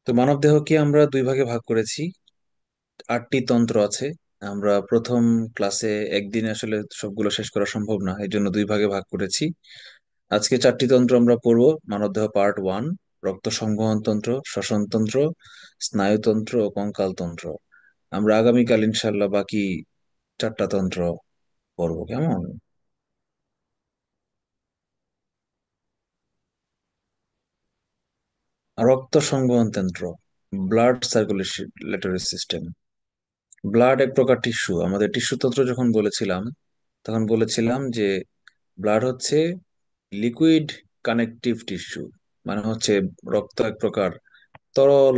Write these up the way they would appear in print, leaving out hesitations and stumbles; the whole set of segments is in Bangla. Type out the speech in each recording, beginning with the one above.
তো মানবদেহকে আমরা দুই ভাগে ভাগ করেছি। 8টি তন্ত্র আছে। আমরা প্রথম ক্লাসে একদিনে আসলে সবগুলো শেষ করা সম্ভব না, এই জন্য দুই ভাগে ভাগ করেছি। আজকে 4টি তন্ত্র আমরা পড়বো। মানবদেহ পার্ট 1: রক্ত সংবহন তন্ত্র, শ্বসন তন্ত্র, স্নায়ুতন্ত্র ও কঙ্কাল তন্ত্র। আমরা আগামীকাল ইনশাল্লাহ বাকি 4টা তন্ত্র পড়বো, কেমন? রক্ত সংবহন তন্ত্র, ব্লাড সার্কুলেটরি সিস্টেম। ব্লাড এক প্রকার টিস্যু। আমাদের টিস্যু তন্ত্র যখন বলেছিলাম, তখন বলেছিলাম যে ব্লাড হচ্ছে লিকুইড কানেকটিভ টিস্যু, মানে হচ্ছে রক্ত এক প্রকার তরল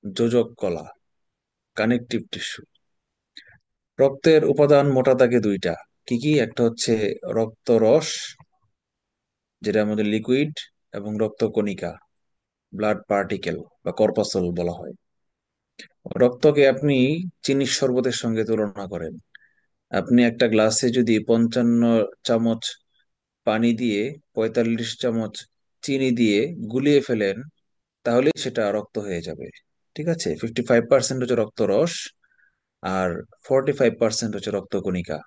যোজক কলা, কানেকটিভ টিস্যু। রক্তের উপাদান মোটা দাগে দুইটা। কি কি? একটা হচ্ছে রক্তরস, যেটা আমাদের লিকুইড, এবং রক্তকণিকা, ব্লাড পার্টিকেল বা কর্পাসল বলা হয়। রক্তকে আপনি চিনির শরবতের সঙ্গে তুলনা করেন। আপনি একটা গ্লাসে যদি 55 চামচ পানি দিয়ে 45 চামচ চিনি দিয়ে গুলিয়ে ফেলেন, তাহলে সেটা রক্ত হয়ে যাবে। ঠিক আছে, 55% হচ্ছে রক্তরস, আর 45% হচ্ছে রক্তকণিকা।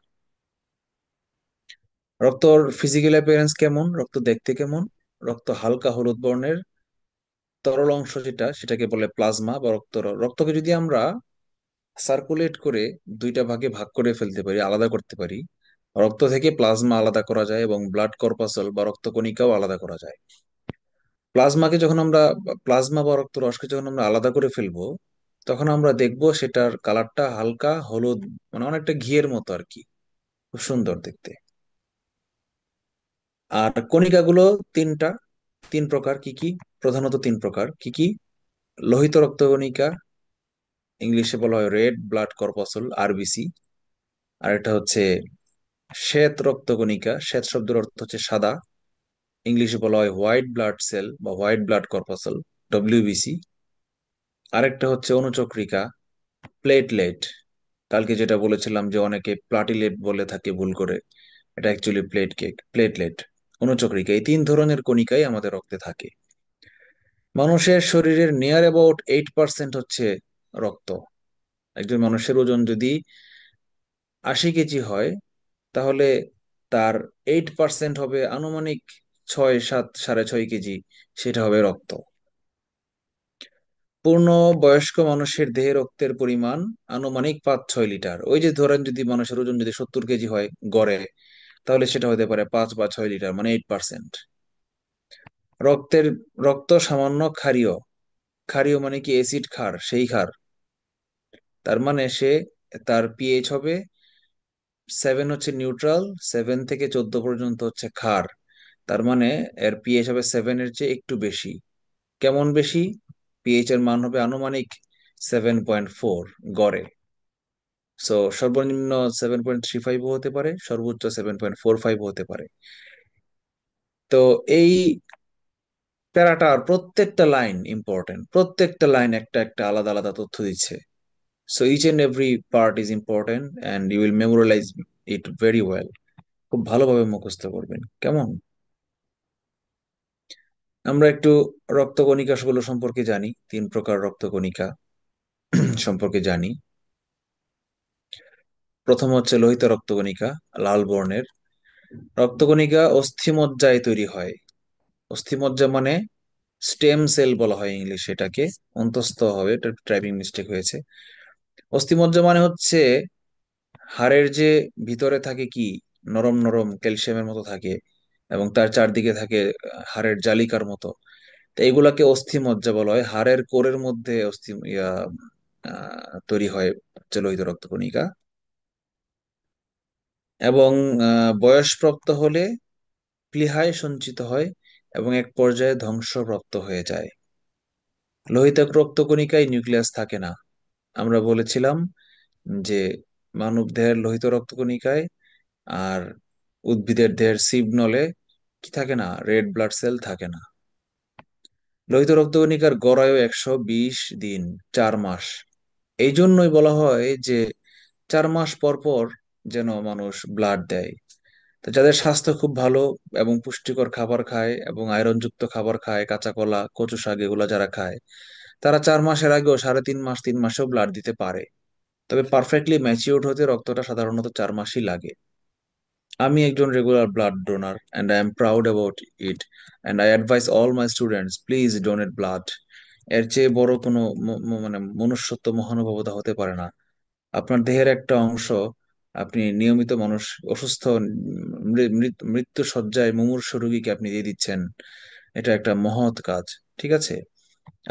রক্তর ফিজিক্যাল অ্যাপিয়ারেন্স কেমন? রক্ত দেখতে কেমন? রক্ত হালকা হলুদ বর্ণের। তরল অংশ যেটা, সেটাকে বলে প্লাজমা বা রক্ত। রক্তকে যদি আমরা সার্কুলেট করে দুইটা ভাগে ভাগ করে ফেলতে পারি, আলাদা করতে পারি, রক্ত থেকে প্লাজমা আলাদা করা যায় এবং ব্লাড কর্পাসল বা রক্তকণিকাও আলাদা করা যায়। প্লাজমাকে যখন আমরা প্লাজমা বা রক্তরসকে যখন আমরা আলাদা করে ফেলবো, তখন আমরা দেখব সেটার কালারটা হালকা হলুদ, মানে অনেকটা ঘিয়ের মতো আর কি। খুব সুন্দর দেখতে। আর কণিকাগুলো তিনটা, তিন প্রকার। কি কি? প্রধানত তিন প্রকার। কি কি? লোহিত রক্তকণিকা, ইংলিশে বলা হয় রেড ব্লাড কর্পাসল, আরবিসি। আর এটা হচ্ছে শ্বেত রক্তকণিকা, শ্বেত শব্দের অর্থ হচ্ছে সাদা, ইংলিশে বলা হয় হোয়াইট ব্লাড সেল বা হোয়াইট ব্লাড কর্পাসল, ডব্লিউবিসি। আরেকটা হচ্ছে অনুচক্রিকা, প্লেটলেট। কালকে যেটা বলেছিলাম যে অনেকে প্লাটিলেট বলে থাকে ভুল করে, এটা অ্যাকচুয়ালি প্লেটলেট। অনুচক্রিকা। এই তিন ধরনের কণিকাই আমাদের রক্তে থাকে। মানুষের শরীরের নিয়ার অ্যাবাউট 8% হচ্ছে রক্ত। একজন মানুষের ওজন যদি 80 কেজি হয়, তাহলে তার 8% হবে আনুমানিক 6, 7, 6.5 কেজি, সেটা হবে রক্ত। পূর্ণ বয়স্ক মানুষের দেহে রক্তের পরিমাণ আনুমানিক 5-6 লিটার। ওই যে ধরেন, যদি মানুষের ওজন যদি 70 কেজি হয় গড়ে, তাহলে সেটা হতে পারে 5 বা 6 লিটার, মানে 8%। রক্তের রক্ত সামান্য ক্ষারীয়। ক্ষারীয় মানে কি? অ্যাসিড ক্ষার, সেই ক্ষার। তার মানে তার পিএইচ হবে 7 হচ্ছে নিউট্রাল, 7 থেকে 14 পর্যন্ত হচ্ছে ক্ষার। তার মানে এর পিএইচ হবে 7-এর চেয়ে একটু বেশি। কেমন বেশি? পিএইচ এর মান হবে আনুমানিক 7.4 গড়ে। সো সর্বনিম্ন 7.35 হতে পারে, সর্বোচ্চ 7.45 হতে পারে। তো এই প্যারাটার প্রত্যেকটা লাইন ইম্পর্টেন্ট, প্রত্যেকটা লাইন একটা একটা আলাদা আলাদা তথ্য দিচ্ছে। So each and every part is important and you will memorise it very well. খুব ভালোভাবে মুখস্থ করবেন, কেমন? আমরা একটু রক্তকণিকা গুলো সম্পর্কে জানি। তিন প্রকার রক্তকণিকা সম্পর্কে জানি। প্রথম হচ্ছে লোহিত রক্তকণিকা, লাল বর্ণের। রক্তকণিকা অস্থিমজ্জায় তৈরি হয়। অস্থিমজ্জা মানে স্টেম সেল বলা হয় ইংলিশে এটাকে। অন্তঃস্থ হবে, এটা টাইপিং মিস্টেক হয়েছে। অস্থিমজ্জা মানে হচ্ছে হাড়ের যে ভিতরে থাকে কি, নরম নরম ক্যালসিয়ামের মতো থাকে, এবং তার চারদিকে থাকে হাড়ের জালিকার মতো। তো এগুলাকে অস্থিমজ্জা বলা হয়। হাড়ের কোরের মধ্যে তৈরি হয় হচ্ছে লোহিত রক্তকণিকা। এবং বয়সপ্রাপ্ত হলে প্লীহায় সঞ্চিত হয় এবং এক পর্যায়ে ধ্বংসপ্রাপ্ত হয়ে যায়। লোহিত রক্তকণিকায় নিউক্লিয়াস থাকে না। আমরা বলেছিলাম যে মানব দেহের লোহিত রক্তকণিকায় আর উদ্ভিদের দেহের সিভ নলে কি থাকে না? রেড ব্লাড সেল থাকে না। লোহিত রক্তকণিকার গড়ায়ু 120 দিন, 4 মাস। এই জন্যই বলা হয় যে 4 মাস পর পর যেন মানুষ ব্লাড দেয়। তো যাদের স্বাস্থ্য খুব ভালো এবং পুষ্টিকর খাবার খায় এবং আয়রনযুক্ত খাবার খায়, কাঁচা কলা, কচু শাক, এগুলো যারা খায়, তারা 4 মাসের আগেও 3.5 মাস 3 মাসেও ব্লাড দিতে পারে। তবে পারফেক্টলি ম্যাচিওর্ড হতে রক্তটা সাধারণত 4 মাসই লাগে। আমি একজন regular blood donor and I am proud about it, and I advise all my students please donate blood. এর চেয়ে বড় কোনো মানে মনুষ্যত্ব মহানুভবতা হতে পারে না। আপনার দেহের একটা অংশ আপনি নিয়মিত মানুষ, অসুস্থ মৃত্যু শয্যায় মুমূর্ষু রোগীকে আপনি দিয়ে দিচ্ছেন। এটা একটা মহৎ কাজ। ঠিক আছে,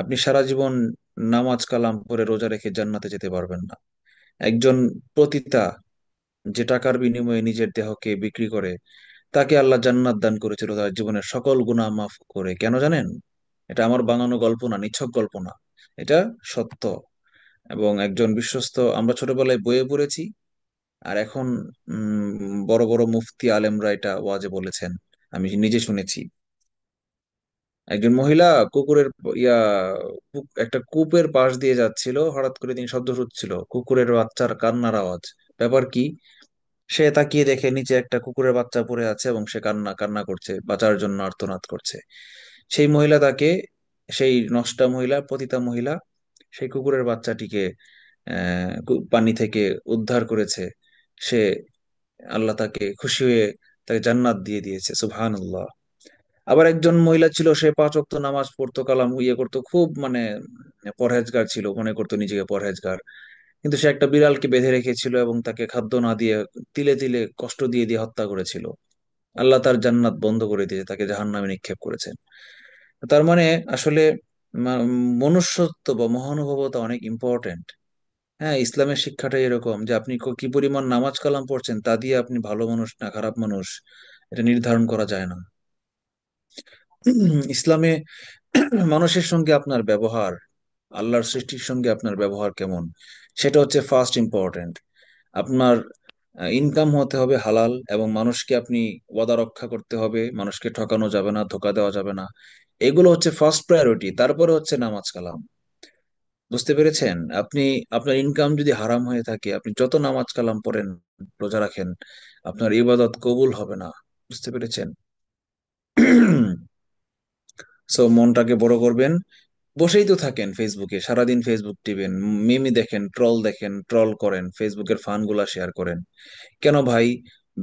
আপনি সারা জীবন নামাজ কালাম পড়ে রোজা রেখে জান্নাতে যেতে পারবেন না। একজন পতিতা যে টাকার বিনিময়ে নিজের দেহকে বিক্রি করে, তাকে আল্লাহ জান্নাত দান করেছিল তার জীবনের সকল গুনাহ মাফ করে। কেন জানেন? এটা আমার বানানো গল্প না, নিছক গল্প না, এটা সত্য। এবং একজন বিশ্বস্ত, আমরা ছোটবেলায় বইয়ে পড়েছি, আর এখন বড় বড় মুফতি আলেমরা এটা ওয়াজে বলেছেন, আমি নিজে শুনেছি। একজন মহিলা কুকুরের ইয়া একটা কূপের পাশ দিয়ে যাচ্ছিল, হঠাৎ করে তিনি শব্দ শুনছিল কুকুরের বাচ্চার কান্নার আওয়াজ। ব্যাপার কি? সে তাকিয়ে দেখে নিচে একটা কুকুরের বাচ্চা পড়ে আছে এবং সে কান্না কান্না করছে, বাঁচার জন্য আর্তনাদ করছে। সেই মহিলা তাকে, সেই নষ্টা মহিলা, পতিতা মহিলা, সেই কুকুরের বাচ্চাটিকে পানি থেকে উদ্ধার করেছে। সে, আল্লাহ তাকে খুশি হয়ে তাকে জান্নাত দিয়ে দিয়েছে, সুবহানাল্লাহ। আবার একজন মহিলা ছিল, সে 5 ওয়াক্ত নামাজ পড়তো, কালাম করতো, খুব মানে পরহেজগার ছিল, মনে করতো নিজেকে পরহেজগার। কিন্তু সে একটা বিড়ালকে বেঁধে রেখেছিল এবং তাকে খাদ্য না দিয়ে তিলে তিলে কষ্ট দিয়ে দিয়ে হত্যা করেছিল। আল্লাহ তার জান্নাত বন্ধ করে দিয়েছে, তাকে জাহান্নামে নিক্ষেপ করেছেন। তার মানে আসলে মা- মনুষ্যত্ব বা মহানুভবতা অনেক ইম্পর্টেন্ট। হ্যাঁ, ইসলামের শিক্ষাটা এরকম যে আপনি কি পরিমাণ নামাজ কালাম পড়ছেন তা দিয়ে আপনি ভালো মানুষ না খারাপ মানুষ এটা নির্ধারণ করা যায় না। ইসলামে মানুষের সঙ্গে আপনার ব্যবহার, আল্লাহর সৃষ্টির সঙ্গে আপনার ব্যবহার কেমন, সেটা হচ্ছে ফার্স্ট ইম্পর্টেন্ট। আপনার ইনকাম হতে হবে হালাল, এবং মানুষকে আপনি ওয়াদা রক্ষা করতে হবে, মানুষকে ঠকানো যাবে না, ধোকা দেওয়া যাবে না। এগুলো হচ্ছে ফার্স্ট প্রায়োরিটি, তারপরে হচ্ছে নামাজ কালাম। বুঝতে পেরেছেন? আপনি, আপনার ইনকাম যদি হারাম হয়ে থাকে, আপনি যত নামাজ কালাম পড়েন, রোজা রাখেন, আপনার ইবাদত কবুল হবে না। বুঝতে পেরেছেন? সো মনটাকে বড় করবেন। বসেই তো থাকেন ফেসবুকে, সারাদিন ফেসবুক টিপেন, মিমি দেখেন, ট্রল করেন, ফেসবুকের ফান গুলা শেয়ার করেন। কেন ভাই?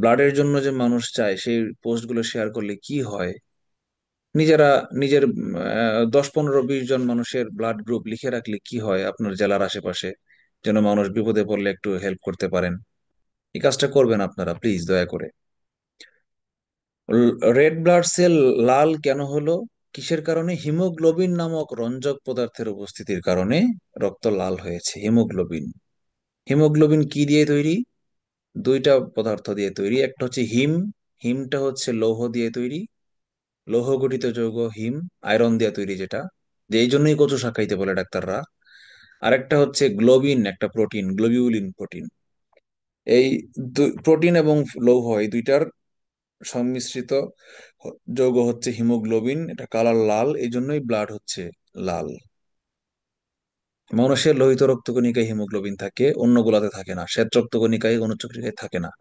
ব্লাডের জন্য যে মানুষ চায়, সেই পোস্ট গুলো শেয়ার করলে কি হয়? নিজেরা নিজের 10 15 20 জন মানুষের ব্লাড গ্রুপ লিখে রাখলে কি হয় আপনার জেলার আশেপাশে, যেন মানুষ বিপদে পড়লে একটু হেল্প করতে পারেন। এই কাজটা করবেন আপনারা প্লিজ, দয়া করে। রেড ব্লাড সেল লাল কেন হলো? কিসের কারণে? হিমোগ্লোবিন নামক রঞ্জক পদার্থের উপস্থিতির কারণে রক্ত লাল হয়েছে। হিমোগ্লোবিন, হিমোগ্লোবিন কি দিয়ে তৈরি? দুইটা পদার্থ দিয়ে তৈরি। একটা হচ্ছে হিম, হিমটা হচ্ছে লৌহ দিয়ে তৈরি, লৌহ গঠিত যৌগ হিম, আয়রন দিয়ে তৈরি, যেটা যে এই জন্যই কচু শাক খাইতে বলে ডাক্তাররা। আরেকটা হচ্ছে গ্লোবিন, একটা প্রোটিন, গ্লোবিউলিন প্রোটিন। এই প্রোটিন এবং লৌহ, এই দুইটার সংমিশ্রিত যৌগ হচ্ছে হিমোগ্লোবিন। এটা কালার লাল, এই জন্যই ব্লাড হচ্ছে লাল। মানুষের লোহিত রক্তকণিকায় হিমোগ্লোবিন থাকে, অন্য গুলাতে থাকে না। শ্বেত রক্তকণিকায়, অনুচক্রিকায় থাকে না।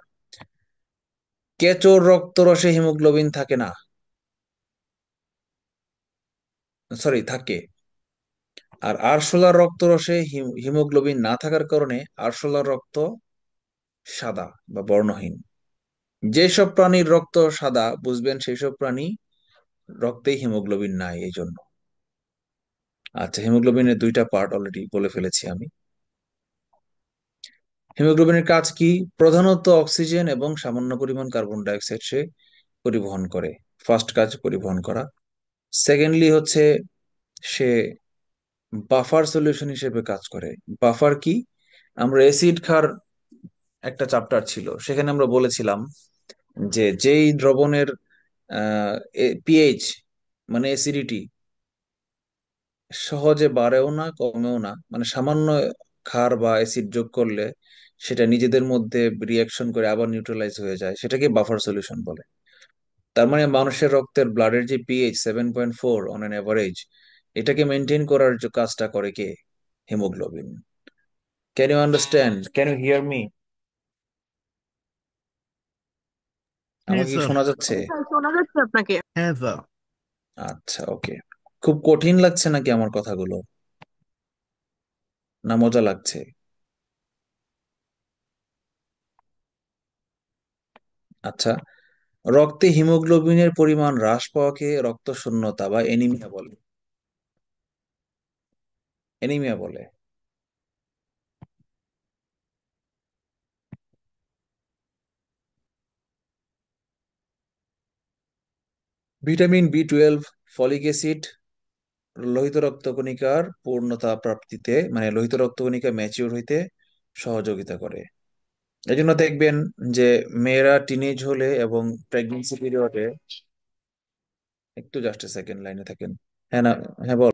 কেঁচোর রক্তরসে হিমোগ্লোবিন থাকে না, সরি থাকে। আর আরশোলার রক্তরসে হিমোগ্লোবিন না থাকার কারণে আরশোলার রক্ত সাদা বা বর্ণহীন। যেসব প্রাণীর রক্ত সাদা বুঝবেন সেই সব প্রাণী রক্তেই হিমোগ্লোবিন নাই, এই জন্য। আচ্ছা, হিমোগ্লোবিনের দুইটা পার্ট অলরেডি বলে ফেলেছি আমি। হিমোগ্লোবিনের কাজ কি? প্রধানত অক্সিজেন এবং সামান্য পরিমাণ কার্বন ডাই অক্সাইড সে পরিবহন করে। ফার্স্ট কাজ পরিবহন করা। সেকেন্ডলি হচ্ছে সে বাফার সলিউশন হিসেবে কাজ করে। বাফার কি? আমরা অ্যাসিড খার একটা চ্যাপ্টার ছিল, সেখানে আমরা বলেছিলাম যে যেই দ্রবণের পিএইচ মানে অ্যাসিডিটি সহজে বাড়েও না কমেও না, মানে সামান্য ক্ষার বা অ্যাসিড যোগ করলে সেটা নিজেদের মধ্যে রিয়াকশন করে আবার নিউট্রালাইজ হয়ে যায়, সেটাকে বাফার সলিউশন বলে। তার মানে মানুষের রক্তের, ব্লাডের যে পিএইচ 7.4 অন অ্যান এভারেজ, এটাকে মেনটেন করার যে কাজটা করে কে? Haemoglobin. Can you understand? Can you hear me? হ্যাঁ আমাকে কি স্যার। শোনা যাচ্ছে? হ্যাঁ, শোনা যাচ্ছে আপনাকে। হ্যাঁ স্যার। আচ্ছা, ওকে। খুব কঠিন লাগছে নাকি আমার কথাগুলো? না মজা লাগছে? আচ্ছা, রক্তে হিমোগ্লোবিনের পরিমাণ হ্রাস পাওয়াকে রক্তশূন্যতা বা এনিমিয়া বলে। এনিমিয়া বলে। ভিটামিন বি 12, ফলিক অ্যাসিড লোহিত রক্তকণিকার পূর্ণতা প্রাপ্তিতে, মানে লোহিত রক্তকণিকা ম্যাচিওর হইতে সহযোগিতা করে। এই জন্য দেখবেন যে মেয়েরা টিনেজ হলে এবং প্রেগন্যান্সি পিরিয়ডে, একটু জাস্ট সেকেন্ড লাইনে থাকেন। হ্যাঁ না, হ্যাঁ বল।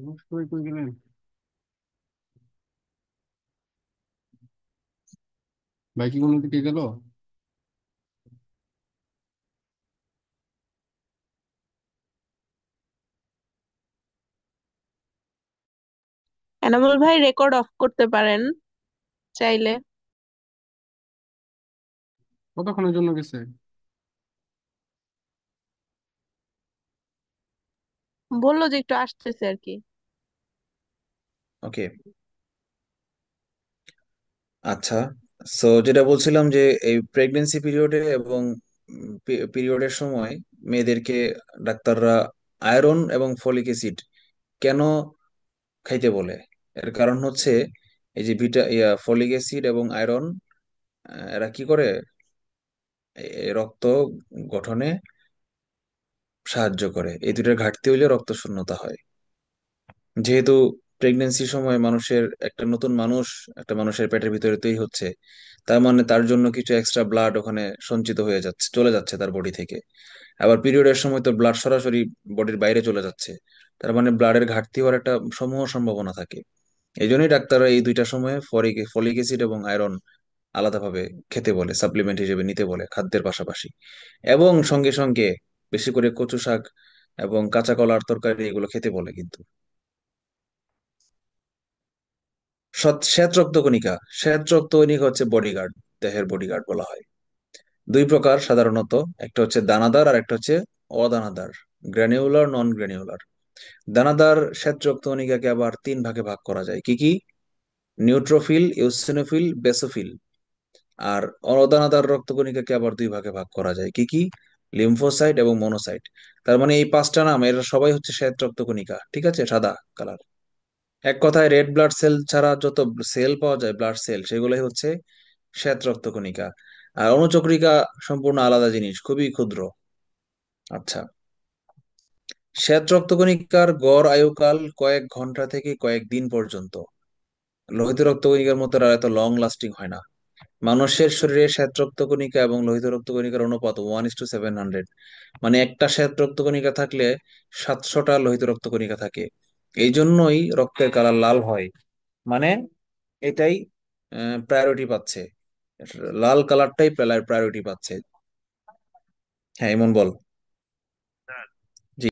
নষ্ট করে কই গেলেন? ভাই কি কোনো দিকে গেল? এনামুল ভাই রেকর্ড অফ করতে পারেন চাইলে। কতক্ষণের জন্য গেছে? বললো যে একটু আসতেছে আর কি। ওকে। আচ্ছা, সো যেটা বলছিলাম যে এই প্রেগনেন্সি পিরিয়ডে এবং পিরিয়ডের সময় মেয়েদেরকে ডাক্তাররা আয়রন এবং ফলিক অ্যাসিড কেন খাইতে বলে? এর কারণ হচ্ছে এই যে ফলিক অ্যাসিড এবং আয়রন, এরা কি করে? রক্ত গঠনে সাহায্য করে। এই দুইটার ঘাটতি হইলে রক্ত শূন্যতা হয়। যেহেতু প্রেগনেন্সির সময় একটা মানুষের পেটের ভিতরে তৈরি হচ্ছে, তার মানে তার জন্য কিছু এক্সট্রা ব্লাড ওখানে সঞ্চিত হয়ে যাচ্ছে, চলে যাচ্ছে তার বডি থেকে। আবার পিরিয়ডের সময় তো ব্লাড সরাসরি বডির বাইরে চলে যাচ্ছে, তার মানে ব্লাডের ঘাটতি হওয়ার একটা সমূহ সম্ভাবনা থাকে। এই জন্যই ডাক্তাররা এই দুইটা সময়ে ফলিক অ্যাসিড এবং আয়রন আলাদাভাবে খেতে বলে, সাপ্লিমেন্ট হিসেবে নিতে বলে খাদ্যের পাশাপাশি। এবং সঙ্গে সঙ্গে বেশি করে কচু শাক এবং কাঁচা কলার তরকারি এগুলো খেতে বলে কিন্তু। শ্বেত রক্তকণিকা, শ্বেত রক্তকণিকা হচ্ছে বডিগার্ড, দেহের বডিগার্ড বলা হয়। দুই প্রকার সাধারণত, একটা হচ্ছে দানাদার আর একটা হচ্ছে অদানাদার, গ্র্যানিউলার, নন গ্র্যানিউলার। দানাদার শ্বেত রক্তকণিকাকে আবার তিন ভাগে ভাগ করা যায়। কি কি? Neutrophil, eosinophil, basophil. আর অদানাদার রক্তকণিকাকে আবার দুই ভাগে ভাগ করা যায়। কি কি? লিম্ফোসাইট এবং মনোসাইট। তার মানে এই পাঁচটা নাম, এরা সবাই হচ্ছে শ্বেত রক্তকণিকা, ঠিক আছে, সাদা কালার। এক কথায় রেড ব্লাড সেল ছাড়া যত সেল পাওয়া যায়, ব্লাড সেল, সেগুলোই হচ্ছে শ্বেত রক্তকণিকা। আর অনুচক্রিকা সম্পূর্ণ আলাদা জিনিস, খুবই ক্ষুদ্র। আচ্ছা, শ্বেত রক্তকণিকার গড় আয়ুকাল কয়েক ঘন্টা থেকে কয়েক দিন পর্যন্ত। লোহিত রক্তকণিকার মতো আর এত লং লাস্টিং হয় না। মানুষের শরীরে শ্বেত রক্তকণিকা এবং লোহিত রক্তকণিকার অনুপাত 1:700। মানে একটা শ্বেত রক্তকণিকা থাকলে 700টা লোহিত রক্তকণিকা থাকে। এই জন্যই রক্তের কালার লাল হয়। মানে এটাই প্রায়োরিটি পাচ্ছে, লাল কালারটাই প্রায়োরিটি পাচ্ছে। হ্যাঁ, এমন বল। জি।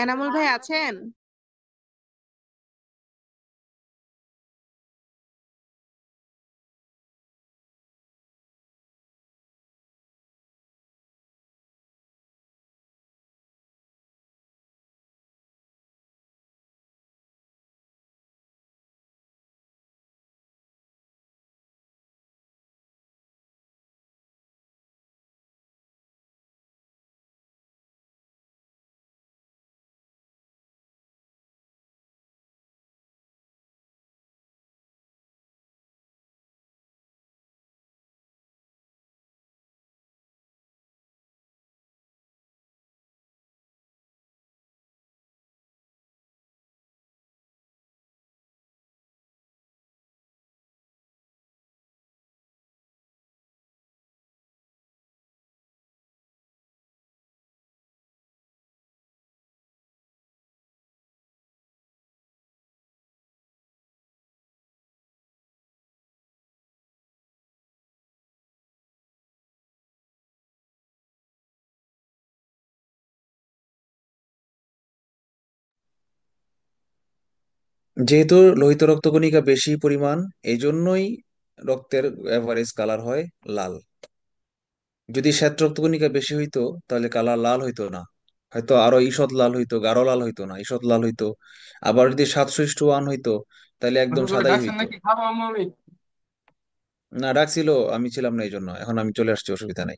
এনামুল ভাই আছেন? যেহেতু লোহিত রক্তকণিকা বেশি পরিমাণ, এই জন্যই রক্তের এভারেজ কালার হয় লাল। যদি শ্বেত রক্তকণিকা বেশি হইতো তাহলে কালার লাল হইতো না, হয়তো আরো ঈষৎ লাল হইতো, গাঢ় লাল হইতো না, ঈষৎ লাল হইতো। আবার যদি 7:1 হইতো তাহলে একদম গোসল করে সাদাই ডাকছেন হইতো। নাকি, খাবো আম্মু আমি। না, ডাকছিল, আমি ছিলাম না, এই জন্য এখন আমি চলে আসছি, অসুবিধা নাই।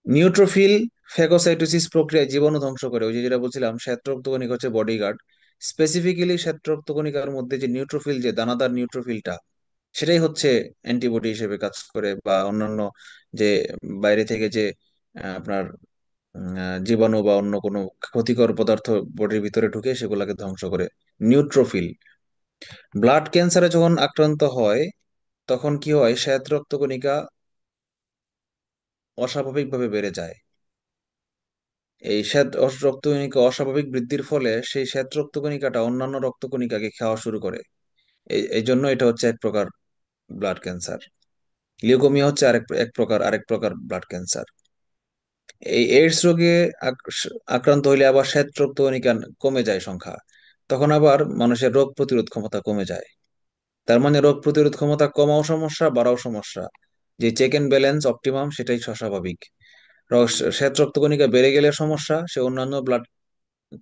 নিউট্রোফিল ফ্যাগোসাইটোসিস প্রক্রিয়ায় জীবাণু ধ্বংস করে, ওই যে যেটা বলছিলাম শ্বেত রক্তকণিকা হচ্ছে বডিগার্ড। স্পেসিফিক্যালি শ্বেত রক্তকণিকার মধ্যে যে নিউট্রোফিল, যে দানাদার নিউট্রোফিলটা, সেটাই হচ্ছে অ্যান্টিবডি হিসেবে কাজ করে, বা অন্যান্য যে বাইরে থেকে যে আপনার জীবাণু বা অন্য কোনো ক্ষতিকর পদার্থ বডির ভিতরে ঢুকে সেগুলোকে ধ্বংস করে। নিউট্রোফিল। ব্লাড ক্যান্সারে যখন আক্রান্ত হয় তখন কি হয়, শ্বেত রক্তকণিকা অস্বাভাবিকভাবে বেড়ে যায়। এই রক্তকণিকা অস্বাভাবিক বৃদ্ধির ফলে সেই শ্বেত রক্তকণিকাটা অন্যান্য রক্তকণিকাকে খাওয়া শুরু করে। এই জন্য এটা হচ্ছে এক প্রকার ব্লাড ক্যান্সার। লিউকোমিয়া হচ্ছে আরেক প্রকার ব্লাড ক্যান্সার। এই এইডস রোগে আক্রান্ত হইলে আবার শ্বেত রক্তকণিকা কমে যায় সংখ্যা, তখন আবার মানুষের রোগ প্রতিরোধ ক্ষমতা কমে যায়। তার মানে রোগ প্রতিরোধ ক্ষমতা কমাও সমস্যা, বাড়াও সমস্যা। যে চেক এন্ড ব্যালেন্স অপটিমাম, সেটাই স্বাভাবিক। শ্বেত রক্তকণিকা বেড়ে গেলে সমস্যা, সে অন্যান্য ব্লাড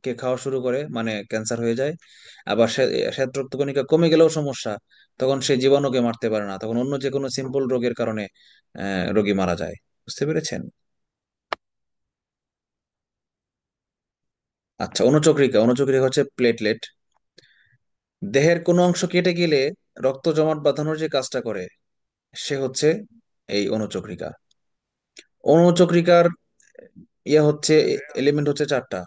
কে খাওয়া শুরু করে, মানে ক্যান্সার হয়ে যায়। আবার শ্বেত রক্তকণিকা কমে গেলেও সমস্যা, তখন সে জীবাণুকে মারতে পারে না, তখন অন্য যে কোনো সিম্পল রোগের কারণে রোগী মারা যায়। বুঝতে পেরেছেন? আচ্ছা, অণুচক্রিকা। অণুচক্রিকা হচ্ছে প্লেটলেট। দেহের কোনো অংশ কেটে গেলে রক্ত জমাট বাঁধানোর যে কাজটা করে, সে হচ্ছে এই অণুচক্রিকা। অণুচক্রিকার হচ্ছে এলিমেন্ট হচ্ছে 4টা।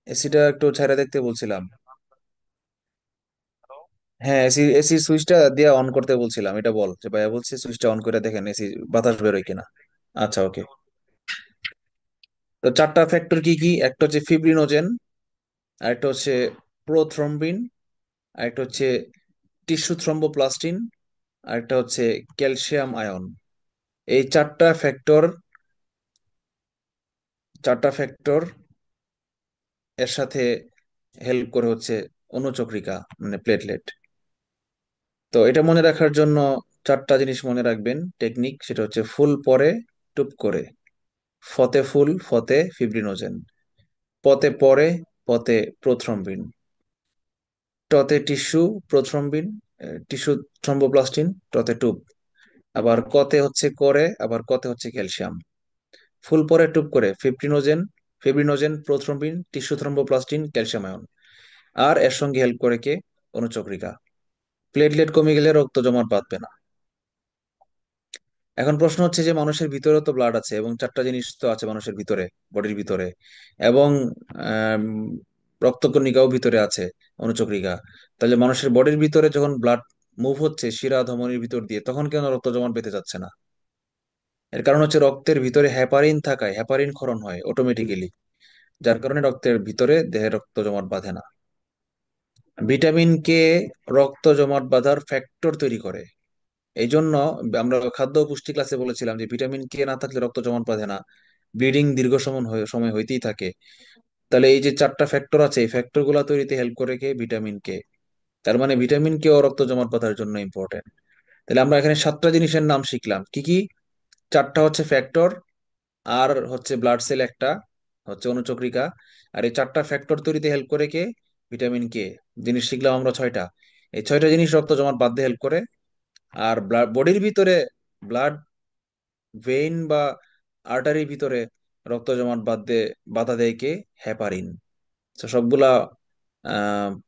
এসিটা একটু ছেড়ে দেখতে বলছিলাম। হ্যাঁ, এসি এসি সুইচটা দিয়ে অন করতে বলছিলাম, এটা বল যে ভাইয়া বলছে সুইচটা অন করে দেখেন এসি বাতাস বেরোয় কিনা। আচ্ছা, ওকে। তো 4টা ফ্যাক্টর কি কি? একটা হচ্ছে ফিব্রিনোজেন, আরেকটা হচ্ছে প্রোথ্রম্বিন, আরেকটা হচ্ছে টিস্যু থ্রম্বোপ্লাস্টিন, আরেকটা হচ্ছে ক্যালসিয়াম আয়ন। এই 4টা ফ্যাক্টর এর সাথে হেল্প করে হচ্ছে অণুচক্রিকা, মানে প্লেটলেট। তো এটা মনে রাখার জন্য 4টা জিনিস মনে রাখবেন টেকনিক, সেটা হচ্ছে ফুল পরে, টুপ করে, ফতে ফুল, ফতে ফিব্রিনোজেন, পতে পরে, পতে প্রোথ্রম্বিন, টতে টিস্যু প্রোথ্রম্বিন, টিস্যু থ্রম্বোপ্লাস্টিন, টতে টুপ, আবার কতে হচ্ছে করে, আবার কতে হচ্ছে ক্যালসিয়াম। ফুল পরে টুপ করে fibrinogen, prothrombin, tissue thromboplastin, calcium ion. আর এর সঙ্গে হেল্প করে কে? অণুচক্রিকা। প্লেটলেট কমে গেলে রক্ত জমাট বাঁধবে না। এখন প্রশ্ন হচ্ছে যে মানুষের ভিতরে তো ব্লাড আছে, এবং 4টা জিনিস তো আছে মানুষের ভিতরে, বডির ভিতরে, এবং আম, রক্তকণিকাও ভিতরে আছে, অণুচক্রিকা। তাহলে মানুষের বডির ভিতরে যখন ব্লাড মুভ হচ্ছে শিরা ধমনির ভিতর দিয়ে, তখন কেন রক্ত জমাট বেঁধে যাচ্ছে না? এর কারণ হচ্ছে রক্তের ভিতরে হ্যাপারিন থাকায়, হ্যাপারিন ক্ষরণ হয় অটোমেটিক্যালি, যার কারণে রক্তের ভিতরে দেহে রক্ত জমাট বাঁধে না। ভিটামিন কে রক্ত জমাট বাঁধার ফ্যাক্টর তৈরি করে। এই জন্য আমরা খাদ্য ও পুষ্টি ক্লাসে বলেছিলাম যে ভিটামিন কে না থাকলে রক্ত জমাট বাঁধে না, ব্লিডিং দীর্ঘ সময় হইতেই থাকে। তাহলে এই যে 4টা ফ্যাক্টর আছে, এই ফ্যাক্টর গুলা তৈরিতে হেল্প করে কে? Vitamin K. তার মানে ভিটামিন কে ও রক্ত জমাট বাঁধার জন্য ইম্পর্টেন্ট। তাহলে আমরা এখানে 7টা জিনিসের নাম শিখলাম। কি কি? 4টা হচ্ছে ফ্যাক্টর, আর হচ্ছে ব্লাড সেল একটা, হচ্ছে অণুচক্রিকা। আর এই 4টা ফ্যাক্টর তৈরিতে হেল্প করে কে? Vitamin K. জিনিস শিখলাম আমরা 6টা। এই 6টা জিনিস রক্ত জমাট বাঁধতে হেল্প করে। আর বডির ভিতরে ব্লাড ভেইন বা আর্টারির ভিতরে রক্ত জমাট বাধা দেয় কে? হ্যাপারিন। তো সবগুলা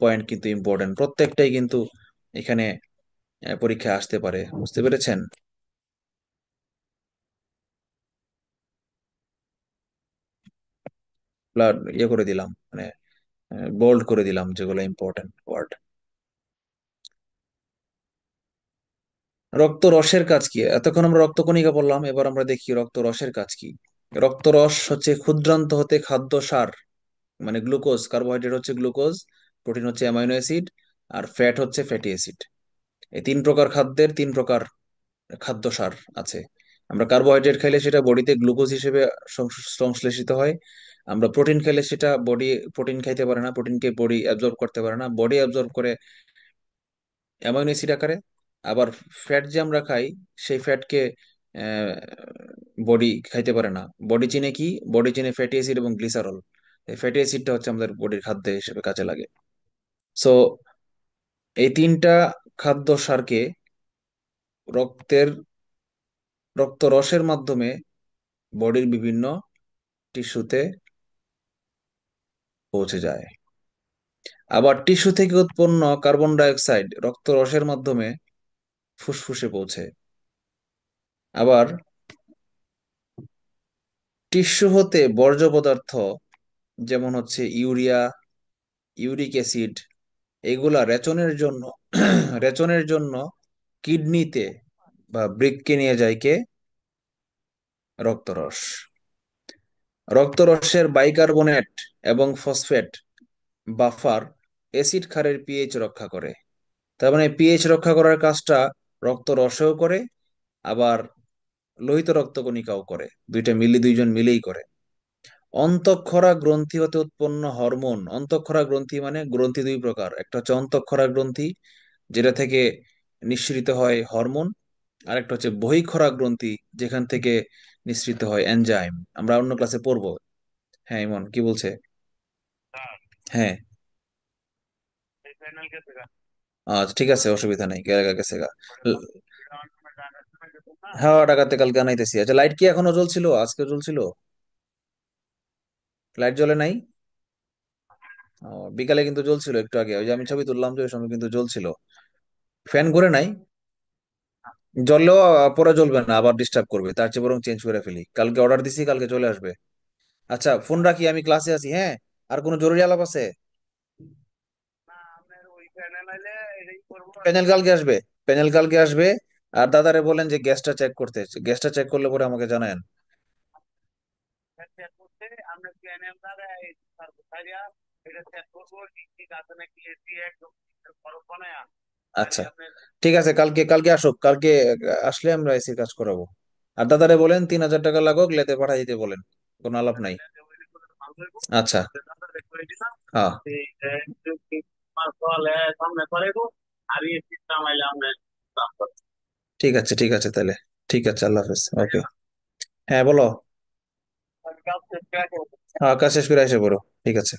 পয়েন্ট কিন্তু ইম্পর্টেন্ট, প্রত্যেকটাই কিন্তু এখানে পরীক্ষায় আসতে পারে। বুঝতে পেরেছেন? ব্লাড করে দিলাম, মানে বোল্ড করে দিলাম যেগুলো ইম্পর্টেন্ট ওয়ার্ড। রক্ত রসের কাজ কি? এতক্ষণ আমরা রক্তকণিকা বললাম, এবার আমরা দেখি রক্ত রসের কাজ কি। রক্তরস হচ্ছে ক্ষুদ্রান্ত হতে খাদ্য সার, মানে গ্লুকোজ, কার্বোহাইড্রেট হচ্ছে গ্লুকোজ, প্রোটিন হচ্ছে অ্যামাইনো অ্যাসিড, আর ফ্যাট হচ্ছে ফ্যাটি অ্যাসিড। এই 3 প্রকার খাদ্যের 3 প্রকার খাদ্য সার আছে। আমরা কার্বোহাইড্রেট খাইলে সেটা বডিতে গ্লুকোজ হিসেবে সংশ্লেষিত হয়। আমরা প্রোটিন খাইলে সেটা বডি প্রোটিন খাইতে পারে না, প্রোটিনকে বডি অ্যাবজর্ব করতে পারে না, বডি অ্যাবজর্ব করে অ্যামাইনো অ্যাসিড আকারে। আবার ফ্যাট যে আমরা খাই, সেই ফ্যাটকে বডি খাইতে পারে না। বডি চিনে কি? বডি চিনে ফ্যাটি অ্যাসিড এবং গ্লিসারল। এই ফ্যাটি অ্যাসিডটা হচ্ছে আমাদের বডির খাদ্য হিসেবে কাজে লাগে। সো এই তিনটা খাদ্য সারকে রক্তের রক্তরসের মাধ্যমে বডির বিভিন্ন টিস্যুতে পৌঁছে যায়। আবার টিস্যু থেকে উৎপন্ন কার্বন ডাই অক্সাইড রক্তরসের মাধ্যমে ফুসফুসে পৌঁছে। আবার টিস্যু হতে বর্জ্য পদার্থ, যেমন হচ্ছে ইউরিয়া, ইউরিক অ্যাসিড, এগুলা রেচনের জন্য রেচনের জন্য কিডনিতে বা বৃক্কে নিয়ে যায় কে? রক্তরস। রক্তরসের বাইকার্বনেট এবং ফসফেট বাফার অ্যাসিড ক্ষারের পিএইচ রক্ষা করে। তার মানে পিএইচ রক্ষা করার কাজটা রক্তরসেও করে, আবার লোহিত রক্তকণিকাও করে। দুইজন মিলেই করে। অন্তঃক্ষরা গ্রন্থি হতে উৎপন্ন হরমোন। অন্তঃক্ষরা গ্রন্থি মানে গ্রন্থি দুই প্রকার, একটা হচ্ছে অন্তঃক্ষরা গ্রন্থি, যেটা থেকে নিঃসৃত হয় হরমোন। আর একটা হচ্ছে বহিঃক্ষরা গ্রন্থি, যেখান থেকে নিঃসৃত হয় এনজাইম। আমরা অন্য ক্লাসে পড়বো। হ্যাঁ ইমন কি বলছে? হ্যাঁ। আচ্ছা ঠিক আছে, অসুবিধা নেই, গেছে গা গেছে গা। ল- হ্যাঁ টাকাতে কালকে আনাইতেছি। আচ্ছা লাইট কি এখনো জ্বলছিল? আজকে জ্বলছিল? লাইট জ্বলে নাই? ও, বিকালে কিন্তু জ্বলছিল একটু আগে, ওই যে আমি ছবি তুললাম যে ওই সময় কিন্তু জ্বলছিল। ফ্যান ঘুরে নাই? জ্বললেও পরে জ্বলবে না, আবার ডিস্টার্ব করবে, তার চেয়ে বরং চেঞ্জ করে ফেলি। কালকে অর্ডার দিছি, কালকে চলে আসবে। আচ্ছা ফোন রাখি, আমি ক্লাসে আছি। হ্যাঁ, আর কোনো জরুরি আলাপ আছে? প্যানেল কালকে আসবে। প্যানেল কালকে আসবে। আর দাদারে বলেন যে গ্যাসটা চেক করতে, গ্যাসটা চেক করলে পরে আমাকে জানায়েন। আচ্ছা ঠিক আছে, কালকে কালকে আসুক, কালকে আসলে আমরা এসির কাজ করাবো। আর দাদারে বলেন 3,000 টাকা লাগুক, লেতে পাঠাই দিতে বলেন, কোনো আলাপ নাই। আচ্ছা। হ্যাঁ ঠিক আছে, ঠিক আছে তাহলে। ঠিক আছে, আল্লাহ হাফেজ, ওকে। হ্যাঁ বলো। হ্যাঁ কাজ শেষ করে এসে পড়ো। ঠিক আছে।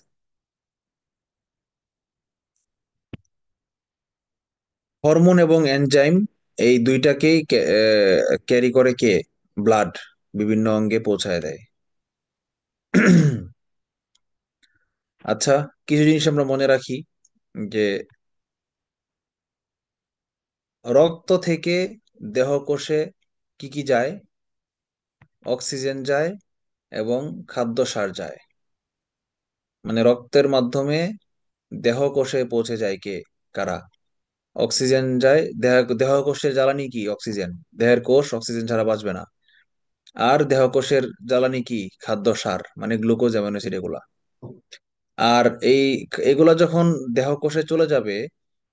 হরমোন এবং এনজাইম এই দুইটাকেই ক্যারি করে কে? ব্লাড বিভিন্ন অঙ্গে পৌঁছায় দেয়। আচ্ছা, কিছু জিনিস আমরা মনে রাখি, যে রক্ত থেকে দেহকোষে কি কি যায়? অক্সিজেন যায় এবং খাদ্য সার যায়। মানে রক্তের মাধ্যমে দেহকোষে পৌঁছে যায় কে? কারা? অক্সিজেন যায় দেহকোষের জ্বালানি কি? অক্সিজেন। দেহের কোষ অক্সিজেন ছাড়া বাঁচবে না। আর দেহকোষের জ্বালানি কি? খাদ্য সার, মানে গ্লুকোজ, অ্যামিনো অ্যাসিড, এগুলা। আর এগুলা যখন দেহকোষে চলে যাবে,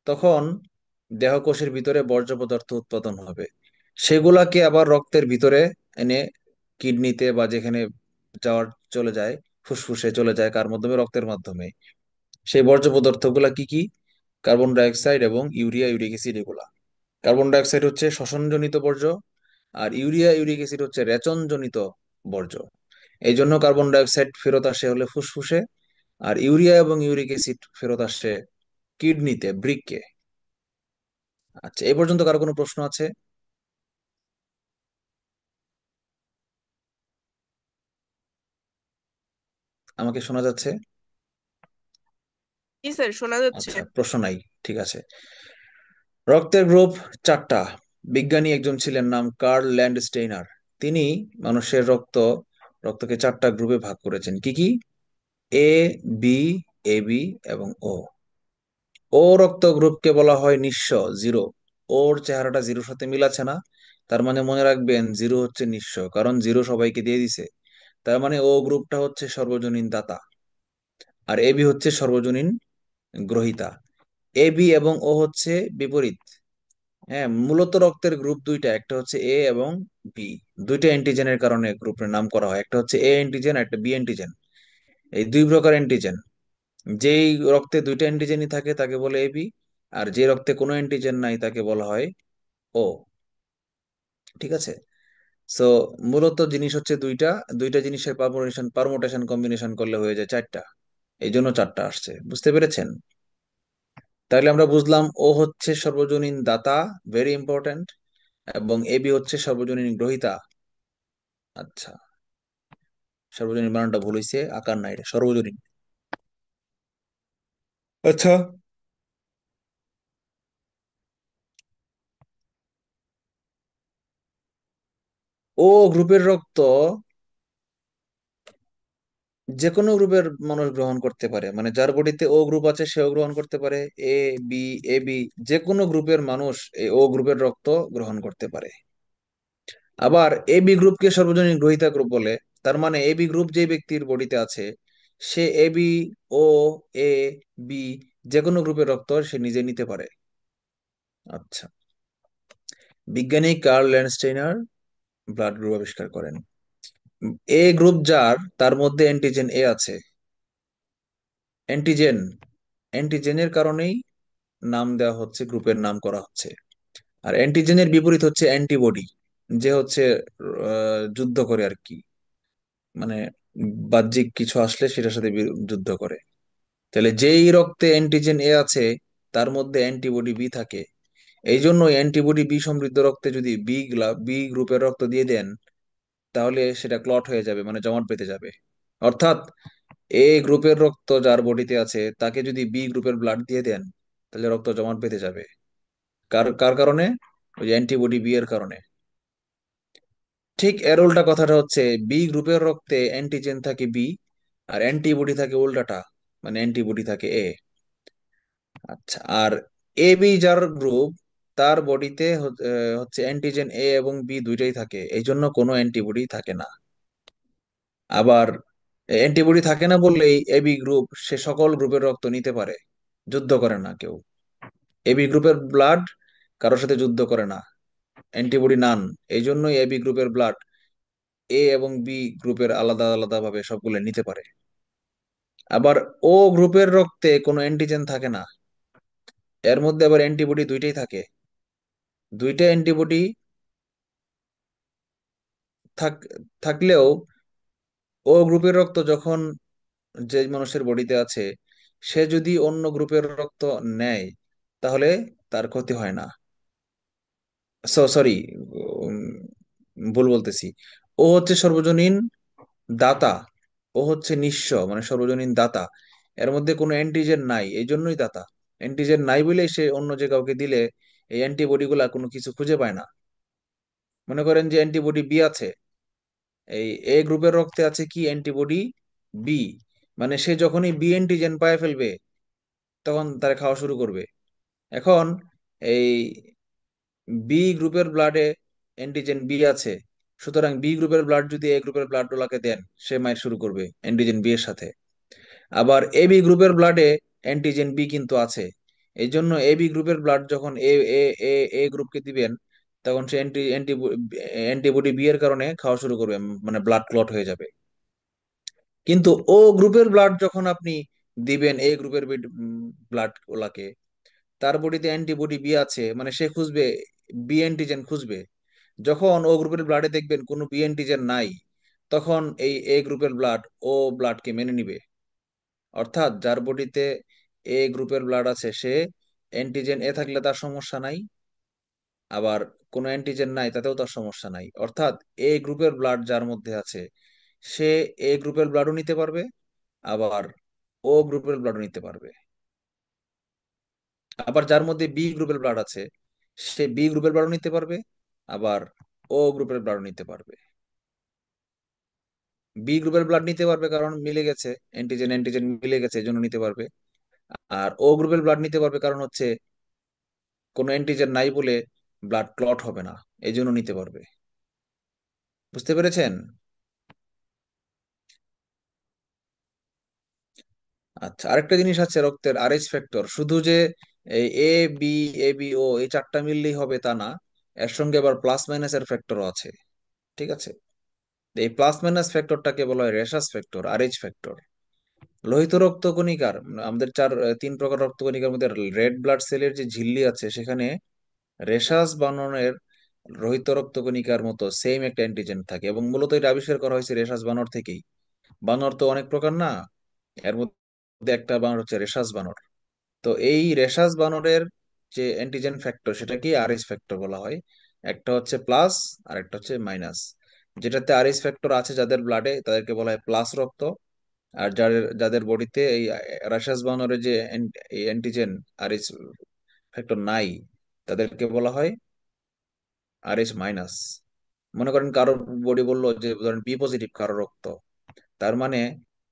তখন দেহকোষের ভিতরে বর্জ্য পদার্থ উৎপাদন হবে। সেগুলাকে আবার রক্তের ভিতরে এনে কিডনিতে বা যেখানে যাওয়ার চলে যায়, ফুসফুসে চলে যায়, কার মাধ্যমে? রক্তের মাধ্যমে। সেই বর্জ্য পদার্থগুলা কি কি? কার্বন ডাই অক্সাইড এবং ইউরিয়া, ইউরিক অ্যাসিড, এগুলা। কার্বন ডাই অক্সাইড হচ্ছে শ্বসনজনিত বর্জ্য, আর ইউরিয়া, ইউরিক অ্যাসিড হচ্ছে রেচনজনিত বর্জ্য। এই জন্য কার্বন ডাই অক্সাইড ফেরত আসে হলে ফুসফুসে, আর ইউরিয়া এবং ইউরিক অ্যাসিড ফেরত আসে কিডনিতে, বৃক্কে। আচ্ছা, এই পর্যন্ত কারো কোনো প্রশ্ন আছে? আমাকে শোনা যাচ্ছে? জি স্যার, শোনা যাচ্ছে। আচ্ছা, প্রশ্ন নাই। ঠিক আছে। রক্তের গ্রুপ চারটা। বিজ্ঞানী একজন ছিলেন, নাম কার্ল ল্যান্ডস্টেইনার। তিনি মানুষের রক্তকে চারটা গ্রুপে ভাগ করেছেন। কি কি? এ, বি, এ বি এবং ও। ও রক্ত গ্রুপকে বলা হয় নিঃস্ব, জিরো। ওর চেহারাটা জিরোর সাথে মিলাচ্ছে না, তার মানে মনে রাখবেন জিরো হচ্ছে নিঃস্ব, কারণ জিরো সবাইকে দিয়ে দিছে। তার মানে ও গ্রুপটা হচ্ছে সর্বজনীন দাতা, আর এ বি হচ্ছে সর্বজনীন গ্রহীতা। এ বি এবং ও হচ্ছে বিপরীত। হ্যাঁ, মূলত রক্তের গ্রুপ দুইটা, একটা হচ্ছে এ এবং বি। দুইটা অ্যান্টিজেনের কারণে গ্রুপের নাম করা হয়, একটা হচ্ছে এ অ্যান্টিজেন, একটা বি অ্যান্টিজেন। এই দুই প্রকার অ্যান্টিজেন। যেই রক্তে দুইটা অ্যান্টিজেনই থাকে তাকে বলে এবি, আর যে রক্তে কোনো অ্যান্টিজেন নাই তাকে বলা হয় ও। ঠিক আছে। সো মূলত জিনিস হচ্ছে দুইটা, দুইটা জিনিসের পারমুটেশন কম্বিনেশন করলে হয়ে যায় চারটা, এই জন্য চারটা আসছে। বুঝতে পেরেছেন? তাহলে আমরা বুঝলাম ও হচ্ছে সর্বজনীন দাতা, ভেরি ইম্পর্ট্যান্ট, এবং এবি হচ্ছে সর্বজনীন গ্রহীতা। আচ্ছা, সর্বজনীন বানানটা ভুল হয়েছে, আকার না, এটা সর্বজনীন। আচ্ছা, ও গ্রুপের রক্ত যে কোনো গ্রুপের মানুষ গ্রহণ করতে পারে, মানে যার বডিতে ও গ্রুপ আছে সেও গ্রহণ করতে পারে। এ বি, এ বি, যে কোনো গ্রুপের মানুষ এই ও গ্রুপের রক্ত গ্রহণ করতে পারে। আবার এ বি গ্রুপকে সর্বজনীন গ্রহীতা গ্রুপ বলে। তার মানে এ বি গ্রুপ যে ব্যক্তির বডিতে আছে, সে A B, O, A, B, যে কোনো গ্রুপের রক্ত সে নিজে নিতে পারে। আচ্ছা, বিজ্ঞানী কার্ল ল্যান্ডস্টেইনার ব্লাড গ্রুপ আবিষ্কার করেন। এ গ্রুপ যার, তার মধ্যে অ্যান্টিজেন এ আছে। অ্যান্টিজেন, অ্যান্টিজেনের কারণেই নাম দেওয়া হচ্ছে, গ্রুপের নাম করা হচ্ছে। আর অ্যান্টিজেনের বিপরীত হচ্ছে অ্যান্টিবডি, যে হচ্ছে যুদ্ধ করে আর কি, মানে বাহ্যিক কিছু আসলে সেটার সাথে যুদ্ধ করে। তাহলে যেই রক্তে অ্যান্টিজেন এ আছে, তার মধ্যে অ্যান্টিবডি বি থাকে। এই জন্য অ্যান্টিবডি বি সমৃদ্ধ রক্তে যদি বি গ্রুপের রক্ত দিয়ে দেন, তাহলে সেটা ক্লট হয়ে যাবে, মানে জমাট বেঁধে যাবে। অর্থাৎ এ গ্রুপের রক্ত যার বডিতে আছে, তাকে যদি বি গ্রুপের ব্লাড দিয়ে দেন, তাহলে রক্ত জমাট বেঁধে যাবে। কার কার কারণে? ওই অ্যান্টিবডি বি এর কারণে। ঠিক এর উল্টা কথাটা হচ্ছে, বি গ্রুপের রক্তে অ্যান্টিজেন থাকে বি, আর অ্যান্টিবডি থাকে উল্টাটা, মানে অ্যান্টিবডি থাকে এ। আচ্ছা, আর এ বি যার গ্রুপ, তার বডিতে হচ্ছে অ্যান্টিজেন এ এবং বি দুইটাই থাকে, এই জন্য কোনো অ্যান্টিবডি থাকে না। আবার অ্যান্টিবডি থাকে না বললেই এ বি গ্রুপ সে সকল গ্রুপের রক্ত নিতে পারে, যুদ্ধ করে না কেউ। এ বি গ্রুপের ব্লাড কারোর সাথে যুদ্ধ করে না, অ্যান্টিবডি নান। এই জন্যই এ বি গ্রুপের ব্লাড এ এবং বি গ্রুপের আলাদা আলাদা ভাবে সবগুলো নিতে পারে। আবার ও গ্রুপের রক্তে কোনো অ্যান্টিজেন থাকে না, এর মধ্যে আবার অ্যান্টিবডি দুইটাই থাকে। দুইটা অ্যান্টিবডি থাক থাকলেও ও গ্রুপের রক্ত যখন যে মানুষের বডিতে আছে, সে যদি অন্য গ্রুপের রক্ত নেয়, তাহলে তার ক্ষতি হয় না। সরি, ভুল বলতেছি। ও হচ্ছে সর্বজনীন দাতা, ও হচ্ছে নিঃস্ব, মানে সর্বজনীন দাতা। এর মধ্যে কোনো অ্যান্টিজেন নাই, এই জন্যই দাতা। অ্যান্টিজেন নাই বলেই সে অন্য যে কাউকে দিলে এই অ্যান্টিবডি গুলা কোনো কিছু খুঁজে পায় না। মনে করেন যে অ্যান্টিবডি বি আছে, এই এ গ্রুপের রক্তে আছে কি অ্যান্টিবডি বি, মানে সে যখনই বি অ্যান্টিজেন পায় ফেলবে, তখন তারা খাওয়া শুরু করবে। এখন এই বি গ্রুপের ব্লাডে অ্যান্টিজেন বি আছে, সুতরাং বি গ্রুপের ব্লাড যদি এ গ্রুপের ব্লাড গুলাকে দেন, সে মাইট শুরু করবে অ্যান্টিজেন বি এর সাথে। আবার এ বি গ্রুপের ব্লাডে অ্যান্টিজেন বি কিন্তু আছে, এই জন্য এ বি গ্রুপের ব্লাড যখন এ এ এ এ গ্রুপকে দিবেন, তখন সে অ্যান্টিবডি বি এর কারণে খাওয়া শুরু করবে, মানে ব্লাড ক্লট হয়ে যাবে। কিন্তু ও গ্রুপের ব্লাড যখন আপনি দিবেন এ গ্রুপের ব্লাড ওলাকে, তার বডিতে অ্যান্টিবডি বি আছে, মানে সে খুঁজবে, বি অ্যান্টিজেন খুঁজবে। যখন ও গ্রুপের ব্লাডে দেখবেন কোনো বি অ্যান্টিজেন নাই, তখন এই এ গ্রুপের ব্লাড ও ব্লাডকে মেনে নিবে। অর্থাৎ যার বডিতে এ গ্রুপের ব্লাড আছে, সে অ্যান্টিজেন এ থাকলে তার সমস্যা নাই, আবার কোনো অ্যান্টিজেন নাই তাতেও তার সমস্যা নাই। অর্থাৎ এ গ্রুপের ব্লাড যার মধ্যে আছে, সে এ গ্রুপের ব্লাডও নিতে পারবে, আবার ও গ্রুপের ব্লাডও নিতে পারবে। আবার যার মধ্যে বি গ্রুপের ব্লাড আছে, সে বি গ্রুপের ব্লাডও নিতে পারবে, আবার ও গ্রুপের ব্লাডও নিতে পারবে। বি গ্রুপের ব্লাড নিতে পারবে কারণ মিলে গেছে, অ্যান্টিজেন অ্যান্টিজেন মিলে গেছে, এই জন্য নিতে পারবে। আর ও গ্রুপের ব্লাড নিতে পারবে কারণ হচ্ছে কোনো অ্যান্টিজেন নাই বলে ব্লাড ক্লট হবে না, এই জন্য নিতে পারবে। বুঝতে পেরেছেন? আচ্ছা, আরেকটা জিনিস আছে রক্তের আরএইচ ফ্যাক্টর, শুধু যে এই এ বি, এ বি ও এই চারটা মিললেই হবে তা না, এর সঙ্গে আবার প্লাস মাইনাস এর ফ্যাক্টরও আছে। ঠিক আছে। এই প্লাস মাইনাস ফ্যাক্টরটাকে বলা হয় রেশাস ফ্যাক্টর, আরএইচ ফ্যাক্টর। লোহিত রক্ত কণিকার, আমাদের তিন প্রকার রক্ত কণিকার মধ্যে রেড ব্লাড সেলের যে ঝিল্লি আছে, সেখানে রেশাস বানরের রোহিত রক্তকণিকার মতো সেম একটা অ্যান্টিজেন থাকে, এবং মূলত এটা আবিষ্কার করা হয়েছে রেশাস বানর থেকেই। বানর তো অনেক প্রকার না, এর মধ্যে একটা বানর হচ্ছে রেশাস বানর। তো এই রেশাস বানরের যে অ্যান্টিজেন ফ্যাক্টর সেটাকে আরএস ফ্যাক্টর বলা হয়। একটা হচ্ছে প্লাস আর একটা হচ্ছে মাইনাস। যেটাতে আরএস ফ্যাক্টর আছে যাদের ব্লাডে তাদেরকে বলা হয় প্লাস রক্ত। আর যাদের যাদের বডিতে এই রেশাস বানরের যে এই অ্যান্টিজেন আরএস ফ্যাক্টর নাই, তাদেরকে বলা হয় আরএস মাইনাস। মনে করেন কারোর বডি বললো যে ধরেন বি পজিটিভ কারো রক্ত, তার মানে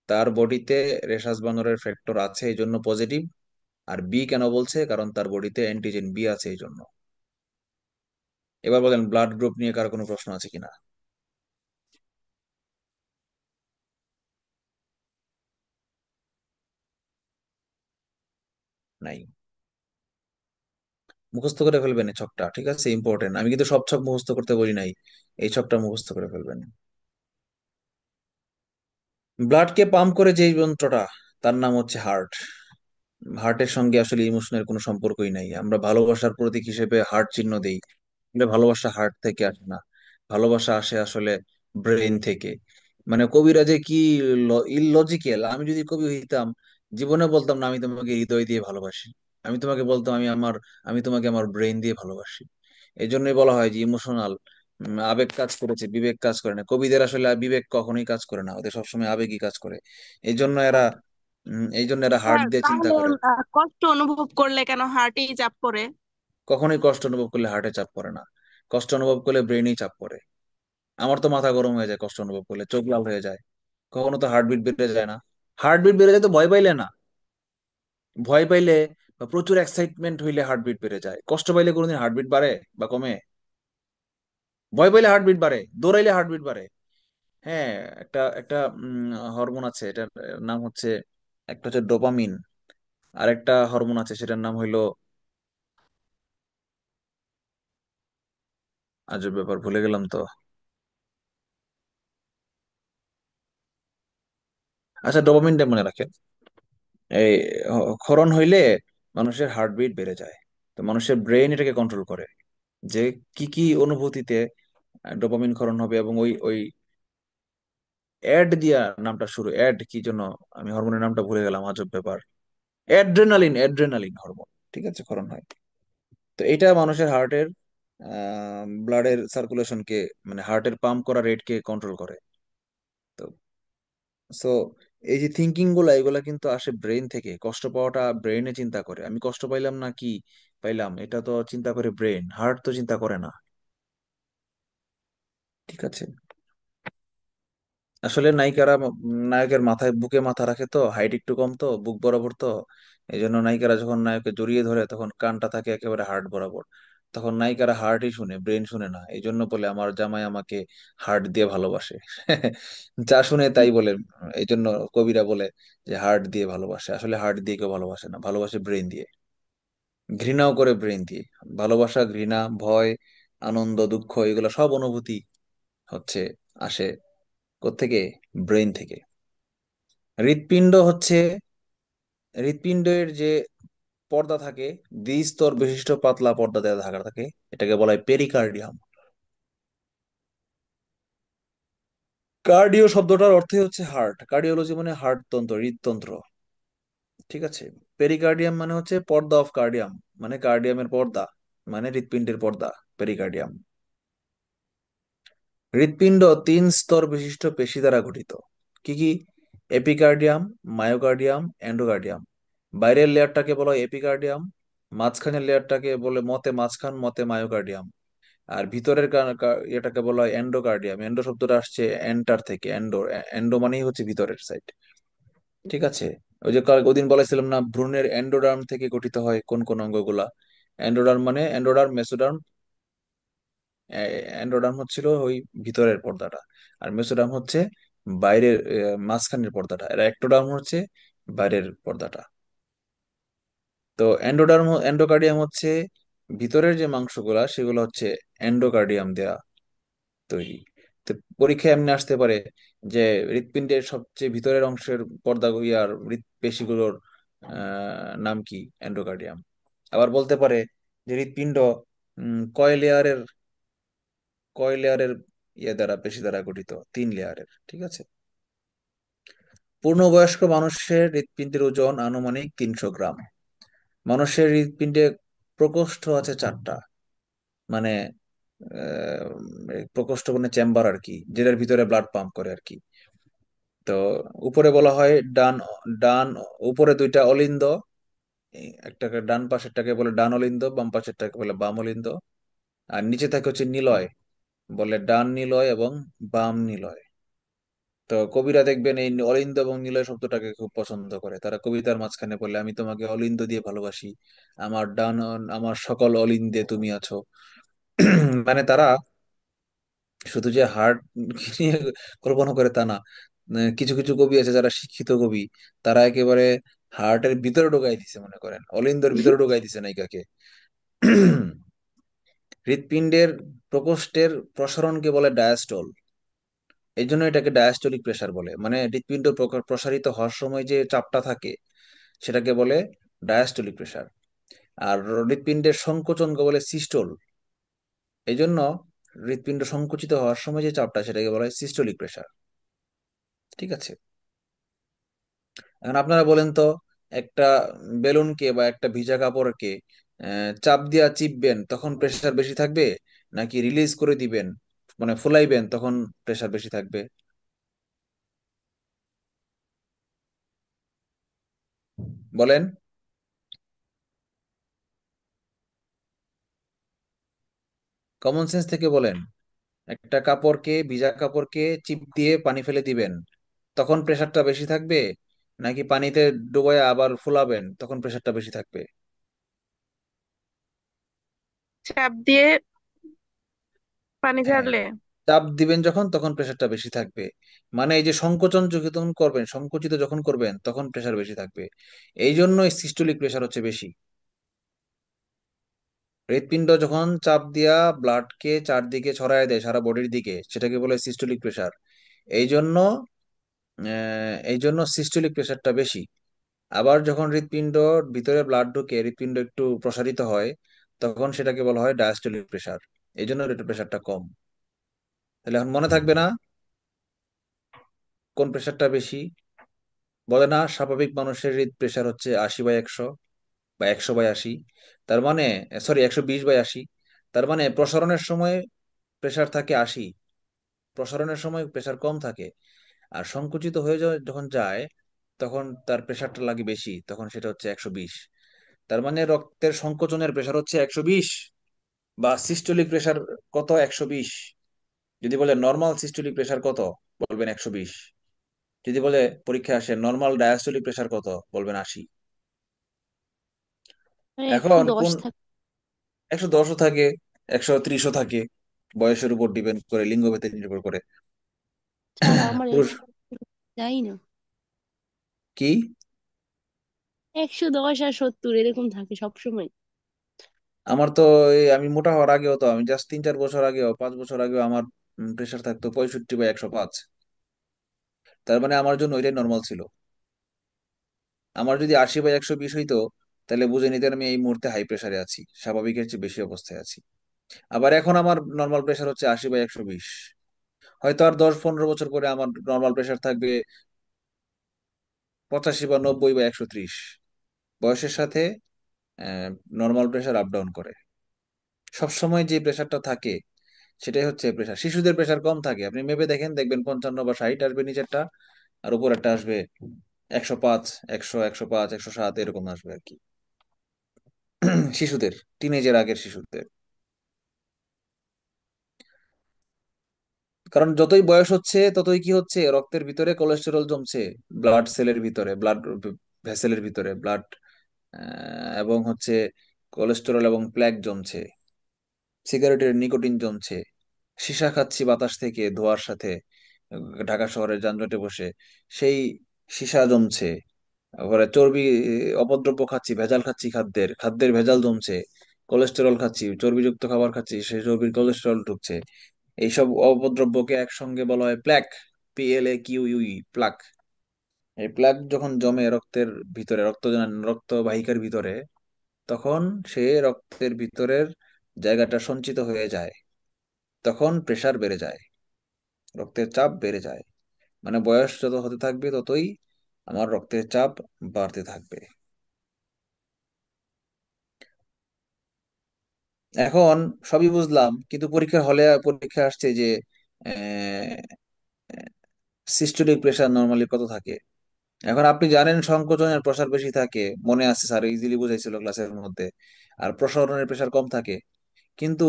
তার বডিতে রেশাস বানরের ফ্যাক্টর আছে এই জন্য পজিটিভ। আর বি কেন বলছে, কারণ তার বডিতে অ্যান্টিজেন বি আছে এই জন্য। এবার বলেন ব্লাড গ্রুপ নিয়ে কার কোনো প্রশ্ন আছে কিনা? নাই? মুখস্থ করে ফেলবেন এই ছকটা, ঠিক আছে, ইম্পর্টেন্ট। আমি কিন্তু সব ছক মুখস্থ করতে বলি নাই, এই ছকটা মুখস্থ করে ফেলবেন। ব্লাডকে পাম্প করে যে যন্ত্রটা, তার নাম হচ্ছে হার্ট। হার্টের সঙ্গে আসলে ইমোশনের কোনো সম্পর্কই নাই। আমরা ভালোবাসার প্রতীক হিসেবে হার্ট চিহ্ন দেই, কিন্তু ভালোবাসা হার্ট থেকে আসে না। ভালোবাসা আসে আসলে ব্রেন থেকে। মানে কবিরা যে কি ইললজিক্যাল! আমি যদি কবি হইতাম, জীবনে বলতাম না আমি তোমাকে হৃদয় দিয়ে ভালোবাসি। আমি তোমাকে বলতাম আমি তোমাকে আমার ব্রেন দিয়ে ভালোবাসি। এই জন্যই বলা হয় যে ইমোশনাল, আবেগ কাজ করেছে, বিবেক কাজ করে না। কবিদের আসলে বিবেক কখনোই কাজ করে না, ওদের সবসময় আবেগই কাজ করে। এই জন্য এরা এই জন্য এরা হার্ট স্যার দিয়ে চিন্তা তাহলে করে। কষ্ট অনুভব করলে কেন হার্টেই চাপ পড়ে? কখনোই কষ্ট অনুভব করলে হার্টে চাপ পড়ে না, কষ্ট অনুভব করলে ব্রেনেই চাপ পড়ে। আমার তো মাথা গরম হয়ে যায় কষ্ট অনুভব করলে, চোখ লাল হয়ে যায়। কখনো তো হার্টবিট বেড়ে যায় না। হার্টবিট বেড়ে যায় তো ভয় পাইলে না। ভয় পাইলে বা প্রচুর এক্সাইটমেন্ট হইলে হার্টবিট বেড়ে যায়, কষ্ট পাইলে কোনোদিন হার্টবিট বাড়ে বা কমে? ভয় পাইলে হার্টবিট বাড়ে, দৌড়াইলে হার্টবিট বাড়ে। হ্যাঁ, একটা একটা হরমোন আছে, এটার নাম হচ্ছে, একটা হচ্ছে ডোপামিন, আর একটা হরমোন আছে সেটার নাম হইলো, আজব ব্যাপার, ভুলে গেলাম তো। আচ্ছা, ডোপামিনটা মনে রাখেন। এই ক্ষরণ হইলে মানুষের হার্টবিট বেড়ে যায়। তো মানুষের ব্রেন এটাকে কন্ট্রোল করে যে কি কি অনুভূতিতে ডোপামিন ক্ষরণ হবে। এবং ওই ওই অ্যাড দিয়া নামটা শুরু, অ্যাড কি জন্য, আমি হরমোনের নামটা ভুলে গেলাম, আজব ব্যাপার। অ্যাড্রেনালিন, অ্যাড্রেনালিন হরমোন, ঠিক আছে, ক্ষরণ হয়। তো এটা মানুষের হার্টের ব্লাডের সার্কুলেশনকে, মানে হার্টের পাম্প করা রেটকে কন্ট্রোল করে। তো সো এই যে থিঙ্কিং গুলা, এগুলা কিন্তু আসে ব্রেন থেকে। কষ্ট পাওয়াটা ব্রেনে চিন্তা করে, আমি কষ্ট পাইলাম না কি পাইলাম, এটা তো চিন্তা করে ব্রেন, হার্ট তো চিন্তা করে না। ঠিক আছে। আসলে নায়িকারা নায়কের মাথায়, বুকে মাথা রাখে তো, হাইট একটু কম তো, বুক বরাবর তো। এই জন্য নায়িকারা যখন নায়ককে জড়িয়ে ধরে তখন কানটা থাকে একেবারে হার্ট বরাবর। তখন নায়িকারা হার্টই শুনে, ব্রেন শুনে না। এই জন্য বলে আমার জামাই আমাকে হার্ট দিয়ে ভালোবাসে। যা শুনে তাই বলে। এই জন্য কবিরা বলে যে হার্ট দিয়ে ভালোবাসে, আসলে হার্ট দিয়ে কেউ ভালোবাসে না, ভালোবাসে ব্রেন দিয়ে। ঘৃণাও করে ব্রেন দিয়ে। ভালোবাসা, ঘৃণা, ভয়, আনন্দ, দুঃখ, এগুলো সব অনুভূতি হচ্ছে আসে কোত্থেকে? ব্রেন থেকে। হৃৎপিণ্ড হচ্ছে, হৃৎপিণ্ডের যে পর্দা থাকে, দ্বিস্তর বিশিষ্ট পাতলা পর্দা দেওয়া ঢাকা থাকে, এটাকে বলা হয় পেরিকার্ডিয়াম। কার্ডিও শব্দটার অর্থই হচ্ছে হার্ট, কার্ডিওলজি মানে হার্ট তন্ত্র, হৃদতন্ত্র। ঠিক আছে। পেরিকার্ডিয়াম মানে হচ্ছে পর্দা অফ কার্ডিয়াম, মানে কার্ডিয়ামের পর্দা, মানে হৃৎপিণ্ডের পর্দা, পেরিকার্ডিয়াম। হৃৎপিণ্ড তিন স্তর বিশিষ্ট পেশি দ্বারা গঠিত। কি কি? Epicardium, myocardium, endocardium. বাইরের লেয়ারটাকে বলা হয় এপিকার্ডিয়াম, মাঝখানের লেয়ারটাকে বলে মতে মাঝখান, মতে মায়োকার্ডিয়াম। আর ভিতরের এটাকে বলা হয় এন্ডোকার্ডিয়াম। এন্ডো শব্দটা আসছে এন্টার থেকে, এন্ডো, এন্ডো মানেই হচ্ছে ভিতরের সাইড। ঠিক আছে। ওই যে ওদিন বলেছিলাম না, ভ্রূণের এন্ডোডার্ম থেকে গঠিত হয় কোন কোন অঙ্গগুলা। এন্ডোডার্ম মানে এন্ডোডার্ম, মেসোডার্ম। অ্যান্ড্রোডার্ম হচ্ছিল ওই ভিতরের পর্দাটা, আর মেসোডার্ম হচ্ছে বাইরের, মাঝখানের পর্দাটা। আর একটোডার্ম হচ্ছে বাইরের পর্দাটা। তো এন্ডোকার্ডিয়াম হচ্ছে ভিতরের যে মাংসগুলা, সেগুলো হচ্ছে এন্ডোকার্ডিয়াম দেয়া তৈরি। তো পরীক্ষায় এমনি আসতে পারে যে হৃৎপিণ্ডের সবচেয়ে ভিতরের অংশের পর্দা ইয়ার হৃৎপেশিগুলোর নাম কি? এন্ডোকার্ডিয়াম। আবার বলতে পারে যে হৃৎপিণ্ড কয় লেয়ারের কয় লেয়ারের ইয়ে দ্বারা, পেশি দ্বারা গঠিত? 3 লেয়ারের, ঠিক আছে। পূর্ণবয়স্ক মানুষের হৃৎপিণ্ডের ওজন আনুমানিক 300 গ্রাম। মানুষের হৃৎপিণ্ডে প্রকোষ্ঠ আছে 4টা, মানে প্রকোষ্ঠ মানে চেম্বার আর কি, যেটার ভিতরে ব্লাড পাম্প করে আর কি। তো উপরে বলা হয় ডান, ডান, উপরে 2টা অলিন্দ, একটাকে ডান পাশেরটাকে বলে ডান অলিন্দ, বাম পাশেরটাকে বলে বাম অলিন্দ। আর নিচে থাকে হচ্ছে নিলয়, বলে ডান নিলয় এবং বাম নিলয়। তো কবিরা দেখবেন এই অলিন্দ এবং নিলয় শব্দটাকে খুব পছন্দ করে, তারা কবিতার মাঝখানে বলে, আমি তোমাকে অলিন্দ দিয়ে ভালোবাসি, আমার ডান, আমার সকল অলিন্দে তুমি আছো। মানে তারা শুধু যে হার্ট নিয়ে কল্পনা করে তা না। কিছু কিছু কবি আছে যারা শিক্ষিত কবি, তারা একেবারে হার্টের ভিতরে ঢোকাই দিছে, মনে করেন অলিন্দর ভিতরে ঢোকাই দিছে নায়িকাকে। হৃৎপিণ্ডের প্রকোষ্ঠের প্রসারণকে বলে ডায়াস্টল। এই জন্য এটাকে ডায়াস্টলিক প্রেসার বলে, মানে হৃৎপিণ্ড প্রসারিত হওয়ার সময় যে চাপটা থাকে সেটাকে বলে ডায়াস্টলিক প্রেসার। আর হৃৎপিণ্ডের সংকোচনকে বলে সিস্টোল। এই জন্য হৃৎপিণ্ড সংকুচিত হওয়ার সময় যে চাপটা সেটাকে বলা হয় সিস্টোলিক প্রেসার, ঠিক আছে। এখন আপনারা বলেন তো, একটা বেলুনকে বা একটা ভিজা কাপড়কে চাপ দিয়া চিপবেন তখন প্রেসার বেশি থাকবে, নাকি রিলিজ করে দিবেন মানে ফুলাইবেন তখন প্রেসার বেশি থাকবে? বলেন, কমন সেন্স থেকে বলেন। একটা কাপড়কে, ভিজা কাপড়কে চিপ দিয়ে পানি ফেলে দিবেন, তখন প্রেসারটা বেশি থাকবে, নাকি পানিতে ডুবায় আবার ফুলাবেন তখন প্রেসারটা বেশি থাকবে? চাপ দিয়ে পানি হ্যাঁ, ঝাড়লে। চাপ দিবেন যখন তখন প্রেসারটা বেশি থাকবে। মানে এই যে সংকোচন যখন করবেন, সংকুচিত যখন করবেন তখন প্রেসার বেশি থাকবে। এই জন্য সিস্টোলিক প্রেসার হচ্ছে বেশি। হৃৎপিণ্ড যখন চাপ দিয়া ব্লাডকে চারদিকে ছড়ায় দেয় সারা বডির দিকে, সেটাকে বলে সিস্টোলিক প্রেসার। এই জন্য এই জন্য সিস্টোলিক প্রেসারটা বেশি। আবার যখন হৃৎপিণ্ড ভিতরে ব্লাড ঢুকে, হৃৎপিণ্ড একটু প্রসারিত হয়, তখন সেটাকে বলা হয় ডায়াস্টোলিক প্রেসার। এই জন্য রেটের প্রেসারটা কম। তাহলে এখন মনে থাকবে না কোন প্রেসারটা বেশি? বলে না, স্বাভাবিক মানুষের হৃদ প্রেসার হচ্ছে 80/100 বা 100/80। তার মানে, সরি, 120/80। তার মানে প্রসারণের সময় প্রেসার থাকে 80, প্রসারণের সময় প্রেসার কম থাকে। আর সংকুচিত হয়ে যখন যায় তখন তার প্রেসারটা লাগে বেশি, তখন সেটা হচ্ছে 120। তার মানে রক্তের সংকোচনের প্রেসার হচ্ছে 120, বা সিস্টোলিক প্রেসার কত? 120। যদি বলে নর্মাল সিস্টোলিক প্রেসার কত, বলবেন 120। যদি বলে পরীক্ষা আসে নর্মাল ডায়াস্টোলিক প্রেসার কত, বলবেন 80। মানে একশো এখন দশ কোন, থাকে। 110ও থাকে, 130ও থাকে, বয়সের উপর ডিপেন্ড করে, লিঙ্গভেদে নির্ভর করে। ছাড়া আমার পুরুষ, যাই না। কি? 110 আর 70 এরকম থাকে সবসময়। আমার তো আমি মোটা হওয়ার আগেও তো, আমি জাস্ট 3-4 বছর আগেও, 5 বছর আগেও আমার প্রেশার থাকতো 65/105। তার মানে আমার জন্য ওইটাই নর্মাল ছিল। আমার যদি 80/120 হইতো, তাহলে বুঝে নিতেন আমি এই মুহূর্তে হাই প্রেসারে আছি, স্বাভাবিকের চেয়ে বেশি অবস্থায় আছি। আবার এখন আমার নর্মাল প্রেসার হচ্ছে 80/120। হয়তো আর 10-15 বছর পরে আমার নর্মাল প্রেসার থাকবে 85/90 বা 130। বয়সের সাথে নর্মাল প্রেসার আপ ডাউন করে। সবসময় যে প্রেসারটা থাকে সেটাই হচ্ছে প্রেসার। শিশুদের প্রেসার কম থাকে, আপনি মেপে দেখেন, দেখবেন 55 বা 60 আসবে নিচেরটা, আর উপরেরটা আসবে 105, 100, 105, 107 এরকম আসবে আর কি। শিশুদের, টিনেজের আগের শিশুদের। কারণ যতই বয়স হচ্ছে ততই কি হচ্ছে, রক্তের ভিতরে কোলেস্টেরল জমছে, ব্লাড সেলের ভিতরে, ব্লাড ভেসেলের ভিতরে ব্লাড, এবং হচ্ছে কোলেস্টেরল এবং প্লাক জমছে, সিগারেটের নিকোটিন জমছে, সীসা খাচ্ছি বাতাস থেকে ধোঁয়ার সাথে, ঢাকা শহরের যানজটে বসে, সেই সীসা জমছে। তারপরে চর্বি, অপদ্রব্য খাচ্ছি, ভেজাল খাচ্ছি, খাদ্যের খাদ্যের ভেজাল জমছে, কোলেস্টেরল খাচ্ছি, চর্বিযুক্ত খাবার খাচ্ছি, সেই চর্বির কোলেস্টেরল ঢুকছে। এইসব অপদ্রব্যকে একসঙ্গে বলা হয় প্লাক, PLAQUE, প্লাক। এই প্লাক যখন জমে রক্তের ভিতরে, রক্তবাহিকার ভিতরে, তখন সে রক্তের ভিতরের জায়গাটা সঞ্চিত হয়ে যায়, তখন প্রেসার বেড়ে যায়, রক্তের চাপ বেড়ে যায়। মানে বয়স যত হতে থাকবে ততই আমার রক্তের চাপ বাড়তে থাকবে। এখন সবই বুঝলাম, কিন্তু পরীক্ষার হলে পরীক্ষা আসছে যে সিস্টোলিক প্রেসার নর্মালি কত থাকে। এখন আপনি জানেন সংকোচনের প্রেসার বেশি থাকে, মনে আছে স্যার ইজিলি বুঝাইছিল ক্লাসের মধ্যে, আর প্রসারণের প্রেসার কম থাকে। কিন্তু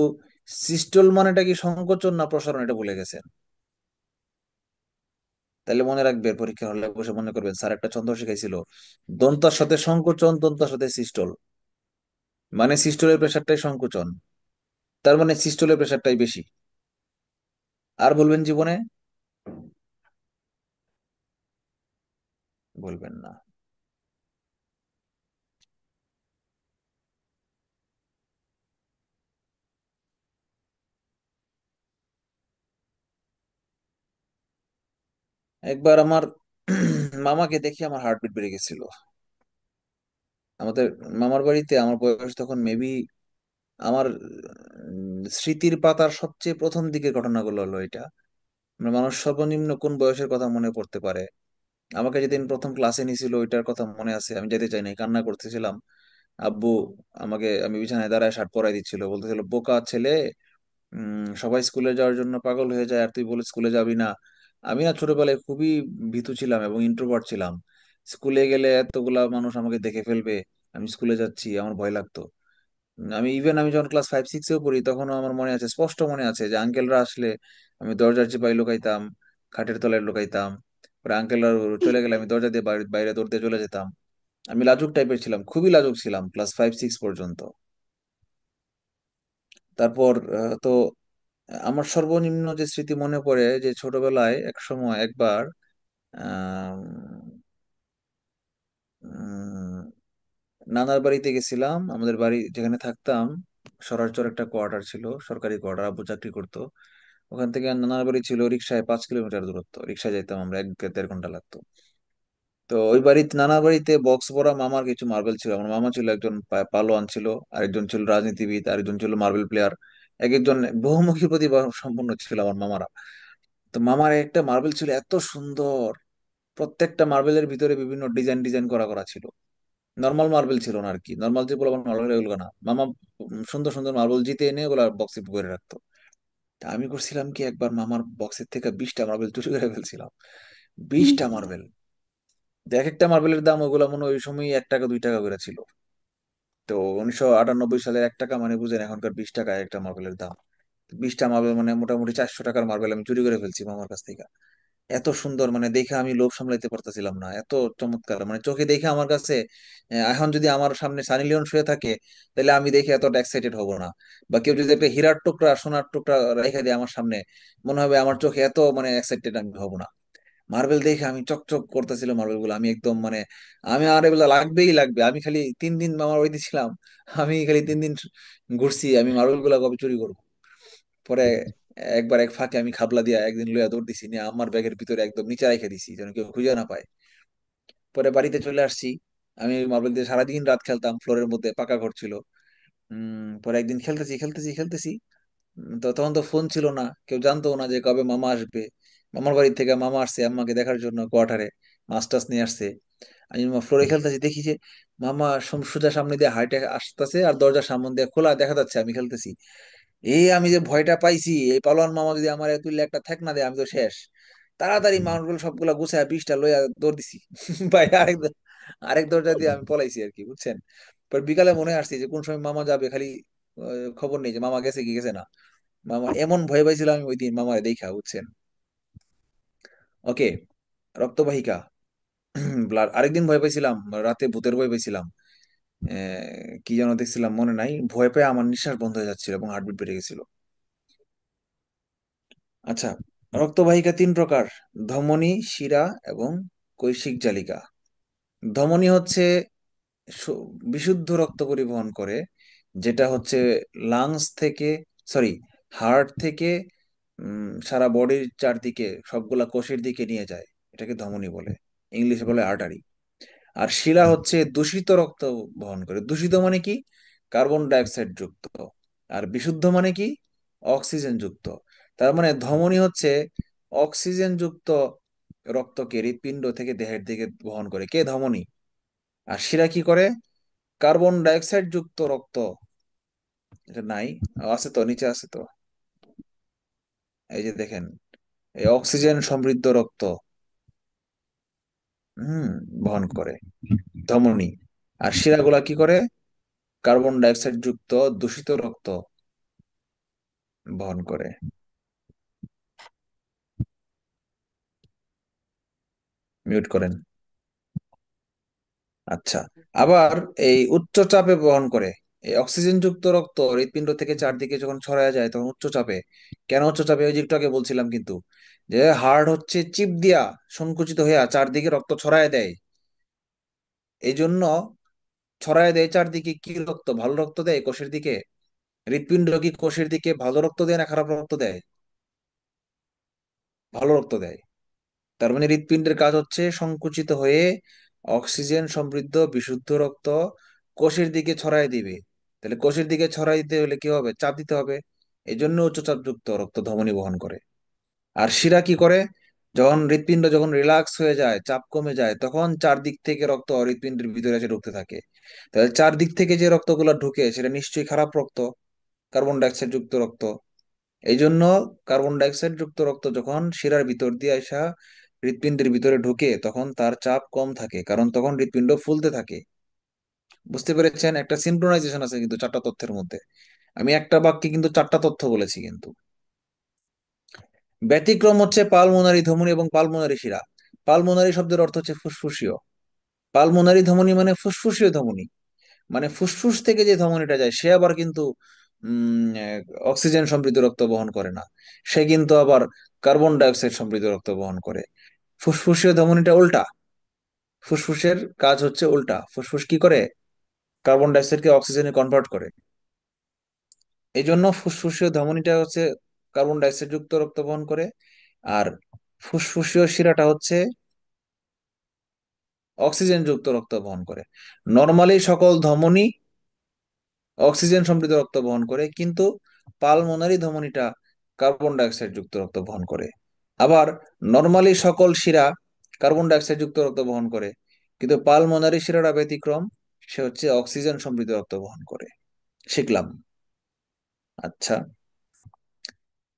সিস্টোল মানেটা কি সংকোচন না প্রসারণ, এটা ভুলে গেছেন। তাহলে মনে রাখবেন, পরীক্ষা হলে বসে মনে করবেন স্যার একটা ছন্দ শিখাইছিল, দন্তার সাথে সংকোচন, দন্তার সাথে সিস্টোল, মানে সিস্টোলের প্রেসারটাই সংকোচন, তার মানে সিস্টোলের প্রেসারটাই বেশি। আর বলবেন জীবনে? বলবেন না। একবার আমার মামাকে দেখে আমার হার্টবিট বেড়ে গেছিল। আমাদের মামার বাড়িতে আমার বয়স তখন মেবি, আমার স্মৃতির পাতার সবচেয়ে প্রথম দিকের ঘটনাগুলো হলো এটা। মানে মানুষ সর্বনিম্ন কোন বয়সের কথা মনে পড়তে পারে। আমাকে যেদিন প্রথম ক্লাসে নিয়েছিল ওইটার কথা মনে আছে, আমি যেতে চাই নাই, কান্না করতেছিলাম। আব্বু আমাকে, আমি বিছানায় দাঁড়ায় শার্ট পরাই দিচ্ছিল, বলতেছিল বোকা ছেলে, সবাই স্কুলে যাওয়ার জন্য পাগল হয়ে যায় আর তুই বলে স্কুলে যাবি না। আমি না ছোটবেলায় খুবই ভীতু ছিলাম এবং ইন্ট্রোভার্ট ছিলাম। স্কুলে গেলে এতগুলা মানুষ আমাকে দেখে ফেলবে, আমি স্কুলে যাচ্ছি, আমার ভয় লাগতো। আমি যখন ক্লাস 5 6-এও পড়ি তখনও আমার মনে আছে, স্পষ্ট মনে আছে যে আঙ্কেলরা আসলে আমি দরজার চিপায় লুকাইতাম, খাটের তলায় লুকাইতাম। পরে আঙ্কেলরা চলে গেলে আমি দরজা দিয়ে বাইরে বাইরে দৌড় দিয়ে চলে যেতাম। আমি লাজুক টাইপের ছিলাম, খুবই লাজুক ছিলাম ক্লাস 5 6 পর্যন্ত। তারপর আমার সর্বনিম্ন যে স্মৃতি মনে পড়ে যে ছোটবেলায় এক সময় একবার আহ নানার বাড়িতে গেছিলাম। আমাদের বাড়ি যেখানে থাকতাম, সরারচর একটা কোয়ার্টার ছিল, সরকারি কোয়ার্টার, আব্বু চাকরি করতো ওখান থেকে। নানার বাড়ি ছিল রিক্সায় 5 কিলোমিটার দূরত্ব, রিক্সায় যাইতাম আমরা, 1 দেড় ঘন্টা লাগতো। তো ওই বাড়িতে, নানার বাড়িতে বক্স ভরা মামার কিছু মার্বেল ছিল। আমার মামা ছিল একজন পালোয়ান ছিল, আরেকজন ছিল রাজনীতিবিদ, আরেকজন ছিল মার্বেল প্লেয়ার। এক একজন বহুমুখী প্রতিভা সম্পন্ন ছিল আমার মামারা। তো মামার একটা মার্বেল ছিল এত সুন্দর, প্রত্যেকটা মার্বেলের ভিতরে বিভিন্ন ডিজাইন ডিজাইন করা করা ছিল। নর্মাল মার্বেল ছিল না আর কি, নর্মাল যে বলবো মার্বেল এগুলো না। মামা সুন্দর সুন্দর মার্বেল জিতে এনে ওগুলা বক্সে করে রাখতো। তা আমি করছিলাম কি, একবার মামার বক্সের থেকে 20টা মার্বেল চুরি করে ফেলছিলাম। 20টা মার্বেল। এক একটা মার্বেলের দাম ওগুলা মনে হয় ওই সময় 1 টাকা 2 টাকা করে ছিল। তো 1998 সালের 1 টাকা মানে বুঝেন এখনকার 20 টাকা একটা মার্বেলের দাম। 20টা মার্বেল মানে মোটামুটি 400 টাকার মার্বেল আমি চুরি করে ফেলছি মামার কাছ থেকে। এত সুন্দর, মানে দেখে আমি লোভ সামলাইতে পারতেছিলাম না, এত চমৎকার মানে চোখে দেখে আমার কাছে। এখন যদি আমার সামনে সানি লিওন শুয়ে থাকে, তাহলে আমি দেখে এতটা এক্সাইটেড হব না। বা কেউ যদি একটা হীরার টুকরা সোনার টুকরা রেখে দেয় আমার সামনে, মনে হবে আমার চোখে এত মানে এক্সাইটেড আমি হব না। মার্বেল দেখে আমি চকচক করতেছিল মার্বেল গুলো, আমি একদম মানে, আমি আর এগুলো লাগবেই লাগবে। আমি খালি 3 দিন মামার বাড়িতে ছিলাম, আমি খালি 3 দিন ঘুরছি আমি মার্বেল গুলা কবে চুরি করবো। পরে একবার এক ফাঁকে আমি খাবলা দিয়া একদিন লইয়া দৌড় দিছি, নিয়ে আমার ব্যাগের ভিতরে একদম নিচে রেখে দিছি যেন কেউ খুঁজে না পায়। পরে বাড়িতে চলে আসছি। আমি মার্বেল দিয়ে সারাদিন রাত খেলতাম, ফ্লোরের মধ্যে, পাকা ঘর ছিল। পরে একদিন খেলতেছি খেলতেছি খেলতেছি, তো তখন তো ফোন ছিল না, কেউ জানতো না যে কবে মামা আসবে। মামার বাড়ি থেকে মামা আসছে আম্মাকে দেখার জন্য কোয়ার্টারে, মাছ টাছ নিয়ে আসছে। আমি ফ্লোরে খেলতেছি, দেখি যে মামা সোজা সামনে দিয়ে হাঁটে আসতেছে, আর দরজার সামনে দিয়ে খোলা দেখা যাচ্ছে আমি খেলতেছি। এই আমি যে ভয়টা পাইছি, এই পালোয়ান মামা যদি আমার তুললে একটা ঠেক না দেয় আমি তো শেষ। তাড়াতাড়ি মার্বেল সবগুলা গুছায় 20টা লইয়া দৌড় দিছি বাইরে, আরেক দরজা দিয়ে আমি পলাইছি আর কি, বুঝছেন। পর বিকালে মনে আসছি যে কোন সময় মামা যাবে, খালি খবর নেই যে মামা গেছে কি গেছে না। মামা এমন ভয় পাইছিলাম আমি ওই দিন মামারে দেখা, বুঝছেন। ওকে, রক্তবাহিকা, ব্লাড। আরেকদিন ভয় পাইছিলাম, রাতে ভূতের ভয় পাইছিলাম। কি যেন দেখছিলাম মনে নাই, ভয় পেয়ে আমার নিঃশ্বাস বন্ধ হয়ে যাচ্ছিল এবং হার্টবিট বেড়ে গেছিল। আচ্ছা, রক্তবাহিকা 3 প্রকার: ধমনী, শিরা এবং কৈশিক জালিকা। ধমনী হচ্ছে বিশুদ্ধ রক্ত পরিবহন করে, যেটা হচ্ছে লাংস থেকে, সরি, হার্ট থেকে সারা বডির চারদিকে সবগুলা কোষের দিকে নিয়ে যায়, এটাকে ধমনী বলে, ইংলিশে বলে আর্টারি। আর শিরা হচ্ছে দূষিত রক্ত বহন করে। দূষিত মানে কি? কার্বন ডাইঅক্সাইড যুক্ত। আর বিশুদ্ধ মানে কি? অক্সিজেন যুক্ত। তার মানে ধমনী হচ্ছে অক্সিজেন যুক্ত রক্তকে হৃৎপিণ্ড থেকে দেহের দিকে বহন করে কে? ধমনী। আর শিরা কি করে? কার্বন ডাইঅক্সাইড যুক্ত রক্ত, এটা নাই, আছে তো, নিচে আছে তো, এই যে দেখেন, এই অক্সিজেন সমৃদ্ধ রক্ত হুম বহন করে ধমনী। আর শিরাগুলা কি করে? কার্বন ডাইঅক্সাইড যুক্ত দূষিত রক্ত বহন করে। মিউট করেন। আচ্ছা, আবার এই উচ্চ চাপে বহন করে। এই অক্সিজেন যুক্ত রক্ত হৃৎপিণ্ড থেকে চারদিকে যখন ছড়ায় যায় তখন উচ্চ চাপে। কেন উচ্চ চাপে? ওই যে একটু আগে বলছিলাম কিন্তু, যে হার্ট হচ্ছে চিপ দিয়া সংকুচিত হইয়া চারদিকে রক্ত ছড়ায় দেয়। এই জন্য ছড়ায় দেয় চারদিকে কি রক্ত? ভালো রক্ত দেয় কোষের দিকে। হৃৎপিণ্ড কি কোষের দিকে ভালো রক্ত দেয় না খারাপ রক্ত দেয়? ভালো রক্ত দেয়। তার মানে হৃৎপিণ্ডের কাজ হচ্ছে সংকুচিত হয়ে অক্সিজেন সমৃদ্ধ বিশুদ্ধ রক্ত কোষের দিকে ছড়াই দিবে। তাহলে কোষের দিকে ছড়াই দিতে হলে কি হবে? চাপ দিতে হবে। এই জন্য উচ্চচাপযুক্ত রক্ত ধমনী বহন করে। আর শিরা কি করে? যখন হৃৎপিণ্ড যখন রিল্যাক্স হয়ে যায়, চাপ কমে যায়, তখন চারদিক থেকে রক্ত হৃৎপিণ্ডের ভিতরে এসে ঢুকতে থাকে। তাহলে চারদিক থেকে যে রক্তগুলো ঢুকে সেটা নিশ্চয়ই খারাপ রক্ত, কার্বন ডাইঅক্সাইড যুক্ত রক্ত। এই জন্য কার্বন ডাইঅক্সাইড যুক্ত রক্ত যখন শিরার ভিতর দিয়ে আসা হৃৎপিণ্ডের ভিতরে ঢুকে তখন তার চাপ কম থাকে, কারণ তখন হৃৎপিণ্ড ফুলতে থাকে। বুঝতে পেরেছেন? একটা সিনক্রোনাইজেশন আছে কিন্তু চারটা তথ্যের মধ্যে। আমি একটা বাক্যে কিন্তু চারটা তথ্য বলেছি কিন্তু। ব্যতিক্রম হচ্ছে পালমোনারি ধমনী এবং পালমোনারি শিরা। পালমোনারি শব্দের অর্থ হচ্ছে ফুসফুসীয়। পালমোনারি ধমনী মানে ফুসফুসীয় ধমনী। মানে ফুসফুস থেকে যে ধমনীটা যায় সে আবার কিন্তু অক্সিজেন সমৃদ্ধ রক্ত বহন করে না। সে কিন্তু আবার কার্বন ডাইঅক্সাইড সমৃদ্ধ রক্ত বহন করে। ফুসফুসীয় ধমনীটা উল্টা। ফুসফুসের কাজ হচ্ছে উল্টা। ফুসফুস কি করে? কার্বন ডাইঅক্সাইডকে অক্সিজেনে কনভার্ট করে। এই জন্য ফুসফুসীয় ধমনীটা হচ্ছে কার্বন ডাইঅক্সাইড যুক্ত রক্ত বহন করে। আর ফুসফুসীয় শিরাটা হচ্ছে অক্সিজেন যুক্ত রক্ত বহন করে। নর্মালি সকল ধমনী অক্সিজেন সমৃদ্ধ রক্ত বহন করে, কিন্তু পালমোনারি ধমনীটা কার্বন ডাইঅক্সাইড যুক্ত রক্ত বহন করে। আবার নর্মালি সকল শিরা কার্বন ডাইঅক্সাইড যুক্ত রক্ত বহন করে, কিন্তু পালমোনারি শিরাটা ব্যতিক্রম, সে হচ্ছে অক্সিজেন সমৃদ্ধ রক্ত বহন করে। শিখলাম। আচ্ছা,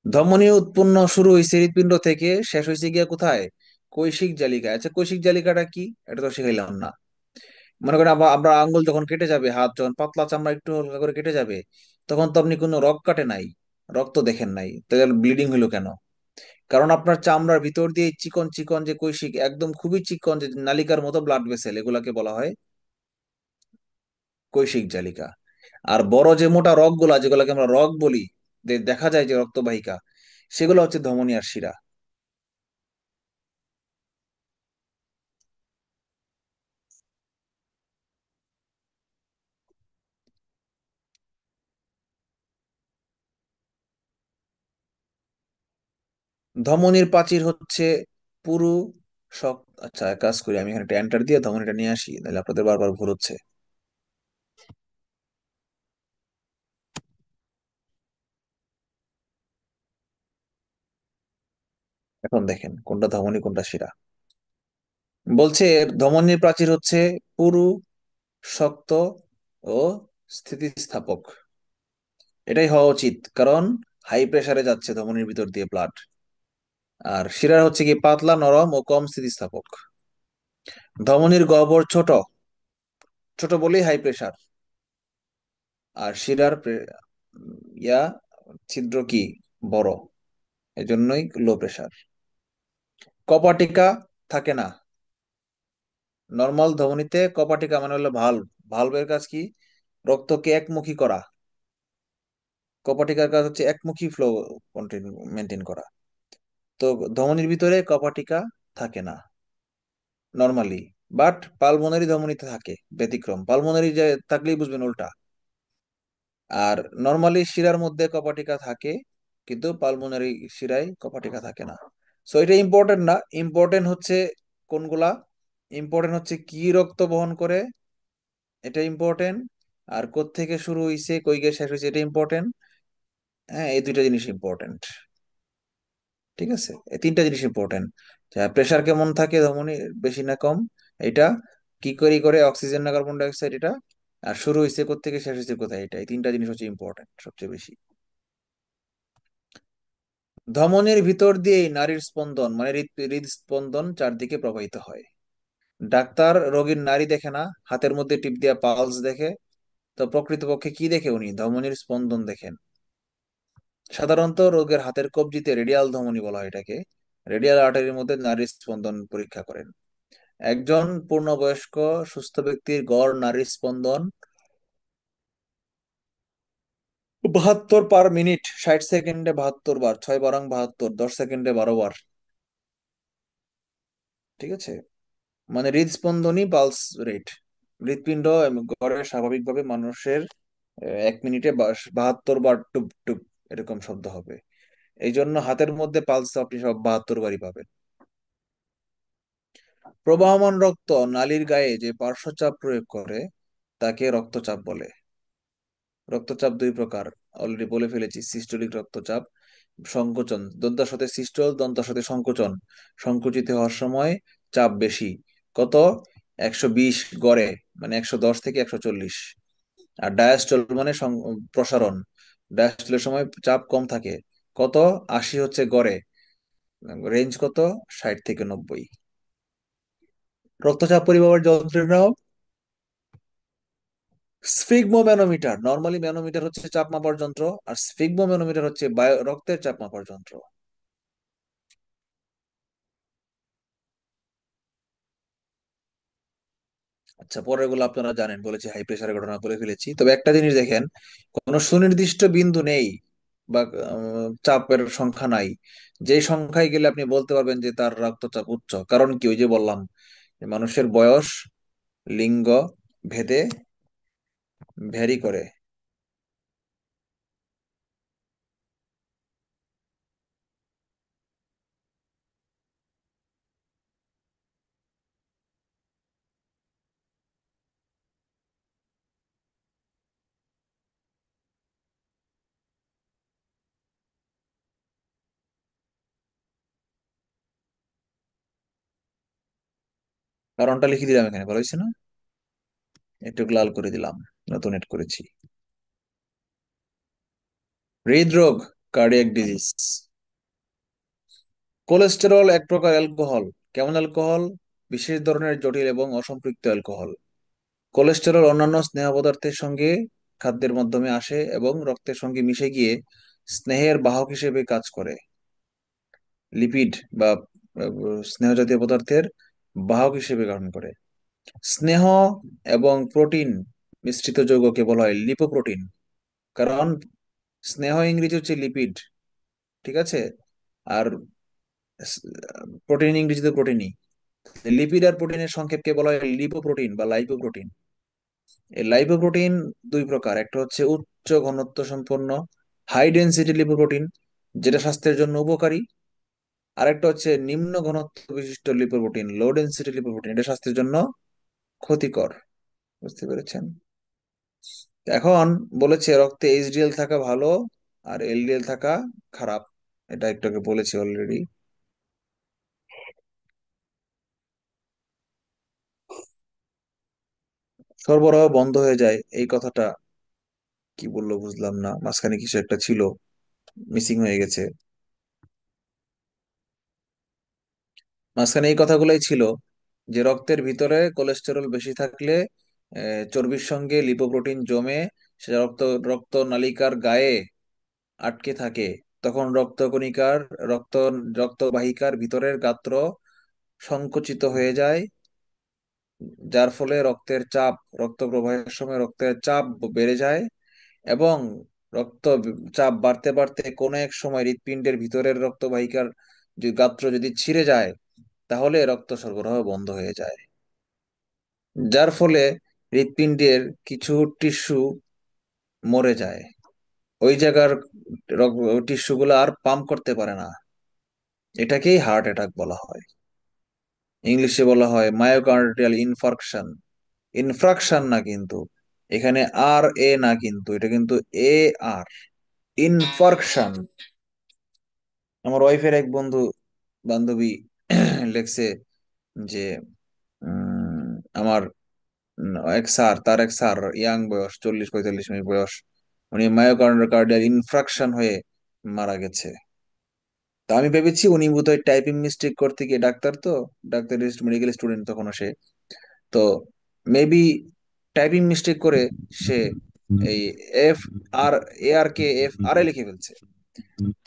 ধমনী উৎপন্ন শুরু হয়েছে হৃৎপিণ্ড থেকে, শেষ হয়েছে গিয়া কোথায়? কৈশিক জালিকা। আচ্ছা, কৈশিক জালিকাটা কি? এটা তো শিখাইলাম না। মনে করেন আমরা আঙ্গুল যখন কেটে যাবে, হাত যখন পাতলা চামড়া একটু হালকা করে কেটে যাবে, তখন তো আপনি কোনো রগ কাটে নাই, রক্ত দেখেন নাই, তাহলে ব্লিডিং হলো কেন? কারণ আপনার চামড়ার ভিতর দিয়ে চিকন চিকন যে কৈশিক, একদম খুবই চিকন যে নালিকার মতো ব্লাড ভেসেল, এগুলাকে বলা হয় কৈশিক জালিকা। আর বড় যে মোটা রগ গুলা যেগুলোকে আমরা রগ বলি, দেখা যায় যে রক্তবাহিকা, সেগুলো হচ্ছে ধমনী আর শিরা। ধমনীর প্রাচীর হচ্ছে পুরু শক আচ্ছা, এক কাজ করি, আমি এখানে একটা এন্টার দিয়ে ধমনীটা নিয়ে আসি, নাহলে আপনাদের বারবার ভুল হচ্ছে। এখন দেখেন কোনটা ধমনী কোনটা শিরা। বলছে ধমনীর প্রাচীর হচ্ছে পুরু, শক্ত ও স্থিতিস্থাপক। এটাই হওয়া উচিত, কারণ হাই প্রেসারে যাচ্ছে ধমনীর ভিতর দিয়ে ব্লাড। আর শিরা হচ্ছে কি পাতলা, নরম ও কম স্থিতিস্থাপক। ধমনীর গহ্বর ছোট, ছোট বলেই হাই প্রেসার। আর শিরার ইয়া ছিদ্র কি? বড়, এজন্যই লো প্রেসার। কপাটিকা থাকে না নর্মাল ধমনীতে। কপাটিকা মানে হলো ভালভ। ভালভের কাজ কি? রক্তকে একমুখী করা। কপাটিকার কাজ হচ্ছে একমুখী ফ্লো মেনটেন করা। তো ধমনীর ভিতরে কপাটিকা থাকে না নর্মালি, বাট পালমোনারি ধমনীতে থাকে। ব্যতিক্রম, পালমোনারি যে থাকলেই বুঝবেন উল্টা। আর নর্মালি শিরার মধ্যে কপাটিকা থাকে, কিন্তু পালমোনারি শিরায় কপাটিকা থাকে না। সো এটা ইম্পর্টেন্ট না, ইম্পর্টেন্ট হচ্ছে কোনগুলা? ইম্পর্টেন্ট হচ্ছে কি রক্ত বহন করে, এটা ইম্পর্টেন্ট। আর কোত্থেকে শুরু হইছে কই গিয়ে শেষ হয়েছে এটা ইম্পর্টেন্ট। হ্যাঁ, এই দুইটা জিনিস ইম্পর্টেন্ট। ঠিক আছে, এই তিনটা জিনিস ইম্পর্টেন্ট। প্রেসার কেমন থাকে ধমনী, বেশি না কম, এটা কি করে করে অক্সিজেন না কার্বন ডাই অক্সাইড, এটা আর শুরু হয়েছে কোত্থেকে শেষ হয়েছে কোথায়, এটা এই তিনটা জিনিস হচ্ছে ইম্পর্টেন্ট সবচেয়ে বেশি। ধমনীর ভিতর দিয়েই নারীর স্পন্দন মানে হৃদস্পন্দন চারদিকে প্রবাহিত হয়। ডাক্তার রোগীর নাড়ি দেখে না, হাতের মধ্যে টিপ দিয়া পালস দেখে। তো প্রকৃতপক্ষে কি দেখে উনি? ধমনীর স্পন্দন দেখেন। সাধারণত রোগের হাতের কবজিতে রেডিয়াল ধমনী বলা হয় এটাকে। রেডিয়াল আর্টারির মধ্যে নারীর স্পন্দন পরীক্ষা করেন। একজন পূর্ণবয়স্ক সুস্থ ব্যক্তির গড় নারীর স্পন্দন 72 পার মিনিট। 60 সেকেন্ডে 72 বার, 6 বারাং 72, 10 সেকেন্ডে 12 বার। ঠিক আছে, মানে হৃদস্পন্দনই পালস রেট। হৃৎপিণ্ড গড়ে স্বাভাবিকভাবে মানুষের 1 মিনিটে 72 বার টুপ টুপ এরকম শব্দ হবে। এই জন্য হাতের মধ্যে পালস আপনি সব 72 বারই পাবেন। প্রবাহমান রক্ত নালীর গায়ে যে পার্শ্বচাপ প্রয়োগ করে তাকে রক্তচাপ বলে। রক্তচাপ দুই প্রকার, অলরেডি বলে ফেলেছি। সিস্টোলিক রক্তচাপ, সংকোচন, দন্তার সাথে সিস্টল, দন্তার সাথে সংকোচন। সংকুচিত হওয়ার সময় চাপ বেশি। কত? 120 গড়ে, মানে 110 থেকে 140। আর ডায়াস্টল মানে প্রসারণ। ডায়াস্টলের সময় চাপ কম থাকে। কত? 80 হচ্ছে গড়ে। রেঞ্জ কত? 60 থেকে 90। রক্তচাপ পরিমাপের যন্ত্রের নাম স্ফিগমোম্যানোমিটার। নর্মালি ম্যানোমিটার হচ্ছে চাপ মাপার যন্ত্র, আর স্ফিগমোম্যানোমিটার হচ্ছে রক্তের চাপ মাপার যন্ত্র। আচ্ছা, পরের গুলো আপনারা জানেন, বলেছি হাই প্রেশারের ঘটনা বলে ফেলেছি। তবে একটা জিনিস দেখেন, কোনো সুনির্দিষ্ট বিন্দু নেই বা চাপের সংখ্যা নাই, যে সংখ্যায় গেলে আপনি বলতে পারবেন যে তার রক্তচাপ উচ্চ। কারণ কি? ওই যে বললাম যে মানুষের বয়স, লিঙ্গ ভেদে ভ্যারি করে। কারণটা লিখে দিলাম এখানে, ভালো হয়েছে না? একটু লাল করে দিলাম, নতুন এড করেছি। হৃদরোগ, কার্ডিয়াক ডিজিজ। কোলেস্টেরল এক প্রকার অ্যালকোহল। কেমন অ্যালকোহল? বিশেষ ধরনের জটিল এবং অসম্পৃক্ত অ্যালকোহল। কোলেস্টেরল অন্যান্য স্নেহ পদার্থের সঙ্গে খাদ্যের মাধ্যমে আসে এবং রক্তের সঙ্গে মিশে গিয়ে স্নেহের বাহক হিসেবে কাজ করে। লিপিড বা স্নেহ জাতীয় পদার্থের বাহক হিসেবে গঠন করে। স্নেহ এবং প্রোটিন মিশ্রিত যৌগকে বলা হয় লিপোপ্রোটিন। কারণ স্নেহ ইংরেজি হচ্ছে লিপিড, ঠিক আছে, আর প্রোটিন ইংরেজিতে প্রোটিনই। লিপিড আর প্রোটিনের সংক্ষেপকে বলা হয় লিপোপ্রোটিন বা লাইপোপ্রোটিন। এই লাইপোপ্রোটিন দুই প্রকার, একটা হচ্ছে উচ্চ ঘনত্ব সম্পন্ন হাই ডেনসিটি লিপোপ্রোটিন, যেটা স্বাস্থ্যের জন্য উপকারী। আর একটা হচ্ছে নিম্ন ঘনত্ব বিশিষ্ট লিপোপ্রোটিন, লো ডেনসিটি লিপোপ্রোটিন, এটা স্বাস্থ্যের জন্য ক্ষতিকর। বুঝতে পেরেছেন? এখন বলেছে রক্তে এইচডিএল থাকা ভালো আর এলডিএল থাকা খারাপ। এটা একটু আগে বলেছি অলরেডি। সরবরাহ বন্ধ হয়ে যায়, এই কথাটা কি বললো বুঝলাম না, মাঝখানে কিছু একটা ছিল, মিসিং হয়ে গেছে। মাঝখানে এই কথাগুলোই ছিল যে রক্তের ভিতরে কোলেস্টেরল বেশি থাকলে চর্বির সঙ্গে লিপোপ্রোটিন জমে সেটা রক্ত রক্ত নালিকার গায়ে আটকে থাকে। তখন রক্তকণিকার রক্ত রক্তবাহিকার ভিতরের গাত্র সংকুচিত হয়ে যায়, যার ফলে রক্তের চাপ, রক্ত প্রবাহের সময় রক্তের চাপ বেড়ে যায়। এবং রক্ত চাপ বাড়তে বাড়তে কোনো এক সময় হৃৎপিণ্ডের ভিতরের রক্তবাহিকার যে গাত্র যদি ছিঁড়ে যায়, তাহলে রক্ত সরবরাহ বন্ধ হয়ে যায়। যার ফলে হৃৎপিণ্ডের কিছু টিস্যু মরে যায়, ওই জায়গার টিস্যু গুলো আর পাম্প করতে পারে না। এটাকেই হার্ট অ্যাটাক বলা হয়। ইংলিশে বলা হয় মায়োকার্ডিয়াল ইনফার্কশন। ইনফ্রাকশন না কিন্তু, এখানে আর এ না, কিন্তু এটা কিন্তু এ আর, ইনফার্কশন। আমার ওয়াইফের এক বন্ধু বান্ধবী লেখছে যে উম, আমার এক স্যার, তার এক স্যার, ইয়াং বয়স 40-45 মিনিট বয়স, উনি মায়োকার্ডিয়াল ইনফ্রাকশন হয়ে মারা গেছে। তা আমি ভেবেছি উনি বোধহয় টাইপিং মিস্টেক করতে গিয়ে, ডাক্তার তো, ডাক্তার মেডিকেল স্টুডেন্ট তখনও সে, তো মেবি টাইপিং মিস্টেক করে সে এই এফ আর, এ আর কে এফ আর এ লিখে ফেলছে।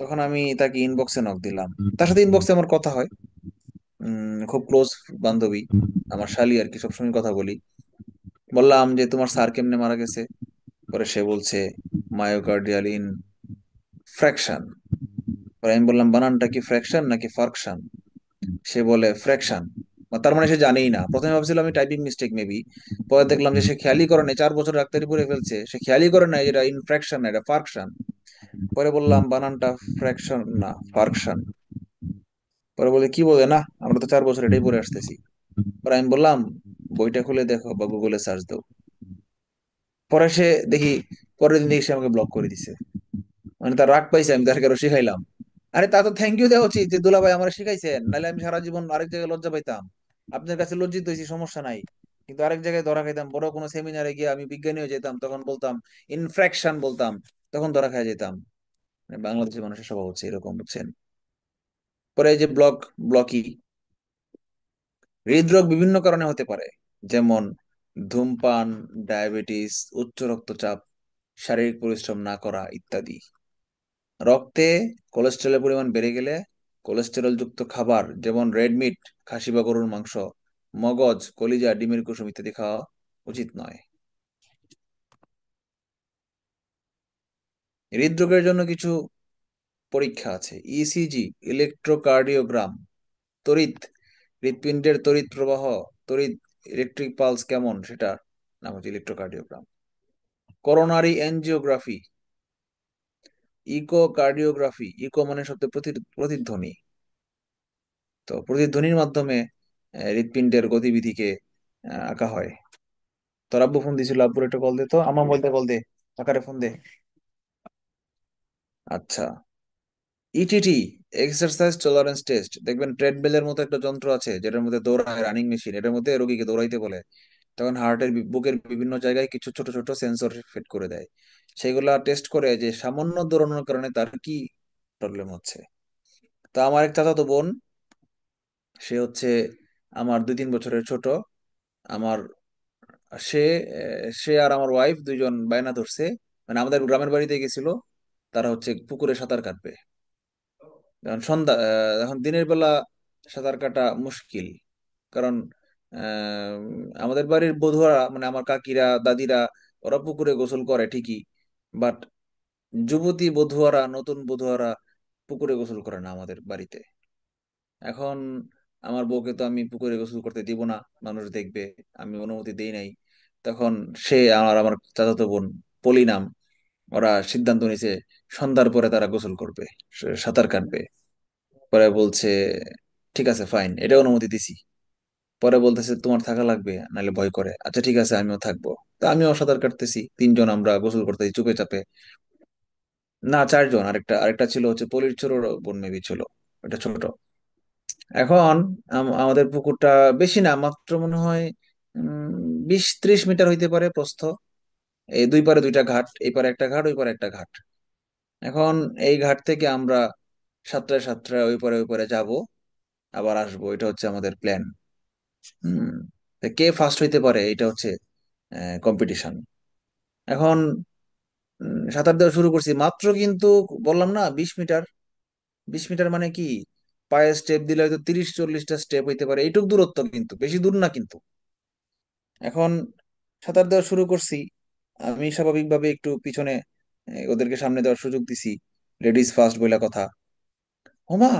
তখন আমি তাকে ইনবক্সে নক দিলাম, তার সাথে ইনবক্সে আমার কথা হয়, খুব ক্লোজ বান্ধবী, আমার শালি আর কি, সবসময় কথা বলি। বললাম যে তোমার স্যার কেমনে মারা গেছে? পরে সে বলছে মায়োকার্ডিয়াল ইনফ্র্যাকশন। পরে আমি বললাম বানানটা কি ফ্র্যাকশন নাকি ফার্কশন? সে বলে ফ্র্যাকশন। তার মানে সে জানেই না, প্রথমে ভাবছিলাম আমি টাইপিং মিস্টেক মেবি, পরে দেখলাম যে সে খেয়ালই করে নাই, 4 বছর ডাক্তারি পড়ে ফেলছে, সে খেয়ালই করে নাই এটা ইনফ্র্যাকশন না, এটা ফার্কশন। পরে বললাম বানানটা ফ্র্যাকশন না ফার্কশন। পরে বলে কি বলে না, আমরা তো 4 বছর এটাই পড়ে আসতেছি। পরে আমি বললাম বইটা খুলে দেখো বা গুগলে সার্চ দাও। পরে সে দেখি, পরের দিন দেখি সে আমাকে ব্লক করে দিছে। মানে তার রাগ পাইছে, আমি তাকে আরো শিখাইলাম। আরে তা তো থ্যাংক ইউ দেওয়া উচিত যে দুলাভাই আমার শিখাইছেন, নাহলে আমি সারা জীবন আরেক জায়গায় লজ্জা পাইতাম। আপনার কাছে লজ্জিত হয়েছি, সমস্যা নাই, কিন্তু আরেক জায়গায় ধরা খাইতাম, বড় কোনো সেমিনারে গিয়ে আমি বিজ্ঞানী হয়ে যেতাম, তখন বলতাম ইনফ্র্যাকশন বলতাম, তখন ধরা খাই যেতাম। মানে বাংলাদেশের মানুষের স্বভাব হচ্ছে এরকম, বুঝছেন? পরে এই যে ব্লকি, হৃদরোগ বিভিন্ন কারণে হতে পারে, যেমন ধূমপান, ডায়াবেটিস, উচ্চ রক্তচাপ, শারীরিক পরিশ্রম না করা ইত্যাদি। রক্তে কোলেস্টেরলের পরিমাণ বেড়ে গেলে কোলেস্টেরল যুক্ত খাবার যেমন রেড মিট, খাসি বা গরুর মাংস, মগজ, কলিজা, ডিমের কুসুম ইত্যাদি খাওয়া উচিত নয়। হৃদরোগের জন্য কিছু পরীক্ষা আছে: ইসিজি, ইলেকট্রোকার্ডিওগ্রাম, তড়িৎ, হৃৎপিণ্ডের তড়িৎ প্রবাহ, তড়িৎ, ইলেকট্রিক পালস কেমন সেটা নাম হচ্ছে electrocardiogram, coronary angiography, echocardiography, echo মানে শব্দ প্রতিধ্বনি, তো প্রতিধ্বনির মাধ্যমে হৃৎপিণ্ডের গতিবিধিকে আঁকা হয়। তোর আব্বু ফোন দিছিল, আব্বুর একটা কল দে তো, আমার বলতে কল দে, কাকারে ফোন দে। আচ্ছা, ইটিটি, এক্সারসাইজ টলারেন্স টেস্ট, দেখবেন ট্রেডমিলের মতো একটা যন্ত্র আছে যেটার মধ্যে দৌড়ায়, রানিং মেশিন, এটার মধ্যে রোগীকে দৌড়াইতে বলে, তখন হার্টের বুকের বিভিন্ন জায়গায় কিছু ছোট ছোট সেন্সর ফিট করে দেয়, সেগুলা টেস্ট করে যে সামান্য দৌড়ানোর কারণে তার কি প্রবলেম হচ্ছে। তা আমার এক চাচাতো বোন, সে হচ্ছে আমার 2-3 বছরের ছোট, আমার সে সে আর আমার ওয়াইফ দুইজন বায়না ধরছে, মানে আমাদের গ্রামের বাড়িতে গেছিল, তারা হচ্ছে পুকুরে সাঁতার কাটবে। এখন দিনের বেলা সাঁতার কাটা মুশকিল, কারণ আহ, আমাদের বাড়ির বধূরা, মানে আমার কাকিরা দাদিরা, ওরা পুকুরে গোসল করে ঠিকই, বাট যুবতী বধূয়ারা, নতুন বধূয়ারা পুকুরে গোসল করে না আমাদের বাড়িতে। এখন আমার বউকে তো আমি পুকুরে গোসল করতে দিব না, মানুষ দেখবে, আমি অনুমতি দেই নাই। তখন সে আর আমার চাচাতো বোন, পলি নাম, ওরা সিদ্ধান্ত নিছে সন্ধ্যার পরে তারা গোসল করবে, সাঁতার কাটবে। পরে বলছে ঠিক আছে ফাইন, এটা অনুমতি দিছি। পরে বলতেছে তোমার থাকা লাগবে, নাহলে ভয় করে, আচ্ছা ঠিক আছে আমিও থাকবো। তা আমিও সাঁতার কাটতেছি, 3 জন আমরা গোসল করতেছি চুপে চাপে। না, 4 জন, আরেকটা আরেকটা ছিল হচ্ছে পলির ছোট বোন মেবি ছিল, এটা ছোট। এখন আমাদের পুকুরটা বেশি না, মাত্র মনে হয় 20-30 মিটার হইতে পারে প্রস্থ। এই দুই পারে দুইটা ঘাট, এই পারে একটা ঘাট, ওই পারে একটা ঘাট। এখন এই ঘাট থেকে আমরা সাতটায় সাতটায় ওই পারে যাব, আবার আসবো, এটা হচ্ছে আমাদের প্ল্যান। হম, তা কে ফার্স্ট হইতে পারে এটা হচ্ছে কম্পিটিশন। এখন সাঁতার দেওয়া শুরু করছি মাত্র, কিন্তু বললাম না 20 মিটার, 20 মিটার মানে কি, পায়ে স্টেপ দিলে হয়তো 30-40টা স্টেপ হইতে পারে, এইটুক দূরত্ব, কিন্তু বেশি দূর না কিন্তু। এখন সাঁতার দেওয়া শুরু করছি, আমি স্বাভাবিকভাবে একটু পিছনে, ওদেরকে সামনে দেওয়ার সুযোগ দিছি, লেডিস ফার্স্ট বলে কথা। হোমা,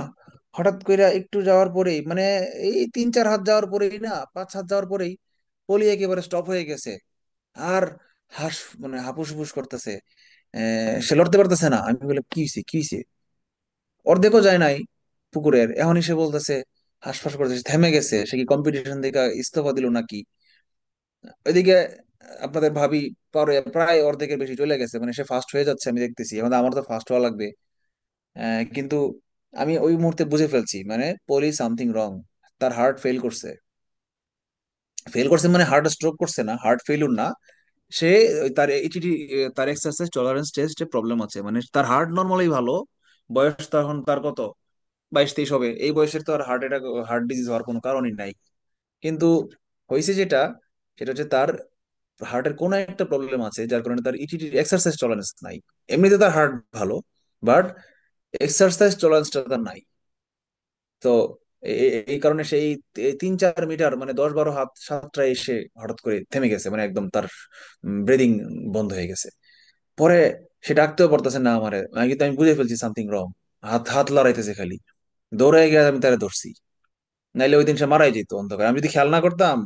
হঠাৎ করে একটু যাওয়ার পরেই, মানে এই 3-4 হাত যাওয়ার পরেই না, 5 হাত যাওয়ার পরেই পলি একেবারে স্টপ হয়ে গেছে। আর হাস মানে হাপুস হুপুস করতেছে, সে লড়তে পারতেছে না। আমি বলে কি হয়েছে কি হয়েছে, অর্ধেকও যায় নাই পুকুরের, এখনই সে বলতেছে, হাঁসফাঁস করতেছে, থেমে গেছে, সে কি কম্পিটিশন থেকে ইস্তফা দিল নাকি? ওইদিকে আপনাদের ভাবি পরে প্রায় অর্ধেকের বেশি চলে গেছে, মানে সে ফার্স্ট হয়ে যাচ্ছে আমি দেখতেছি, মানে আমার তো ফার্স্ট হওয়া লাগবে। কিন্তু আমি ওই মুহূর্তে বুঝে ফেলছি মানে পলি সামথিং রং। তার হার্ট ফেল করছে। ফেল করছে মানে হার্ট স্ট্রোক করছে না, হার্ট ফেলিউর না। সে তার এইচডি, তার এক্সারসাইজ টলারেন্স টেস্টে প্রবলেম আছে, মানে তার হার্ট নর্মালি ভালো। বয়স তখন তার কত, 22-23 হবে। এই বয়সের তো আর হার্ট অ্যাটাক, হার্ট ডিজিজ হওয়ার কোনো কারণই নাই। কিন্তু হয়েছে যেটা, সেটা হচ্ছে তার হার্টের কোনো একটা প্রবলেম আছে যার কারণে তার ইটিটি এক্সারসাইজ টলারেন্স নাই। এমনিতে তার হার্ট ভালো, বাট এক্সারসাইজ টলারেন্সটা তার নাই। তো এই কারণে সেই 3-4 মিটার মানে 10-12 হাত সাতটায় এসে হঠাৎ করে থেমে গেছে, মানে একদম তার ব্রিদিং বন্ধ হয়ে গেছে। পরে সে ডাকতেও পারতেছে না আমারে, কিন্তু আমি বুঝে ফেলছি সামথিং রং। হাত হাত লড়াইতেছে খালি। দৌড়ে গিয়ে আমি তারা ধরছি, নাইলে ওই দিন সে মারাই যেত অন্ধকার। আমি যদি খেয়াল না করতাম,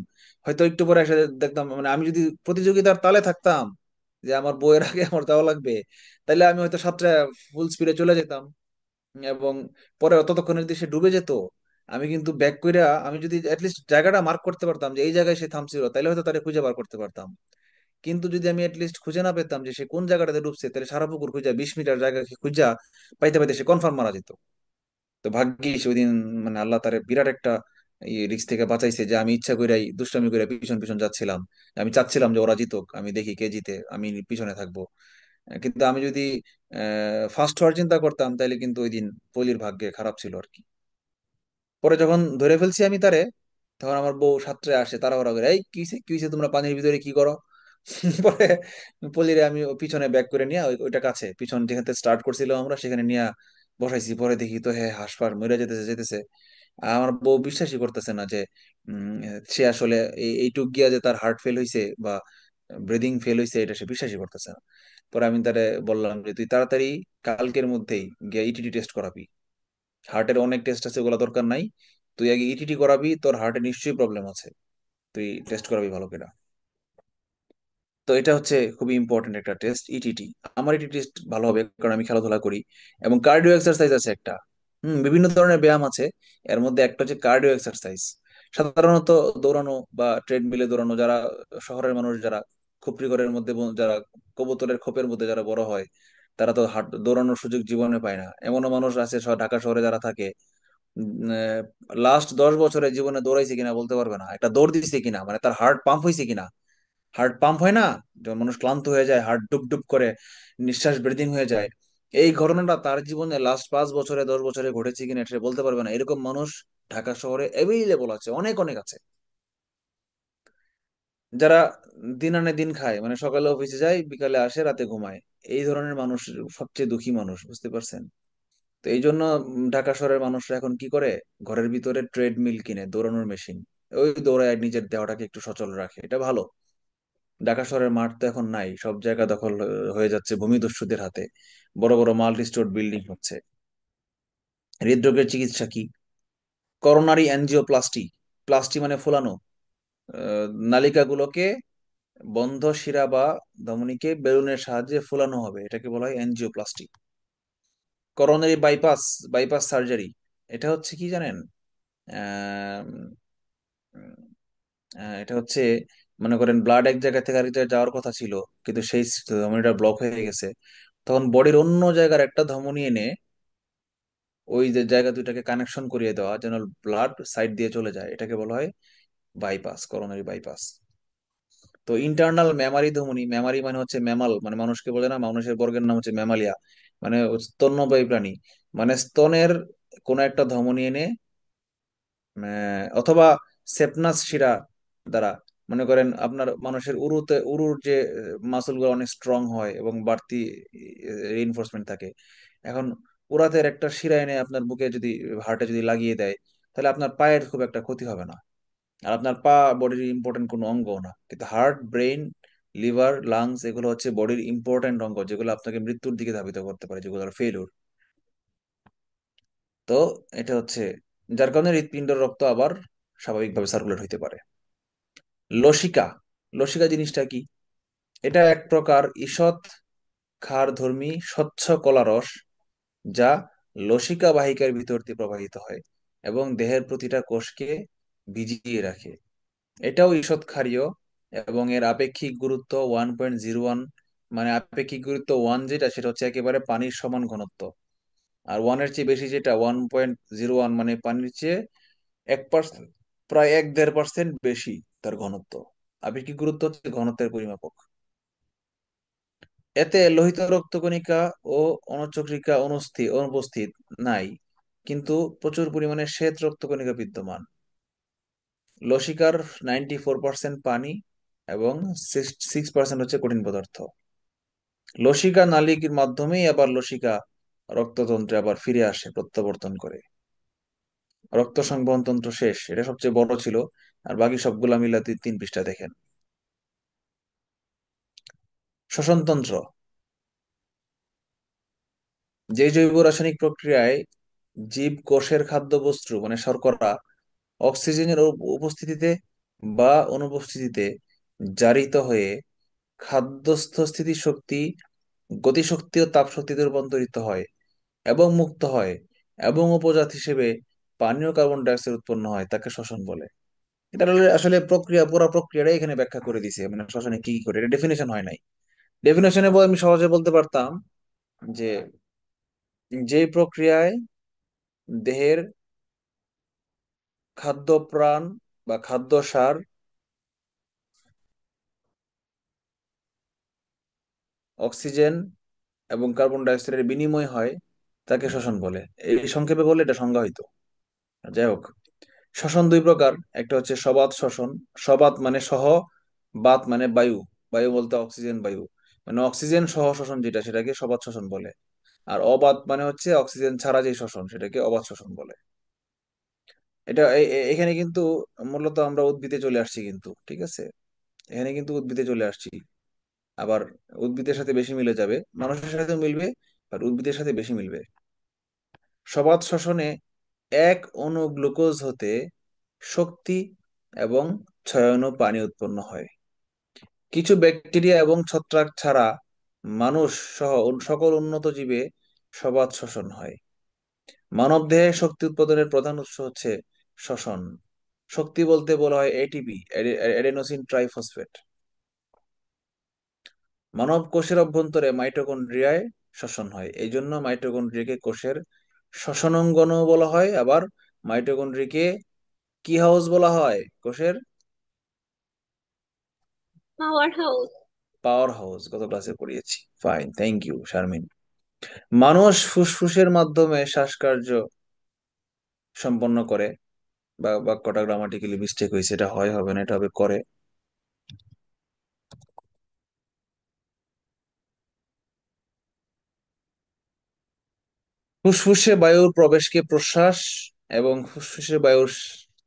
হয়তো একটু পরে এসে দেখতাম, মানে আমি যদি প্রতিযোগিতার তালে থাকতাম যে আমার বইয়ের আগে আমার দেওয়া লাগবে, তাহলে আমি হয়তো সাতটা ফুল স্পিডে চলে যেতাম। এবং পরে ততক্ষণের দিকে সে ডুবে যেত। আমি কিন্তু ব্যাক কইরা আমি যদি অ্যাটলিস্ট জায়গাটা মার্ক করতে পারতাম যে এই জায়গায় সে থামছিল, তাহলে হয়তো তারে খুঁজে বার করতে পারতাম। কিন্তু যদি আমি অ্যাটলিস্ট খুঁজে না পেতাম যে সে কোন জায়গাটাতে ডুবছে, তাহলে সারা পুকুর খুঁজা 20 মিটার জায়গা খুঁজা পাইতে পাইতে সে কনফার্ম মারা যেত। তো ভাগ্যিস ওই দিন মানে আল্লাহ তারে বিরাট একটা রিস্ক থেকে বাঁচাইছে, যে আমি ইচ্ছা কইরাই দুষ্টামি করে পিছন পিছন যাচ্ছিলাম। আমি চাচ্ছিলাম যে ওরা জিতুক, আমি দেখি কে জিতে, আমি পিছনে থাকবো। কিন্তু আমি যদি ফার্স্ট হওয়ার চিন্তা করতাম, তাহলে কিন্তু ওই দিন পলির ভাগ্যে খারাপ ছিল আর কি। পরে যখন ধরে ফেলছি আমি তারে, তখন আমার বউ সাঁতরে আসে তাড়াহুড়া করে, এই কিসে কিসে তোমরা পানির ভিতরে কি করো? পরে পলিরে আমি ও পিছনে ব্যাক করে নিয়ে ওইটা কাছে পিছন যেখান থেকে স্টার্ট করছিলাম আমরা সেখানে নিয়ে বসাইছি। পরে দেখি তো হ্যাঁ হাসপার মরে যেতেছে যেতেছে। আর আমার বউ বিশ্বাসই করতেছে না যে সে আসলে এইটুক গিয়া যে তার হার্ট ফেল হয়েছে বা ব্রিদিং ফেল হয়েছে, এটা সে বিশ্বাসই করতেছে না। পরে আমি তারে বললাম যে তুই তাড়াতাড়ি কালকের মধ্যেই গিয়ে ইটিটি টেস্ট করাবি। হার্টের অনেক টেস্ট আছে, ওগুলো দরকার নাই। তুই আগে ইটিটি করাবি, তোর হার্টে নিশ্চয়ই প্রবলেম আছে, তুই টেস্ট করাবি ভালো করে। তো এটা হচ্ছে খুবই ইম্পর্টেন্ট একটা টেস্ট, ইটিটি। আমার ইটি টেস্ট ভালো হবে কারণ আমি খেলাধুলা করি। এবং কার্ডিও এক্সারসাইজ আছে একটা। বিভিন্ন ধরনের ব্যায়াম আছে, এর মধ্যে একটা হচ্ছে কার্ডিও এক্সারসাইজ। সাধারণত দৌড়ানো বা ট্রেডমিলে দৌড়ানো, যারা শহরের মানুষ, যারা খুপড়ি ঘরের মধ্যে যারা কবুতরের খোপের মধ্যে যারা বড় হয়, তারা তো দৌড়ানোর সুযোগ জীবনে পায় না। এমনও মানুষ আছে ঢাকা শহরে যারা থাকে, লাস্ট 10 বছরে জীবনে দৌড়াইছে কিনা বলতে পারবে না, একটা দৌড় দিছে কিনা, মানে তার হার্ট পাম্প হয়েছে কিনা। হার্ট পাম্প হয় না, যখন মানুষ ক্লান্ত হয়ে যায়, হার্ট ডুব ডুব করে, নিঃশ্বাস ব্রিদিং হয়ে যায়, এই ঘটনাটা তার জীবনে লাস্ট 5 বছরে 10 বছরে ঘটেছে কিনা সে বলতে পারবে না। এরকম মানুষ ঢাকা শহরে অ্যাভেইলেবল আছে, অনেক অনেক আছে। যারা দিন আনে দিন খায়, মানে সকালে অফিসে যায়, বিকালে আসে, রাতে ঘুমায়। এই ধরনের মানুষ সবচেয়ে দুঃখী মানুষ, বুঝতে পারছেন? তো এই জন্য ঢাকা শহরের মানুষরা এখন কি করে, ঘরের ভিতরে ট্রেডমিল কিনে, দৌড়ানোর মেশিন, ওই দৌড়ায় নিজের দেহটাকে একটু সচল রাখে, এটা ভালো। ঢাকা শহরের মাঠ তো এখন নাই, সব জায়গা দখল হয়ে যাচ্ছে ভূমিদস্যুদের হাতে। বড় বড় মাল্টি স্টোর বিল্ডিং হচ্ছে। হৃদরোগের চিকিৎসা কি? Coronary angioplasty. প্লাস্টি মানে ফোলানো। নালিকাগুলোকে, বন্ধ শিরা বা ধমনীকে বেলুনের সাহায্যে ফোলানো হবে, এটাকে বলা হয় angioplasty. Coronary bypass, bypass surgery, এটা হচ্ছে কি জানেন? আহ, এটা হচ্ছে, মনে করেন ব্লাড এক জায়গা থেকে আরেক জায়গায় যাওয়ার কথা ছিল, কিন্তু সেই ধমনীটা ব্লক হয়ে গেছে, তখন বডির অন্য জায়গার একটা ধমনী এনে ওই যে জায়গা দুইটাকে কানেকশন করিয়ে দেওয়া, যেন ব্লাড সাইড দিয়ে চলে যায়, এটাকে বলা হয় বাইপাস, করোনারি বাইপাস। তো ইন্টারনাল মেমারি ধমনী, মেমারি মানে হচ্ছে ম্যামাল, মানে মানুষকে বলে না, মানুষের বর্গের নাম হচ্ছে ম্যামালিয়া, মানে স্তন্যপায়ী প্রাণী। মানে স্তনের কোন একটা ধমনী এনে অথবা সেপনাস শিরা দ্বারা, মনে করেন আপনার মানুষের উরুতে, উরুর যে মাসল গুলো অনেক স্ট্রং হয় এবং বাড়তি রিইনফোর্সমেন্ট থাকে। এখন উরাতের একটা শিরা এনে আপনার বুকে যদি, হার্টে যদি লাগিয়ে দেয়, তাহলে আপনার পায়ের খুব একটা ক্ষতি হবে না। আর আপনার পা বডির ইম্পর্টেন্ট কোনো অঙ্গ না, কিন্তু হার্ট, ব্রেইন, লিভার, লাংস এগুলো হচ্ছে বডির ইম্পর্টেন্ট অঙ্গ, যেগুলো আপনাকে মৃত্যুর দিকে ধাবিত করতে পারে, যেগুলো ফেলিউর। তো এটা হচ্ছে, যার কারণে হৃৎপিণ্ডের রক্ত আবার স্বাভাবিকভাবে সার্কুলেট হইতে পারে। লসিকা, লসিকা জিনিসটা কি? এটা এক প্রকার ঈষৎ ক্ষারধর্মী স্বচ্ছ কলা রস, যা লসিকা বাহিকার ভিতর দিয়ে প্রবাহিত হয় এবং দেহের প্রতিটা কোষকে ভিজিয়ে রাখে। এটাও ঈষৎ ক্ষারীয় এবং এর আপেক্ষিক গুরুত্ব 1.01, মানে আপেক্ষিক গুরুত্ব 1 যেটা, সেটা হচ্ছে একেবারে পানির সমান ঘনত্ব। আর 1-এর চেয়ে বেশি যেটা 1.01, মানে পানির চেয়ে 1%, প্রায় 1-1.5% বেশি তার ঘনত্ব। আপেক্ষিক গুরুত্ব হচ্ছে ঘনত্বের পরিমাপক। এতে লোহিত রক্তকণিকা ও অনুচক্রিকা অনুপস্থিত নাই, কিন্তু প্রচুর পরিমাণে শ্বেত রক্তকণিকা বিদ্যমান। লসিকার 94% পানি এবং 6% হচ্ছে কঠিন পদার্থ। লসিকা নালীর মাধ্যমেই আবার লসিকা রক্ততন্ত্রে আবার ফিরে আসে প্রত্যাবর্তন করে। রক্ত সংবহন তন্ত্র শেষ, এটা সবচেয়ে বড় ছিল। আর বাকি সবগুলা মিলা 3 পৃষ্ঠা দেখেন। শ্বসনতন্ত্র, যে জৈব রাসায়নিক প্রক্রিয়ায় জীব কোষের খাদ্যবস্তু মানে শর্করা অক্সিজেনের উপস্থিতিতে বা অনুপস্থিতিতে জারিত হয়ে খাদ্যস্থ স্থিতিশক্তি, গতিশক্তি ও তাপশক্তিতে রূপান্তরিত হয় এবং মুক্ত হয়, এবং উপজাত হিসেবে পানীয় কার্বন ডাই অক্সাইড উৎপন্ন হয়, তাকে শ্বসন বলে। এটা আসলে প্রক্রিয়া, পুরো প্রক্রিয়াটাই এখানে ব্যাখ্যা করে দিছে, মানে শ্বসনে কি কি করে, এটা ডেফিনেশন হয় নাই। ডেফিনেশনে আমি সহজে বলতে পারতাম যে, যে প্রক্রিয়ায় দেহের খাদ্য প্রাণ বা খাদ্য সার, অক্সিজেন এবং কার্বন ডাই অক্সাইডের বিনিময় হয়, তাকে শ্বসন বলে। এই সংক্ষেপে বললে এটা সংজ্ঞা হইতো। যাই হোক, শ্বসন 2 প্রকার। একটা হচ্ছে সবাত শ্বসন। সবাত মানে সহ, বাত মানে বায়ু, বায়ু বলতে অক্সিজেন বায়ু, মানে অক্সিজেন সহ শ্বসন যেটা, সেটাকে সবাত শ্বসন বলে। আর অবাত মানে হচ্ছে অক্সিজেন ছাড়া যে শ্বসন, সেটাকে অবাত শ্বসন বলে। এটা এখানে কিন্তু মূলত আমরা উদ্ভিদে চলে আসছি কিন্তু, ঠিক আছে, এখানে কিন্তু উদ্ভিদে চলে আসছি। আবার উদ্ভিদের সাথে বেশি মিলে যাবে, মানুষের সাথে মিলবে, আর উদ্ভিদের সাথে বেশি মিলবে। সবাত শ্বসনে এক অণু গ্লুকোজ হতে শক্তি এবং 6 অণু পানি উৎপন্ন হয়। কিছু ব্যাকটেরিয়া এবং ছত্রাক ছাড়া মানুষ সহ সকল উন্নত জীবে সবাত শ্বসন হয়। মানবদেহে শক্তি উৎপাদনের প্রধান উৎস হচ্ছে শ্বসন। শক্তি বলতে বলা হয় এটিপি, অ্যাডেনোসিন ট্রাইফসফেট। মানব কোষের অভ্যন্তরে মাইটোকন্ড্রিয়ায় শ্বসন হয়, এই জন্য মাইটোকন্ড্রিয়াকে কোষের শ্বসনাঙ্গনও বলা হয়। আবার মাইটোকন্ড্রিয়াকে কি হাউস বলা হয়? কোষের পাওয়ার হাউস। পাওয়ার হাউস, গত ক্লাসে পড়িয়েছি। Fine, thank you Sharmin. মানুষ ফুসফুসের মাধ্যমে শ্বাসকার্য সম্পন্ন করে, বা বাক্যটা গ্রামাটিক্যালি মিস্টেক হয়েছে, এটা হয় হবে না, এটা হবে করে। ফুসফুসে বায়ুর প্রবেশকে প্রশ্বাস এবং ফুসফুসে বায়ুর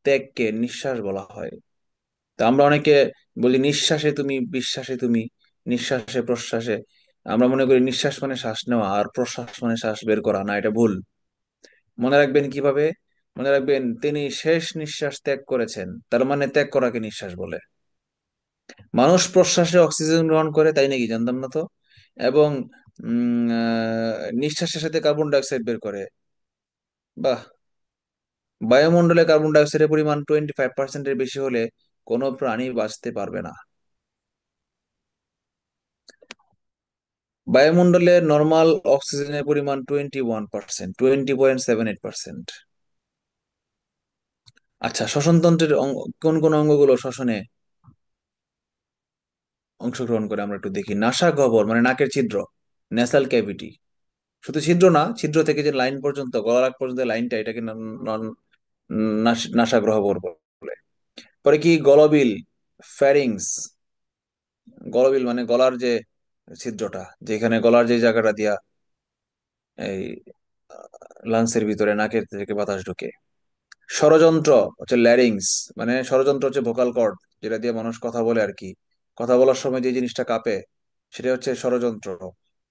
ত্যাগকে নিঃশ্বাস বলা হয়। তা আমরা অনেকে বলি নিঃশ্বাসে তুমি, বিশ্বাসে তুমি, নিঃশ্বাসে প্রশ্বাসে। আমরা মনে করি নিঃশ্বাস মানে শ্বাস নেওয়া আর প্রশ্বাস মানে শ্বাস বের করা, না, এটা ভুল। মনে রাখবেন কিভাবে? মনে রাখবেন, তিনি শেষ নিঃশ্বাস ত্যাগ করেছেন, তার মানে ত্যাগ করাকে নিঃশ্বাস বলে। মানুষ প্রশ্বাসে অক্সিজেন গ্রহণ করে, তাই নাকি? জানতাম না তো। এবং নিঃশ্বাসের সাথে কার্বন ডাই অক্সাইড বের করে। বাহ। বায়ুমণ্ডলে কার্বন ডাই অক্সাইডের পরিমাণ 25%-এর বেশি হলে কোনো প্রাণী বাঁচতে পারবে না। বায়ুমণ্ডলে নর্মাল অক্সিজেনের পরিমাণ 21%, 20.78%। আচ্ছা, শ্বসনতন্ত্রের কোন কোন অঙ্গগুলো শ্বসনে অংশগ্রহণ করে আমরা একটু দেখি। নাসা গহ্বর মানে নাকের ছিদ্র, ন্যাসাল ক্যাভিটি। শুধু ছিদ্র না, ছিদ্র থেকে যে লাইন পর্যন্ত, গলার আগ পর্যন্ত লাইনটা, এটাকে নাসা গহ্বর বলে। পরে কি গলবিল, ফ্যারিংস। গলবিল মানে গলার যে ছিদ্রটা, যেখানে গলার যে জায়গাটা দিয়া এই লাংসের ভিতরে নাকের থেকে বাতাস ঢোকে। ষড়যন্ত্র হচ্ছে ল্যারিংস, মানে ষড়যন্ত্র হচ্ছে ভোকাল কর্ড, যেটা দিয়ে মানুষ কথা বলে আর কি। কথা বলার সময় যে জিনিসটা কাঁপে, সেটা হচ্ছে ষড়যন্ত্র।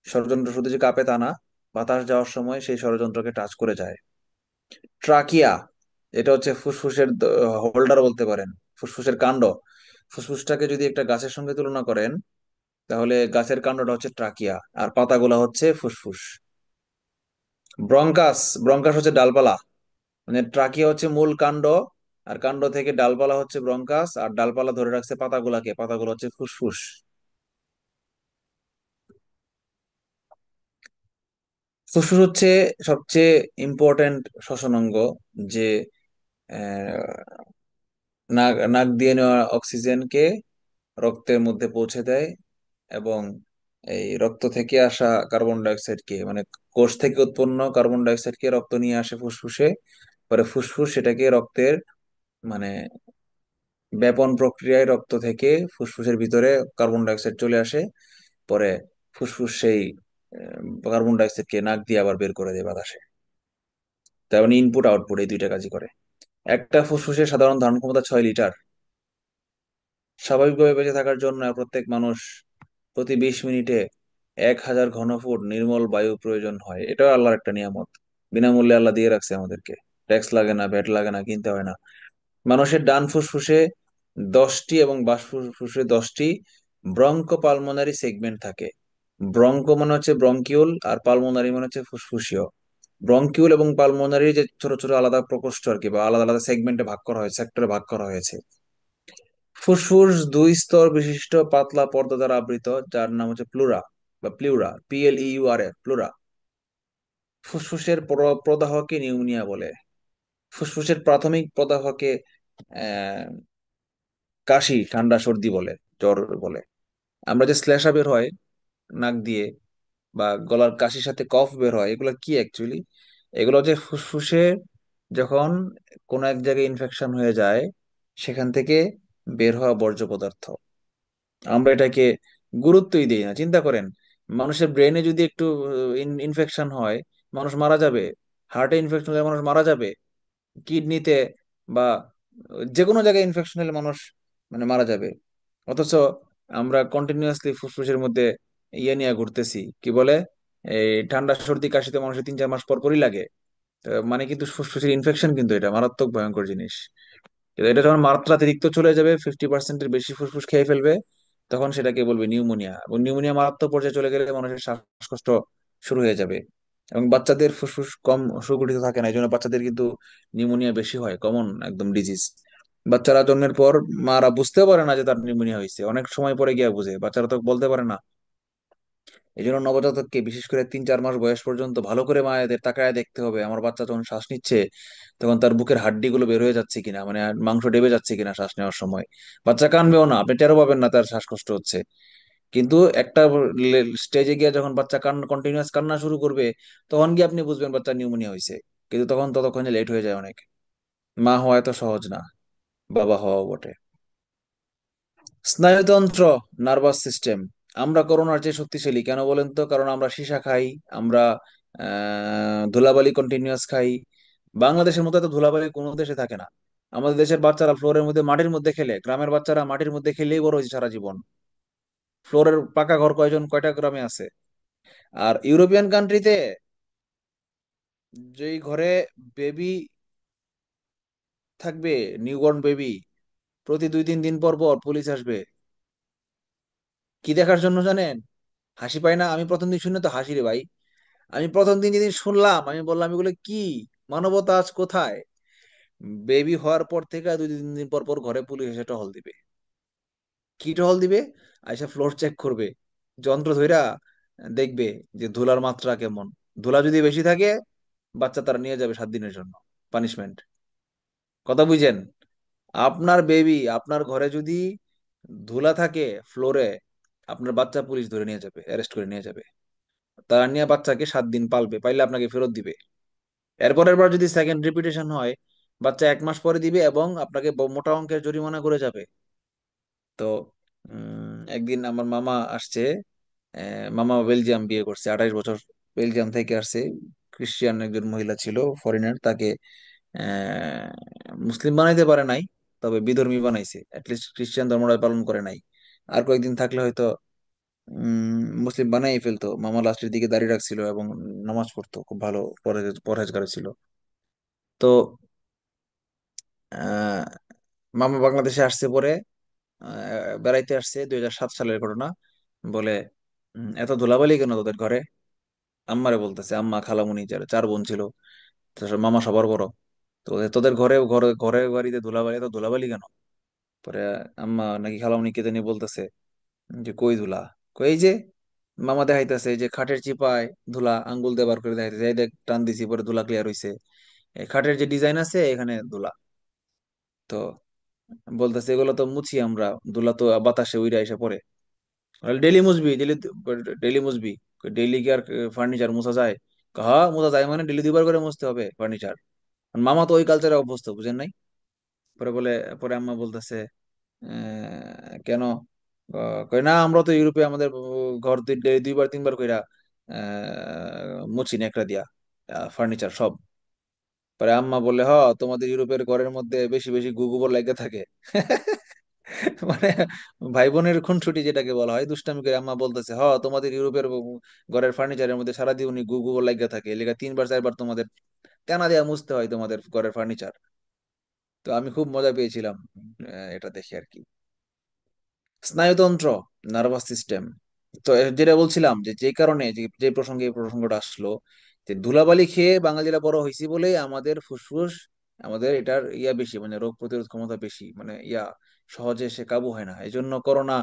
ষড়যন্ত্র শুধু যে কাঁপে তা না, বাতাস যাওয়ার সময় সেই ষড়যন্ত্রকে টাচ করে যায়। ট্রাকিয়া, এটা হচ্ছে ফুসফুসের হোল্ডার বলতে পারেন, ফুসফুসের কাণ্ড। ফুসফুসটাকে যদি একটা গাছের সঙ্গে তুলনা করেন, তাহলে গাছের কাণ্ডটা হচ্ছে ট্রাকিয়া, আর পাতাগুলা হচ্ছে ফুসফুস। ব্রঙ্কাস, ব্রঙ্কাস হচ্ছে ডালপালা, মানে ট্রাকিয়া হচ্ছে মূল কাণ্ড, আর কাণ্ড থেকে ডালপালা হচ্ছে ব্রঙ্কাস, আর ডালপালা ধরে রাখছে পাতাগুলাকে, পাতাগুলো হচ্ছে ফুসফুস। ফুসফুস হচ্ছে সবচেয়ে ইম্পর্টেন্ট শ্বসন অঙ্গ, যে নাক নাক দিয়ে নেওয়া অক্সিজেনকে রক্তের মধ্যে পৌঁছে দেয়, এবং এই রক্ত থেকে আসা কার্বন ডাই অক্সাইডকে, মানে কোষ থেকে উৎপন্ন কার্বন ডাই অক্সাইডকে রক্ত নিয়ে আসে ফুসফুসে। পরে ফুসফুস সেটাকে রক্তের, মানে ব্যাপন প্রক্রিয়ায় রক্ত থেকে ফুসফুসের ভিতরে কার্বন ডাই অক্সাইড চলে আসে। পরে ফুসফুস সেই কার্বন ডাই অক্সাইডকে নাক দিয়ে আবার বের করে দেয় বাতাসে। তার মানে ইনপুট আউটপুট এই দুইটা কাজই করে। একটা ফুসফুসের সাধারণ ধারণ ক্ষমতা 6 লিটার। স্বাভাবিকভাবে বেঁচে থাকার জন্য প্রত্যেক মানুষ প্রতি 20 মিনিটে 1000 ঘনফুট নির্মল বায়ু প্রয়োজন হয়। এটাও আল্লাহর একটা নিয়ামত, বিনামূল্যে আল্লাহ দিয়ে রাখছে আমাদেরকে। ট্যাক্স লাগে না, ভ্যাট লাগে না, কিনতে হয় না। মানুষের ডান ফুসফুসে 10টি এবং বাম ফুসফুসে 10টি ব্রঙ্কো পালমোনারি সেগমেন্ট থাকে। ব্রঙ্কো মানে হচ্ছে ব্রঙ্কিউল, আর পালমোনারি মানে হচ্ছে ফুসফুসীয়। ব্রঙ্কিউল এবং পালমোনারি যে ছোট ছোট আলাদা প্রকোষ্ঠ আর কি, বা আলাদা আলাদা সেগমেন্টে ভাগ করা হয়েছে, সেক্টরে ভাগ করা হয়েছে। ফুসফুস 2 স্তর বিশিষ্ট পাতলা পর্দা দ্বারা আবৃত, যার নাম হচ্ছে প্লুরা বা প্লিউরা, PLEURA, প্লুরা। ফুসফুসের প্রদাহকে নিউমোনিয়া বলে। ফুসফুসের প্রাথমিক প্রদাহকে আহ কাশি, ঠান্ডা, সর্দি বলে, জ্বর বলে। আমরা যে শ্লেষা বের হয় নাক দিয়ে, বা গলার কাশির সাথে কফ বের হয়, এগুলো কি অ্যাকচুয়ালি? এগুলো যে ফুসফুসে যখন কোনো এক জায়গায় ইনফেকশন হয়ে যায়, সেখান থেকে বের হওয়া বর্জ্য পদার্থ। আমরা এটাকে গুরুত্বই দিই না। চিন্তা করেন, মানুষের ব্রেনে যদি একটু ইনফেকশন হয়, মানুষ মারা যাবে। হার্টে ইনফেকশন হলে মানুষ মারা যাবে। কিডনিতে বা যে কোনো জায়গায় ইনফেকশন হলে মানুষ মানে মারা যাবে। অথচ আমরা কন্টিনিউয়াসলি ফুসফুসের মধ্যে ইয়ে নিয়ে ঘুরতেছি, কি বলে, এই ঠান্ডা সর্দি কাশিতে মানুষের 3-4 মাস পর পরই লাগে। মানে কিন্তু ফুসফুসের ইনফেকশন, কিন্তু এটা মারাত্মক ভয়ঙ্কর জিনিস। কিন্তু এটা যখন মাত্রাতিরিক্ত চলে যাবে, 50%-এর বেশি ফুসফুস খেয়ে ফেলবে, তখন সেটাকে বলবে নিউমোনিয়া। এবং নিউমোনিয়া মারাত্মক পর্যায়ে চলে গেলে মানুষের শ্বাসকষ্ট শুরু হয়ে যাবে। এবং বাচ্চাদের ফুসফুস কম সুগঠিত থাকে না, এই জন্য বাচ্চাদের কিন্তু নিউমোনিয়া বেশি হয়, কমন একদম ডিজিজ। বাচ্চারা জন্মের পর মারা বুঝতেও পারে না যে তার নিউমোনিয়া হয়েছে, অনেক সময় পরে গিয়া বুঝে, বাচ্চারা তো বলতে পারে না। এই জন্য নবজাতককে বিশেষ করে 3-4 মাস বয়স পর্যন্ত ভালো করে মায়েদের তাকায় দেখতে হবে, আমার বাচ্চা যখন শ্বাস নিচ্ছে তখন তার বুকের হাড্ডি গুলো বের হয়ে যাচ্ছে কিনা, মানে আর মাংস ডেবে যাচ্ছে কিনা শ্বাস নেওয়ার সময়। বাচ্চা কানবেও না, আপনি টেরও পাবেন না তার শ্বাসকষ্ট হচ্ছে। কিন্তু একটা স্টেজে গিয়ে যখন বাচ্চা কন্টিনিউয়াস কান্না শুরু করবে, তখন গিয়ে আপনি বুঝবেন বাচ্চা নিউমোনিয়া হয়েছে। কিন্তু তখন ততক্ষণে লেট হয়ে যায় অনেক। মা হওয়া এত সহজ না, বাবা হওয়া বটে। স্নায়ুতন্ত্র, নার্ভাস সিস্টেম। আমরা করোনার চেয়ে শক্তিশালী কেন বলেন তো? কারণ আমরা সীসা খাই, আমরা ধুলাবালি কন্টিনিউয়াস খাই। বাংলাদেশের মতো এত ধুলাবালি কোনো দেশে থাকে না। আমাদের দেশের বাচ্চারা ফ্লোরের মধ্যে, মাটির মধ্যে খেলে, গ্রামের বাচ্চারা মাটির মধ্যে খেলেই বড় হয়েছে সারা জীবন। ফ্লোরের পাকা ঘর কয়টা গ্রামে আছে? আর ইউরোপিয়ান কান্ট্রিতে যেই ঘরে বেবি থাকবে, নিউবর্ন বেবি, প্রতি 2-3 দিন পর পর পুলিশ আসবে। কি দেখার জন্য জানেন? হাসি পায় না? আমি প্রথম দিন শুনে তো হাসি রে ভাই। আমি প্রথম দিন যেদিন শুনলাম, আমি বললাম এগুলো কি মানবতা আজ কোথায়? বেবি হওয়ার পর থেকে 2-3 দিন পর পর ঘরে পুলিশ এসে টহল দিবে। কি টহল দিবে? আইসা ফ্লোর চেক করবে, যন্ত্র ধইরা দেখবে যে ধুলার মাত্রা কেমন। ধুলা যদি বেশি থাকে, বাচ্চা তারা নিয়ে যাবে 7 দিনের জন্য পানিশমেন্ট। কথা বুঝেন? আপনার বেবি আপনার ঘরে যদি ধুলা থাকে ফ্লোরে, আপনার বাচ্চা পুলিশ ধরে নিয়ে যাবে, অ্যারেস্ট করে নিয়ে যাবে। তারা নিয়ে বাচ্চাকে 7 দিন পালবে, পাইলে আপনাকে ফেরত দিবে। এরপরের বার যদি সেকেন্ড রিপিটেশন হয়, বাচ্চা 1 মাস পরে দিবে এবং আপনাকে মোটা অঙ্কের জরিমানা করে যাবে। তো একদিন আমার মামা আসছে। মামা বেলজিয়াম বিয়ে করছে, 28 বছর বেলজিয়াম থেকে আসছে। খ্রিস্টিয়ান একজন মহিলা ছিল, ফরেনার, তাকে আহ, মুসলিম বানাইতে পারে নাই, তবে বিধর্মী বানাইছে, অ্যাটলিস্ট খ্রিস্টান ধর্মটা পালন করে নাই। আর কয়েকদিন থাকলে হয়তো মুসলিম বানাই ফেলতো। মামা লাস্টের দিকে দাঁড়িয়ে রাখছিল এবং নামাজ পড়তো, খুব ভালো পরহেজগার ছিল। তো আহ, মামা বাংলাদেশে আসছে পরে, বেড়াইতে আসছে, 2007 সালের ঘটনা। বলে, এত ধুলাবালি কেন তোদের ঘরে?" আম্মারে বলতেছে, আম্মা খালামুনি, 4 বোন ছিল, তো মামা সবার বড়। তো তোদের ঘরে ঘরে ঘরে বাড়িতে ধুলাবালি, তো ধুলাবালি কেন? পরে আম্মা নাকি খালামণি কে জানি বলতেছে যে কই ধুলা, কই এই যে মামা দেখাইতেছে যে খাটের চিপায় ধুলা, আঙ্গুল দিয়ে বার করে দেখাইতেছে, এই দেখ টান দিছি পরে ধুলা ক্লিয়ার হইছে, এই খাটের যে ডিজাইন আছে এখানে ধুলা। তো বলতেছে এগুলো তো মুছি আমরা, ধুলা তো বাতাসে উইরা এসে পড়ে। ডেলি মুছবি, ডেলি, ডেলি মুছবি, ডেলি কি আর ফার্নিচার মুছা যায়? হ্যাঁ মুছা যায়, মানে ডেলি 2 বার করে মুছতে হবে ফার্নিচার। মামা তো ওই কালচারে অভ্যস্ত, বুঝেন নাই? পরে বলে, পরে আম্মা বলতেছে কেন? কই না আমরা তো ইউরোপে আমাদের ঘর 2 বার 3 বার কইরা মুছি নেকড়া দিয়া ফার্নিচার সব। পরে আম্মা বললে, হ তোমাদের ইউরোপের ঘরের মধ্যে বেশি বেশি গু গোবর লাগে থাকে। মানে ভাই বোনের খুনসুটি যেটাকে বলা হয়, দুষ্টামি করে আম্মা বলতেছে, হ তোমাদের ইউরোপের ঘরের ফার্নিচারের মধ্যে সারাদিন উনি গু গোবর লাগিয়ে থাকে, এলাকা 3 বার 4 বার তোমাদের টানা দেয়া মুছতে হয় তোমাদের ঘরের ফার্নিচার। তো আমি খুব মজা পেয়েছিলাম এটা দেখে আর কি। স্নায়ুতন্ত্র, নার্ভাস সিস্টেম। তো যেটা বলছিলাম যে যে কারণে যে প্রসঙ্গে এই প্রসঙ্গটা আসলো, যে ধুলাবালি খেয়ে বাঙালিরা বড় হয়েছি বলে আমাদের ফুসফুস, আমাদের এটার ইয়া বেশি, মানে রোগ প্রতিরোধ ক্ষমতা বেশি, মানে ইয়া সহজে সে কাবু হয় না, এই জন্য করোনা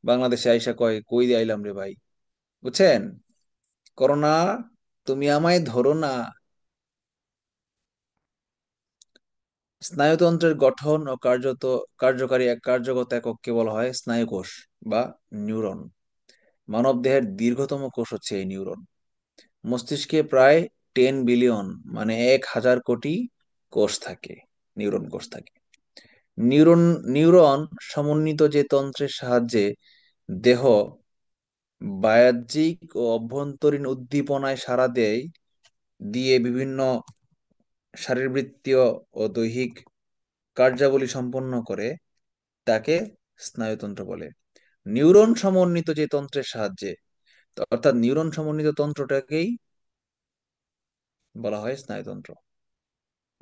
বাংলাদেশে আইসা কয় কই দিয়ে আইলাম রে ভাই, বুঝছেন? করোনা, তুমি আমায় ধরো না। স্নায়ুতন্ত্রের গঠন ও কার্যগত একককে বলা হয় স্নায়ুকোষ বা নিউরন। মানব দেহের দীর্ঘতম কোষ হচ্ছে এই নিউরন। মস্তিষ্কে প্রায় 10 বিলিয়ন, মানে 1,000 কোটি কোষ থাকে, নিউরন কোষ থাকে। নিউরন নিউরন সমন্বিত যে তন্ত্রের সাহায্যে দেহ বাহ্যিক ও অভ্যন্তরীণ উদ্দীপনায় সাড়া দেয়, দিয়ে বিভিন্ন শারীরবৃত্তীয় ও দৈহিক কার্যাবলী সম্পন্ন করে, তাকে স্নায়ুতন্ত্র বলে। নিউরন সমন্বিত যে তন্ত্রের সাহায্যে, তো অর্থাৎ নিউরন সমন্বিত তন্ত্রটাকেই বলা হয় স্নায়ুতন্ত্র।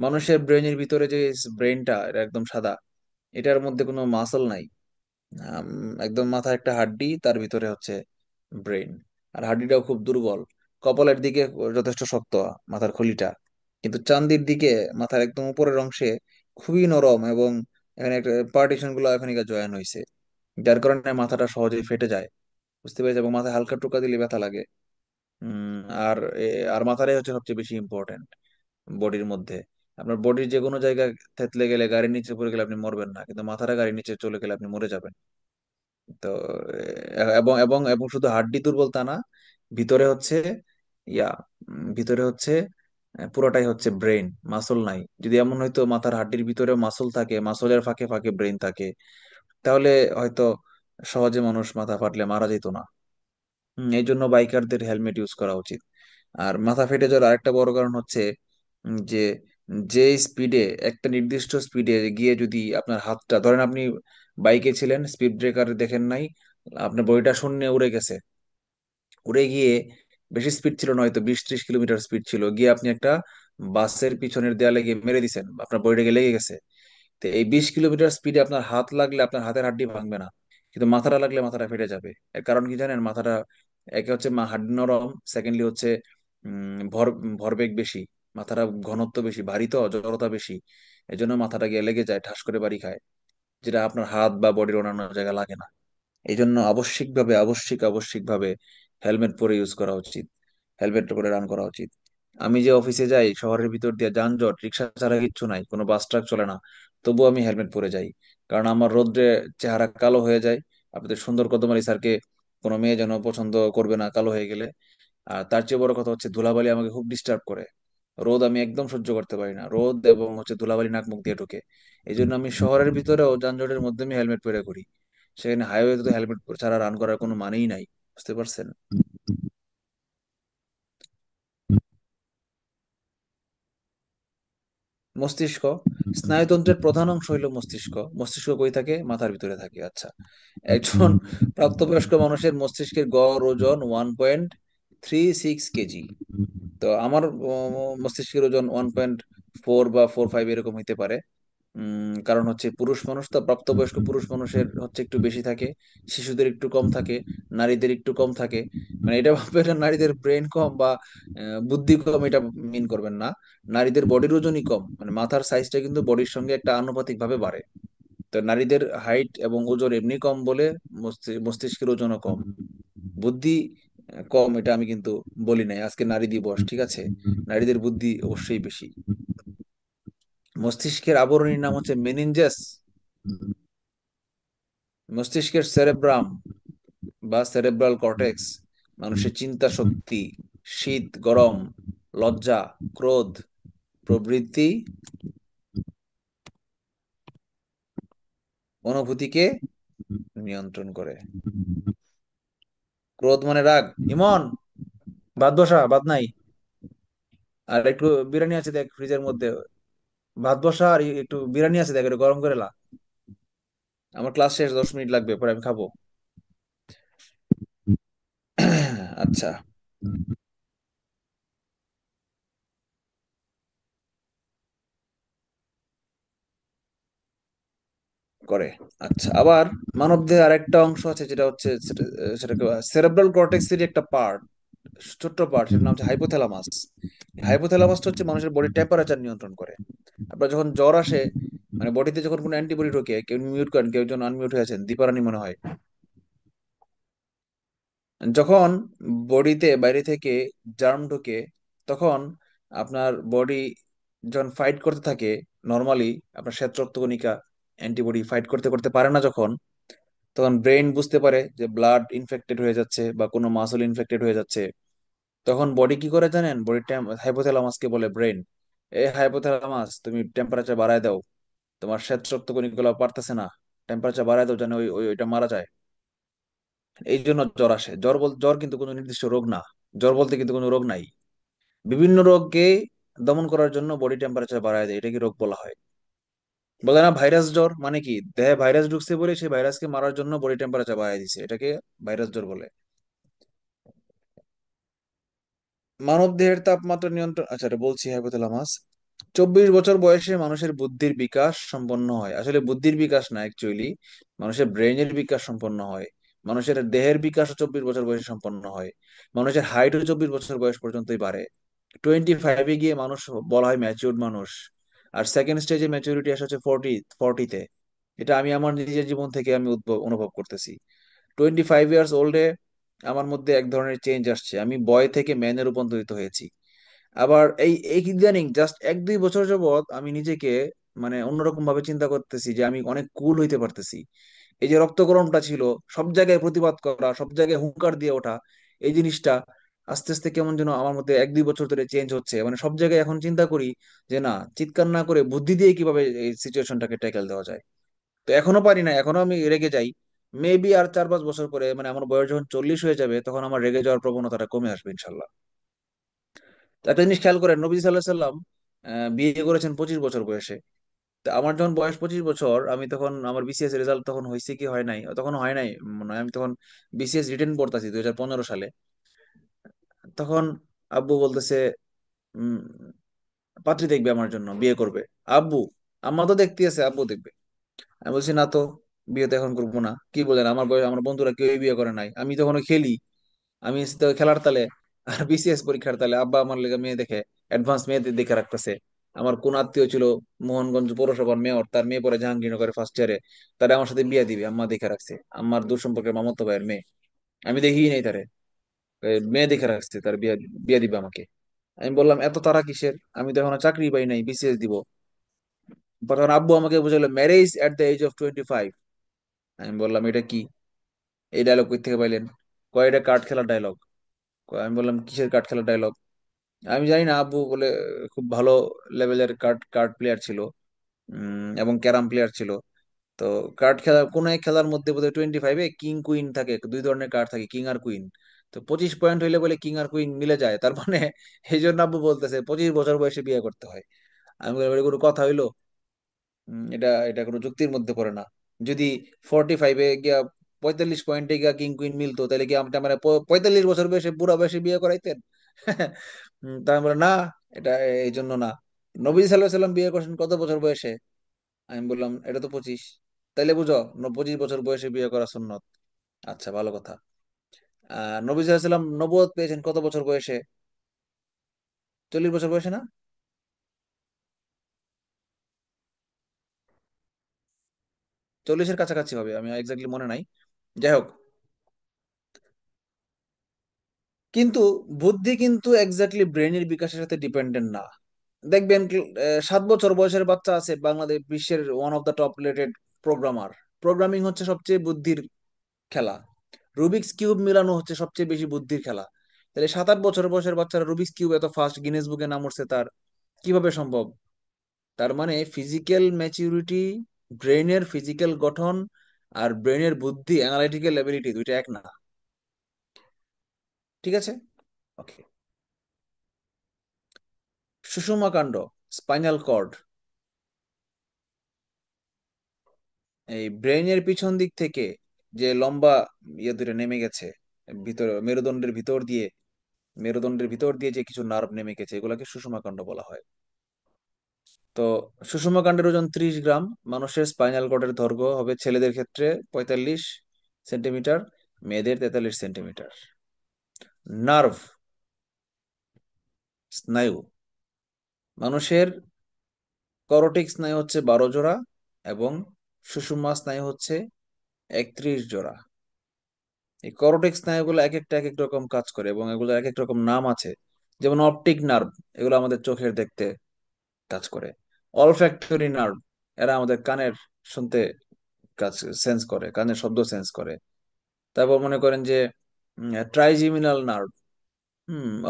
মানুষের ব্রেনের ভিতরে যে ব্রেনটা, এটা একদম সাদা, এটার মধ্যে কোনো মাসল নাই। একদম মাথা একটা হাড্ডি, তার ভিতরে হচ্ছে ব্রেন। আর হাড্ডিটাও খুব দুর্বল। কপালের দিকে যথেষ্ট শক্ত মাথার খুলিটা, কিন্তু চান্দির দিকে মাথার একদম উপরের অংশে খুবই নরম, এবং এখানে একটা পার্টিশন গুলো এখানে জয়েন হয়েছে, যার কারণে মাথাটা সহজেই ফেটে যায়, বুঝতে পেরেছি, এবং মাথায় হালকা টোকা দিলে ব্যথা লাগে। উম আর আর মাথাটাই হচ্ছে সবচেয়ে বেশি ইম্পর্টেন্ট বডির মধ্যে। আপনার বডির যে কোনো জায়গায় থেতলে গেলে, গাড়ির নিচে পড়ে গেলে আপনি মরবেন না, কিন্তু মাথাটা গাড়ির নিচে চলে গেলে আপনি মরে যাবেন। তো এবং এবং এবং শুধু হাড্ডি দুর্বল তা না, ভিতরে হচ্ছে ইয়া ভিতরে হচ্ছে পুরোটাই হচ্ছে ব্রেন, মাসল নাই। যদি এমন হয়তো মাথার হাড্ডির ভিতরে মাসল থাকে, মাসলের ফাঁকে ফাঁকে ব্রেন থাকে, তাহলে হয়তো সহজে মানুষ মাথা ফাটলে মারা যেত না। এই জন্য বাইকারদের হেলমেট ইউজ করা উচিত। আর মাথা ফেটে যাওয়ার আরেকটা বড় কারণ হচ্ছে যে যে স্পিডে, একটা নির্দিষ্ট স্পিডে গিয়ে যদি আপনার হাতটা ধরেন, আপনি বাইকে ছিলেন, স্পিড ব্রেকার দেখেন নাই, আপনার বডিটা শূন্যে উড়ে গেছে, উড়ে গিয়ে বেশি স্পিড ছিল না, হয়তো 20-30 কিলোমিটার স্পিড ছিল, গিয়ে আপনি একটা বাসের পিছনের দেয়ালে গিয়ে মেরে দিছেন, আপনার বডিটাকে লেগে গেছে। তো এই 20 কিলোমিটার স্পিডে আপনার হাত লাগলে আপনার হাতের হাড্ডি ভাঙবে না, কিন্তু মাথাটা লাগলে মাথাটা ফেটে যাবে। এর কারণ কি জানেন? মাথাটা একে হচ্ছে হাড্ডি নরম, সেকেন্ডলি হচ্ছে ভরবেগ বেশি, মাথাটা ঘনত্ব বেশি, ভারী তো, জড়তা বেশি, এই জন্য মাথাটা গিয়ে লেগে যায়, ঠাস করে বাড়ি খায়, যেটা আপনার হাত বা বডির অন্যান্য জায়গায় লাগে না। এই জন্য আবশ্যিকভাবে হেলমেট পরে ইউজ করা উচিত, হেলমেট পরে রান করা উচিত। আমি যে অফিসে যাই, শহরের ভিতর দিয়ে যানজট, রিক্সা ছাড়া কিচ্ছু নাই, কোনো বাস ট্রাক চলে না, তবুও আমি হেলমেট পরে যাই, কারণ আমার রোদ্রে চেহারা কালো হয়ে যায়। আপনাদের সুন্দর কদমারি স্যারকে কোনো মেয়ে যেন পছন্দ করবে না কালো হয়ে গেলে। আর তার চেয়ে বড় কথা হচ্ছে ধুলাবালি আমাকে খুব ডিস্টার্ব করে। রোদ আমি একদম সহ্য করতে পারি না, রোদ এবং হচ্ছে ধুলাবালি নাক মুখ দিয়ে ঢোকে। এই জন্য আমি শহরের ভিতরেও যানজটের মধ্যে আমি হেলমেট পরে ঘুরি। সেখানে হাইওয়েতে তো হেলমেট ছাড়া রান করার কোনো মানেই নাই, বুঝতে পারছেন? মস্তিষ্ক, স্নায়ুতন্ত্রের প্রধান অংশ হইলো মস্তিষ্ক। মস্তিষ্ক কই থাকে? মাথার ভিতরে থাকে। আচ্ছা, একজন প্রাপ্তবয়স্ক মানুষের মস্তিষ্কের গড় ওজন 1.36 কেজি। তো আমার মস্তিষ্কের ওজন 1.4 বা 4.5 এরকম হইতে পারে। কারণ হচ্ছে পুরুষ মানুষ তো, প্রাপ্তবয়স্ক পুরুষ মানুষের হচ্ছে একটু বেশি থাকে, শিশুদের একটু কম থাকে, নারীদের একটু কম থাকে। মানে এটা ভাববেন না নারীদের ব্রেন কম বা বুদ্ধি কম, এটা মিন করবেন না। নারীদের বডির ওজনই কম, মানে মাথার সাইজটা কিন্তু বডির সঙ্গে একটা আনুপাতিক ভাবে বাড়ে। তো নারীদের হাইট এবং ওজন এমনি কম বলে মস্তিষ্কের ওজনও কম। বুদ্ধি কম এটা আমি কিন্তু বলি নাই, আজকে নারী দিবস, ঠিক আছে? নারীদের বুদ্ধি অবশ্যই বেশি। মস্তিষ্কের আবরণীর নাম হচ্ছে মেনিনজাস। মস্তিষ্কের সেরেব্রাম বা সেরেব্রাল কর্টেক্স মানুষের চিন্তা শক্তি, শীত গরম, লজ্জা, ক্রোধ প্রভৃতি অনুভূতিকে নিয়ন্ত্রণ করে। ক্রোধ মানে রাগ। ইমন, ভাত বসা, ভাত নাই। আর একটু বিরিয়ানি আছে দেখ ফ্রিজের মধ্যে, ভাত বসা আর একটু বিরিয়ানি আছে দেখ, একটু গরম করে লা। আমার ক্লাস শেষ, 10 মিনিট লাগবে, পরে আমি খাবো। আচ্ছা, করে। আচ্ছা, আবার মানবদেহে আরেকটা অংশ আছে যেটা হচ্ছে সেটাকে সেরেব্রাল কর্টেক্সের একটা পার্ট, ছোট্ট পার্ট, সেটার নাম হচ্ছে হাইপোথ্যালামাস। হাইপোথ্যালামাসটা হচ্ছে মানুষের বডির টেম্পারেচার নিয়ন্ত্রণ করে। আপনার যখন জ্বর আসে, মানে বডিতে যখন কোনো অ্যান্টিবডি ঢোকে, কেউ মিউট করেন, কেউ জন আনমিউট হয়ে আছেন, দীপারানি মনে হয়। যখন বডিতে বাইরে থেকে জার্ম ঢোকে, তখন আপনার বডি যখন ফাইট করতে থাকে, নর্মালি আপনার শ্বেত রক্তকণিকা অ্যান্টিবডি ফাইট করতে করতে পারে না যখন, তখন ব্রেন বুঝতে পারে যে ব্লাড ইনফেক্টেড হয়ে যাচ্ছে বা কোনো মাসল ইনফেক্টেড হয়ে যাচ্ছে। তখন বডি কি করে জানেন? বডি হাইপোথ্যালামাসকে বলে ব্রেন, এই হাইপোথ্যালামাস তুমি টেম্পারেচার বাড়ায় দাও, তোমার শ্বেত রক্তকণিকা পারতেছে না, টেম্পারেচার বাড়ায় দাও যেন ওইটা মারা যায়। এই জন্য জ্বর আসে। জ্বর কিন্তু কোনো নির্দিষ্ট রোগ না। জ্বর বলতে কিন্তু কোনো রোগ নাই। বিভিন্ন রোগকে দমন করার জন্য বডি টেম্পারেচার বাড়ায় দেয়, এটাকে রোগ বলা হয়। বলে না ভাইরাস জ্বর, মানে কি দেহে ভাইরাস ঢুকছে বলে সেই ভাইরাসকে মারার জন্য বডি টেম্পারেচার বাড়ায় দিছে, এটাকে ভাইরাস জ্বর বলে। মানব দেহের তাপমাত্রা নিয়ন্ত্রণ, আচ্ছা এটা বলছি হাইপোথ্যালামাস। 24 বছর বয়সে মানুষের বুদ্ধির বিকাশ সম্পন্ন হয়। আসলে বুদ্ধির বিকাশ না, অ্যাকচুয়ালি মানুষের ব্রেনের বিকাশ সম্পন্ন হয়। মানুষের দেহের বিকাশও 24 বছর বয়সে সম্পন্ন হয়। মানুষের হাইটও 24 বছর বয়স পর্যন্তই বাড়ে। 25-এ গিয়ে মানুষ বলা হয় ম্যাচিউরড মানুষ। আর সেকেন্ড স্টেজে ম্যাচুরিটি আসে হচ্ছে 40-তে। এটা আমি আমার নিজের জীবন থেকে আমি অনুভব করতেছি। 25 ইয়ার্স ওল্ডে আমার মধ্যে এক ধরনের চেঞ্জ আসছে, আমি বয় থেকে ম্যানে রূপান্তরিত হয়েছি। আবার এই এই ইদানিং জাস্ট 1-2 বছর যাবৎ আমি নিজেকে মানে অন্যরকম ভাবে চিন্তা করতেছি যে আমি অনেক কুল হইতে পারতেছি। এই যে রক্তগরমটা ছিল, সব জায়গায় প্রতিবাদ করা, সব জায়গায় হুঙ্কার দিয়ে ওঠা, এই জিনিসটা আস্তে আস্তে কেমন যেন আমার মধ্যে 1-2 বছর ধরে চেঞ্জ হচ্ছে। মানে সব জায়গায় এখন চিন্তা করি যে না, চিৎকার না করে বুদ্ধি দিয়ে কিভাবে এই সিচুয়েশনটাকে ট্যাকেল দেওয়া যায়। তো এখনো পারি না, এখনো আমি রেগে যাই। মেবি আর 4-5 বছর পরে, মানে আমার বয়স যখন 40 হয়ে যাবে, তখন আমার রেগে যাওয়ার প্রবণতাটা কমে আসবে ইনশাল্লাহ। তো একটা জিনিস খেয়াল করেন, নবী সাল্লাহ সাল্লাম বিয়ে করেছেন 25 বছর বয়সে। তো আমার যখন বয়স 25 বছর, আমি তখন আমার বিসিএস রেজাল্ট তখন হয়েছে কি হয় নাই, তখন হয় নাই মনে হয়, আমি তখন বিসিএস রিটেন পড়তাছি 2015 সালে। তখন আব্বু বলতেছে উম পাত্রী দেখবে আমার জন্য, বিয়ে করবে। আব্বু, আম্মা তো দেখতে আছে, আব্বু দেখবে। আমি বলছি না তো, বিয়ে তো এখন করবো না। কি বলেন, আমার বয়স, আমার বন্ধুরা কেউই বিয়ে করে নাই, আমি তখন খেলি। আমি তো খেলার তালে আর বিসিএস পরীক্ষার তালে আব্বা আমার লেগে মেয়ে দেখে, অ্যাডভান্স মেয়ে দেখে রাখতেছে। আমার কোন আত্মীয় ছিল মোহনগঞ্জ পৌরসভার মেয়র, তার মেয়ে পরে জাহাঙ্গীরনগরে ফার্স্ট ইয়ারে, তারা আমার সাথে বিয়ে দিবে আম্মা দেখে রাখছে। আমার দূর সম্পর্কের মামাতো ভাইয়ের মেয়ে, আমি দেখিই নাই তারে, মেয়ে দেখে রাখছে, তার বিয়ে বিয়ে দিবে আমাকে। আমি বললাম এত তারা কিসের, আমি তো এখনো চাকরি পাই নাই, বিসিএস দিব। তখন আব্বু আমাকে বুঝাইলো marriage at the age of 25। আমি বললাম এটা কি, এই ডায়লগ কই থেকে পাইলেন? কয়টা কার্ড খেলার ডায়লগ। আমি বললাম কিসের কার্ড খেলার ডায়লগ? আমি জানি না, আব্বু বলে খুব ভালো লেভেলের কার্ড কার্ড প্লেয়ার ছিল, এবং ক্যারাম প্লেয়ার ছিল। তো কার্ড খেলা, কোন এক খেলার মধ্যে বোধহয় 25-এ কিং কুইন থাকে, দুই ধরনের কার্ড থাকে, কিং আর কুইন। তো 25 পয়েন্ট হইলে বলে কিং আর কুইন মিলে যায়, তার মানে এই জন্য আব্বু বলতেছে 25 বছর বয়সে বিয়ে করতে হয়। আমি বললাম, এটা কোনো কথা হইলো? এটা এটা কোনো যুক্তির মধ্যে পড়ে না। যদি 45-এ গিয়া 45 পয়েন্টে গিয়া কিং কুইন মিলতো, তাহলে কি আমরা মানে 45 বছর বয়সে বুড়া বয়সে বিয়ে করাইতেন? তাই বলে না, এটা এই জন্য না। নবী সাল্লাহ সাল্লাম বিয়ে করছেন কত বছর বয়সে? আমি বললাম এটা তো 25। তাইলে বুঝো 25 বছর বয়সে বিয়ে করা সুন্নত। আচ্ছা, ভালো কথা। নবী সাল্লাম নবুয়ত পেয়েছেন কত বছর বয়সে? 40 বছর বয়সে না? 40-এর কাছাকাছি হবে, আমি এক্স্যাক্টলি মনে নাই। যাই হোক, কিন্তু বুদ্ধি কিন্তু এক্স্যাক্টলি ব্রেনের বিকাশের সাথে ডিপেন্ডেন্ট না। দেখবেন 7 বছর বয়সের বাচ্চা আছে বাংলাদেশ বিশ্বের one of the top rated programmer. Programming হচ্ছে সবচেয়ে বুদ্ধির খেলা। রুবিক্স কিউব মিলানো হচ্ছে সবচেয়ে বেশি বুদ্ধির খেলা। তাহলে 7-8 বছর বয়সের বাচ্চারা রুবিক্স কিউব এত ফাস্ট গিনেস বুকে নাম উঠছে তার, কিভাবে সম্ভব? তার মানে ফিজিক্যাল ম্যাচিউরিটি, ব্রেনের ফিজিক্যাল গঠন আর ব্রেনের বুদ্ধি অ্যানালিটিক্যাল এবিলিটি দুইটা এক না। ঠিক আছে, ওকে। সুষুম্না কাণ্ড, স্পাইনাল কর্ড, এই ব্রেইনের পিছন দিক থেকে যে লম্বা ইয়ে দুটো নেমে গেছে, ভিতর মেরুদণ্ডের ভিতর দিয়ে যে কিছু নার্ভ নেমে গেছে, এগুলোকে সুষুম্না কাণ্ড বলা হয়। তো সুষুম্না কাণ্ডের ওজন 30 গ্রাম। মানুষের স্পাইনাল কর্ডের দৈর্ঘ্য হবে ছেলেদের ক্ষেত্রে 45 সেন্টিমিটার, মেয়েদের 43 সেন্টিমিটার। নার্ভ, স্নায়ু, মানুষের করোটিক স্নায়ু হচ্ছে 12 জোড়া এবং সুষুম্না স্নায়ু হচ্ছে 31 জোড়া। এই করোটিক স্নায়ুগুলো এক একটা এক এক রকম কাজ করে এবং এগুলো এক এক রকম নাম আছে। যেমন অপটিক নার্ভ, এগুলো আমাদের চোখের দেখতে কাজ করে। অলফ্যাক্টরি নার্ভ, এরা আমাদের কানের শুনতে কাজ সেন্স করে, কানের শব্দ সেন্স করে। তারপর মনে করেন যে ট্রাইজিমিনাল নার্ভ,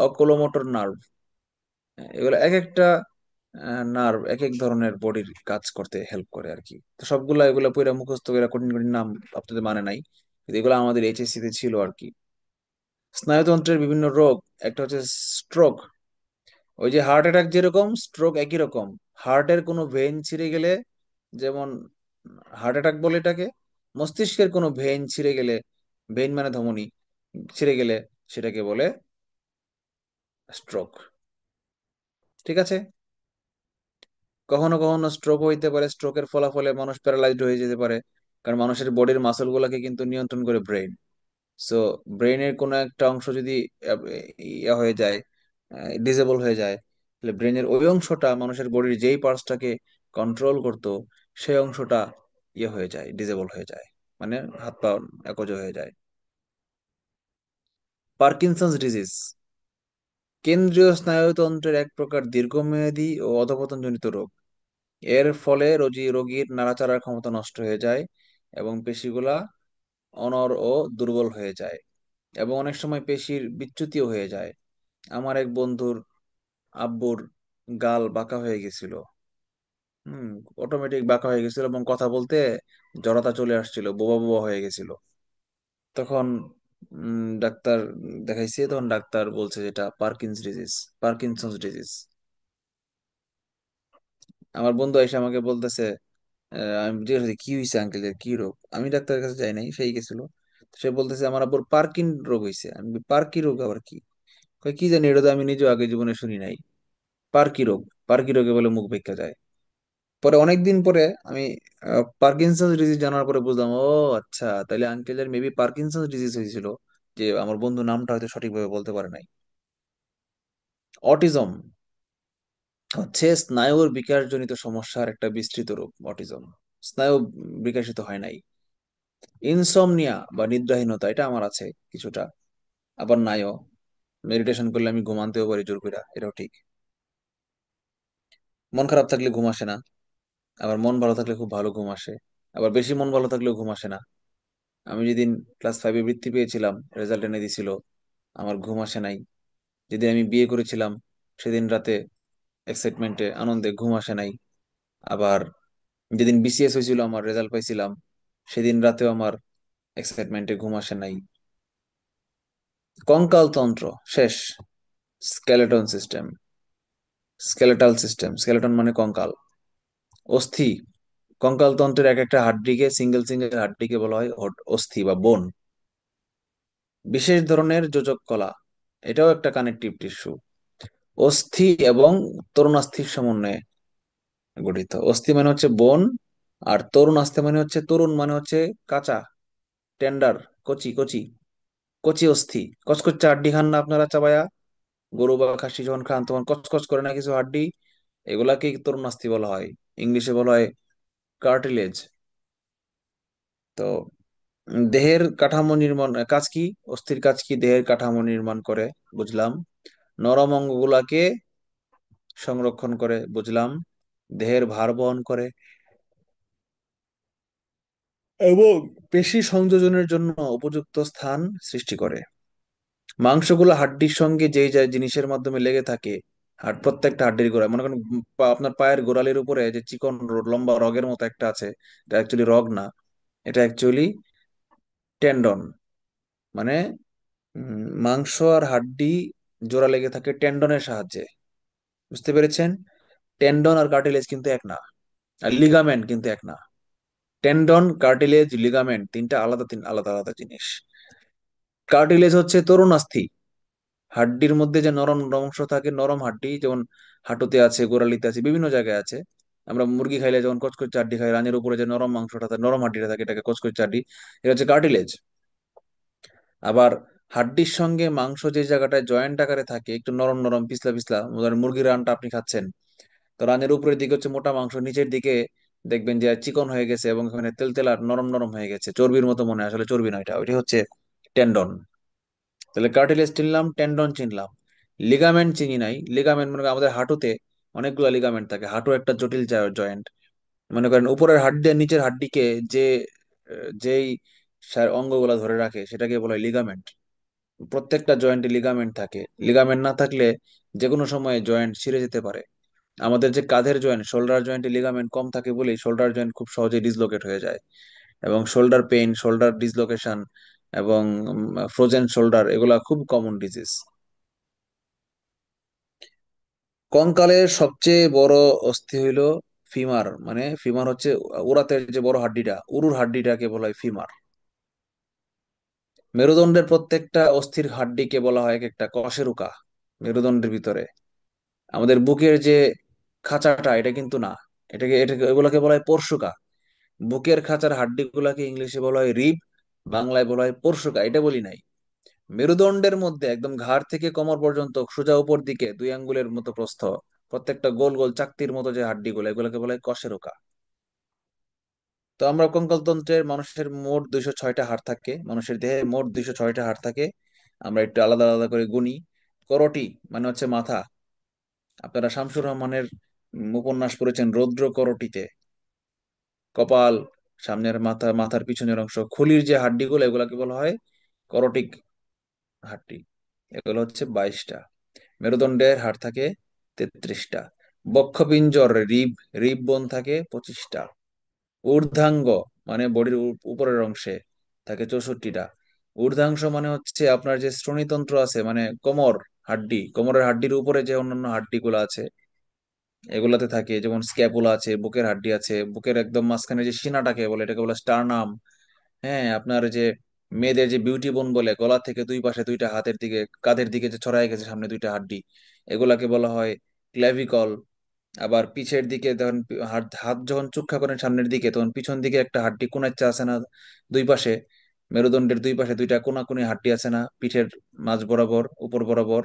অকুলোমোটর নার্ভ, এগুলো এক একটা নার্ভ এক এক ধরনের বডির কাজ করতে হেল্প করে আর কি। তো সবগুলা এগুলো পুরো মুখস্থ করে কঠিন কঠিন নাম আপনাদের মানে নাই, কিন্তু এগুলো আমাদের এইচএসসি তে ছিল আর কি। স্নায়ুতন্ত্রের বিভিন্ন রোগ, একটা হচ্ছে স্ট্রোক। ওই যে হার্ট অ্যাটাক যেরকম, স্ট্রোক একই রকম। হার্টের কোনো ভেইন ছিঁড়ে গেলে, যেমন হার্ট অ্যাটাক বলে এটাকে, মস্তিষ্কের কোনো ভেইন ছিঁড়ে গেলে, ভেইন মানে ধমনী, ছিঁড়ে গেলে সেটাকে বলে স্ট্রোক। ঠিক আছে। কখনো কখনো স্ট্রোক হইতে পারে, স্ট্রোকের ফলাফলে মানুষ প্যারালাইজড হয়ে যেতে পারে, কারণ মানুষের বডির মাসল গুলাকে কিন্তু নিয়ন্ত্রণ করে ব্রেন। সো ব্রেনের কোনো একটা অংশ যদি আহ, ইয়া হয়ে যায়, ডিসেবল হয়ে যায়, তাহলে ব্রেনের ওই অংশটা মানুষের বডির যেই পার্টসটাকে কন্ট্রোল করতো, সেই অংশটা ইয়ে হয়ে যায়, ডিসেবল হয়ে যায়, মানে হাত পা একজ হয়ে যায়। পার্কিনসন্স ডিজিজ, কেন্দ্রীয় স্নায়ুতন্ত্রের এক প্রকার দীর্ঘমেয়াদী ও অধঃপতনজনিত রোগ। এর ফলে রোগীর নাড়াচাড়ার ক্ষমতা নষ্ট হয়ে যায় এবং পেশিগুলা অনড় ও দুর্বল হয়ে যায় এবং অনেক সময় পেশির বিচ্যুতিও হয়ে যায়। আমার এক বন্ধুর আব্বুর গাল বাঁকা হয়ে গেছিল। হুম, অটোমেটিক বাঁকা হয়ে গেছিল এবং কথা বলতে জড়তা চলে আসছিল, বোবা বোবা হয়ে গেছিল। তখন ডাক্তার দেখাইছে, তখন ডাক্তার বলছে যেটা পার্কিনসন্স ডিজিজ। আমার বন্ধু এসে আমাকে বলতেছে, আমি জিজ্ঞেস করছি, কি হয়েছে আঙ্কেল, কি রোগ? আমি ডাক্তারের কাছে যাই নাই, সেই গেছিল। তো সে বলতেছে আমার আব্বুর পার্কিন রোগ হয়েছে। আমি বলি, পার্কি রোগ আবার কি? কয়, কি জানি, এটা তো আমি নিজেও আগে জীবনে শুনি নাই। পার্কি রোগ, পার্কি রোগে বলে মুখ বেঁকা যায়। পরে অনেকদিন পরে আমি পার্কিনসন্স ডিজিজ জানার পরে বুঝলাম, ও আচ্ছা, তাহলে আঙ্কেলের মেবি পার্কিনসন্স ডিজিজ হয়েছিল, যে আমার বন্ধু নামটা হয়তো সঠিকভাবে বলতে পারে নাই। অটিজম হচ্ছে স্নায়ুর বিকাশজনিত সমস্যার একটা বিস্তৃত রূপ। অটিজম, স্নায়ু বিকশিত হয় নাই। ইনসomnia বা নিদ্রাহীনতা, এটা আমার আছে কিছুটা, আবার নাইও। মেডিটেশন করলে আমি ঘুমানতেও পারি জোর করে, এটাও ঠিক। মন খারাপ থাকলে ঘুম আসে না, আবার মন ভালো থাকলে খুব ভালো ঘুম আসে, আবার বেশি মন ভালো থাকলেও ঘুম আসে না। আমি যেদিন ক্লাস 5-এ বৃত্তি পেয়েছিলাম, রেজাল্ট এনে দিছিল, আমার ঘুম আসে নাই। যেদিন আমি বিয়ে করেছিলাম, সেদিন রাতে এক্সাইটমেন্টে আনন্দে ঘুম আসে নাই। আবার যেদিন বিসিএস হয়েছিল, আমার রেজাল্ট পাইছিলাম, সেদিন রাতেও আমার এক্সাইটমেন্টে ঘুম আসে নাই। কঙ্কাল তন্ত্র শেষ। Skeleton system, skeletal system, skeleton মানে কঙ্কাল। অস্থি, কঙ্কাল তন্ত্রের এক একটা হাড্ডিকে, সিঙ্গেল সিঙ্গেল হাড্ডিকে বলা হয় অস্থি বা বোন। বিশেষ ধরনের যোজক কলা, এটাও একটা কানেকটিভ টিস্যু। অস্থি এবং তরুণাস্থির সমন্বয়ে গঠিত। অস্থি মানে হচ্ছে বোন, আর তরুণ আস্তে মানে হচ্ছে, তরুণ মানে হচ্ছে কাঁচা, টেন্ডার, কচি কচি, কচি অস্থি। কচকচে হাড্ডি খান না আপনারা চাবায়া? গরু বা খাসি যখন খান তখন কচকচ করে না কিছু হাড্ডি, এগুলাকেই তরুণ আস্থি বলা হয়। ইংলিশে বলা হয় কার্টিলেজ। তো দেহের কাঠামো নির্মাণ কাজ কি? অস্থির কাজ কি? দেহের কাঠামো নির্মাণ করে, বুঝলাম। নরম অঙ্গগুলাকে সংরক্ষণ করে, বুঝলাম। দেহের ভার বহন করে, এবং পেশি সংযোজনের জন্য উপযুক্ত স্থান সৃষ্টি করে। মাংসগুলো হাড্ডির সঙ্গে যেই যায় জিনিসের মাধ্যমে লেগে থাকে, প্রত্যেকটা হাড্ডির গোড়ায়, মনে করেন আপনার পায়ের গোড়ালির উপরে যে চিকন লম্বা রগের মতো একটা আছে, এটা অ্যাকচুয়ালি রগ না, এটা অ্যাকচুয়ালি টেন্ডন। মানে মাংস আর হাড্ডি জোড়া লেগে থাকে টেন্ডনের সাহায্যে, বুঝতে পেরেছেন? টেন্ডন আর কার্টিলেজ কিন্তু এক না, আর লিগামেন্ট কিন্তু এক না। টেন্ডন, কার্টিলেজ, লিগামেন্ট তিনটা আলাদা, তিন আলাদা আলাদা জিনিস। কার্টিলেজ হচ্ছে তরুণাস্থি, হাড্ডির মধ্যে যে নরম নরম অংশ থাকে, নরম হাড্ডি, যেমন হাঁটুতে আছে, গোড়ালিতে আছে, বিভিন্ন জায়গায় আছে। আমরা মুরগি খাইলে যেমন কচকচ চাড্ডি খাই, রানের উপরে যে নরম মাংসটা থাকে, নরম হাড্ডিটা থাকে, এটাকে কচকচ চাড্ডি, এটা হচ্ছে কার্টিলেজ। আবার হাড্ডির সঙ্গে মাংস যে জায়গাটায় জয়েন্ট আকারে থাকে, একটু নরম নরম পিছলা পিছলা, ধরেন মুরগির রানটা আপনি খাচ্ছেন, তো রানের উপরের দিকে হচ্ছে মোটা মাংস, নিচের দিকে দেখবেন যে চিকন হয়ে গেছে এবং এখানে তেলতেলা নরম নরম হয়ে গেছে, চর্বির মতো মনে হয়, আসলে চর্বি নয়, এটা ওইটা হচ্ছে টেন্ডন। তাহলে কার্টিলেজ চিনলাম, টেন্ডন চিনলাম, লিগামেন্ট চিনি নাই। লিগামেন্ট মানে আমাদের হাঁটুতে অনেকগুলো লিগামেন্ট থাকে, হাঁটু একটা জটিল জয়েন্ট। মনে করেন উপরের হাড্ডি আর নিচের হাড্ডিকে যে যেই অঙ্গগুলা ধরে রাখে সেটাকে বলা হয় লিগামেন্ট। প্রত্যেকটা জয়েন্টে লিগামেন্ট থাকে, লিগামেন্ট না থাকলে যে কোনো সময় জয়েন্ট ছিঁড়ে যেতে পারে। আমাদের যে কাঁধের জয়েন্ট, শোল্ডার জয়েন্টে লিগামেন্ট কম থাকে বলেই শোল্ডার জয়েন্ট খুব সহজে ডিসলোকেট হয়ে যায়, এবং শোল্ডার পেইন, শোল্ডার ডিসলোকেশন এবং ফ্রোজেন শোল্ডার, এগুলা খুব কমন ডিজিজ। কঙ্কালের সবচেয়ে বড় অস্থি হইল ফিমার, মানে ফিমার হচ্ছে উরাতের যে বড় হাড্ডিটা, উরুর হাড্ডিটাকে বলা হয় ফিমার। মেরুদণ্ডের প্রত্যেকটা অস্থির হাড্ডিকে বলা হয় এক একটা কশেরুকা। মেরুদণ্ডের ভিতরে আমাদের বুকের যে খাঁচাটা, এটা কিন্তু না, এটাকে এগুলোকে বলা হয় পরশুকা। বুকের খাঁচার হাড্ডি গুলাকে ইংলিশে বলা হয় রিব, বাংলায় বলা হয় পরশুকা, এটা বলি নাই। মেরুদণ্ডের মধ্যে একদম ঘাড় থেকে কোমর পর্যন্ত সোজা উপর দিকে 2 আঙ্গুলের মতো প্রস্থ, প্রত্যেকটা গোল গোল চাকতির মতো যে হাড্ডি গুলো, এগুলোকে বলা হয় কশেরুকা। তো আমরা কঙ্কালতন্ত্রের, মানুষের মোট 206টা হাড় থাকে, মানুষের দেহে মোট 206টা হাড় থাকে। আমরা একটু আলাদা আলাদা করে গুনি। করোটি মানে হচ্ছে মাথা। আপনারা শামসুর রহমানের উপন্যাস পড়েছেন রৌদ্র করোটিতে। কপাল, সামনের মাথা, মাথার পিছনের অংশ, খুলির যে হাড্ডিগুলো, এগুলাকে বলা হয় করোটিক হাড্ডি। এগুলো হচ্ছে 22টা। মেরুদণ্ডের হাড় থাকে 33টা। বক্ষপিঞ্জর, রিব বোন থাকে 25টা। ঊর্ধ্বাঙ্গ মানে বডির উপরের অংশে থাকে 64টা। ঊর্ধ্বাংশ মানে হচ্ছে আপনার যে শ্রোণীতন্ত্র আছে, মানে কোমর, হাড্ডি, কোমরের হাড্ডির উপরে যে অন্যান্য হাড্ডি গুলো আছে, এগুলাতে থাকে, যেমন স্ক্যাপুলা আছে, বুকের হাড্ডি আছে, বুকের একদম মাঝখানে যে সিনাটাকে বলে, এটাকে বলে স্টারনাম। হ্যাঁ, আপনার যে মেয়েদের যে বিউটি বোন বলে, গলা থেকে দুই পাশে দুইটা হাতের দিকে, কাঁধের দিকে যে ছড়াই গেছে সামনে দুইটা হাড্ডি, এগুলাকে বলা হয় ক্ল্যাভিকল। আবার পিছের দিকে যখন হাত হাত যখন চুক্ষা করেন সামনের দিকে, তখন পিছন দিকে একটা হাড্ডি কোনাচ্চা আছে না, দুই পাশে, মেরুদণ্ডের দুই পাশে দুইটা কোনাকুনি হাড্ডি আছে না, পিঠের মাঝ বরাবর, উপর বরাবর,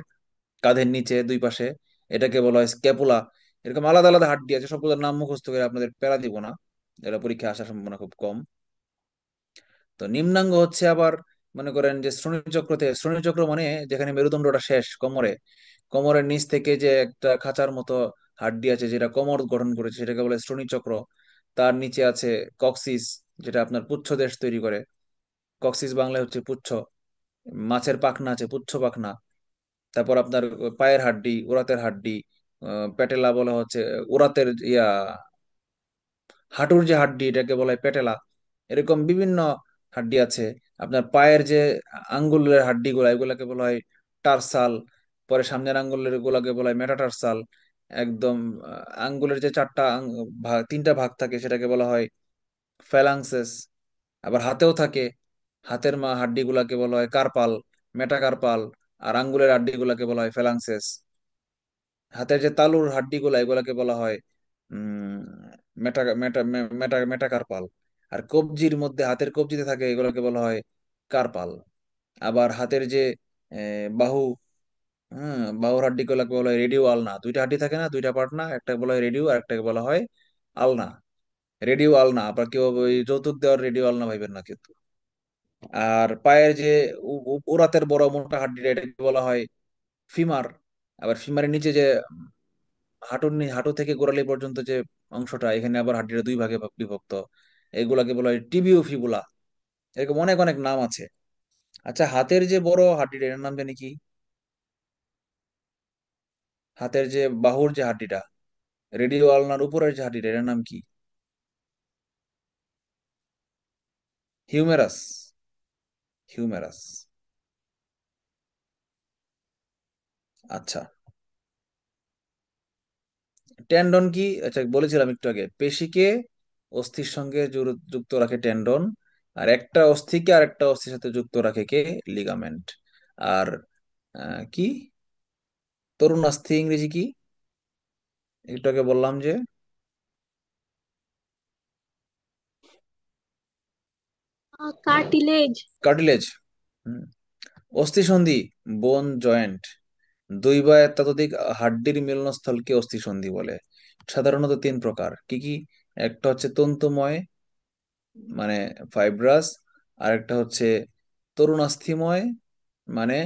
কাঁধের নিচে দুই পাশে, এটাকে বলা হয় স্ক্যাপুলা। এরকম আলাদা আলাদা হাড্ডি আছে, সবগুলোর নাম মুখস্থ করে আপনাদের প্যারা দিব না, এটা পরীক্ষা আসার সম্ভাবনা খুব কম। তো নিম্নাঙ্গ হচ্ছে আবার, মনে করেন যে শ্রোণীচক্রতে, শ্রোণীচক্র মানে যেখানে মেরুদণ্ডটা শেষ কোমরে, কোমরের নিচ থেকে যে একটা খাঁচার মতো হাড্ডি আছে যেটা কোমর গঠন করেছে, সেটাকে বলে শ্রোণীচক্র। তার নিচে আছে কক্সিস, যেটা আপনার পুচ্ছদেশ তৈরি করে। কক্সিস বাংলায় হচ্ছে পুচ্ছ। মাছের পাখনা আছে, পুচ্ছ পাখনা। তারপর আপনার পায়ের হাড্ডি, উরাতের হাড্ডি, পেটেলা বলা হচ্ছে, উরাতের হাঁটুর যে হাড্ডি, এটাকে বলা হয় পেটেলা। এরকম বিভিন্ন হাড্ডি আছে। আপনার পায়ের যে আঙ্গুলের হাড্ডি গুলা, এগুলাকে বলা হয় টার্সাল। পরে সামনের আঙ্গুলের গুলাকে বলা হয় মেটাটার্সাল। একদম আঙ্গুলের যে ভাগ, তিনটা ভাগ থাকে, সেটাকে বলা হয় ফ্যালাংসেস। আবার হাতেও থাকে, হাতের হাড্ডি গুলাকে বলা হয় কার্পাল, মেটাকার্পাল। আর আঙ্গুলের হাড্ডি গুলাকে বলা হয় ফ্যালাংসেস। হাতের যে তালুর হাড্ডি গুলা, এগুলাকে বলা হয় মেটা মেটা মেটা মেটাকার্পাল। আর কবজির মধ্যে, হাতের কবজিতে থাকে, এগুলোকে বলা হয় কার্পাল। আবার হাতের যে বাহু, হ্যাঁ, বাহুর হাড্ডি গুলাকে বলা হয় রেডিও আলনা। দুইটা হাড্ডি থাকে না, দুইটা পার্ট না, একটা বলা হয় রেডিও আর একটাকে বলা হয় আলনা। রেডিও আলনা, আবার কেউ ওই যৌতুক দেওয়ার রেডিও আলনা ভাইবেন না কিন্তু। আর পায়ের যে উরাতের বড় মোটা হাড্ডিটা, এটাকে বলা হয় ফিমার। আবার ফিমারের নিচে যে হাঁটু থেকে গোড়ালি পর্যন্ত যে অংশটা, এখানে আবার হাড্ডিটা দুই ভাগে বিভক্ত, এগুলাকে বলা হয় টিবিও ফিবুলা। এরকম অনেক অনেক নাম আছে। আচ্ছা, হাতের যে বড় হাড্ডিটা, এটার নাম জানি কি? হাতের যে বাহুর যে হাড্ডিটা, রেডিও আলনার উপরের যে হাড্ডিটা, এটার নাম কি? হিউমেরাস। হিউমেরাস। আচ্ছা, টেন্ডন কি? আচ্ছা, বলেছিলাম একটু আগে, পেশিকে অস্থির সঙ্গে যুক্ত রাখে টেন্ডন। আর একটা অস্থিকে আর একটা অস্থির সাথে যুক্ত রাখে কে? লিগামেন্ট। আর কি, তরুণাস্থি ইংরেজি কি? একটু আগে বললাম যে কার্টিলেজ। কার্টিলেজ। অস্থিসন্ধি, বোন জয়েন্ট। দুই বা এর ততোধিক হাড্ডির মিলনস্থলকে অস্থিসন্ধি বলে। সাধারণত তিন প্রকার, কি কি? একটা হচ্ছে তন্তুময়, মানে ফাইব্রাস। আরেকটা হচ্ছে তরুণাস্থিময়, মানে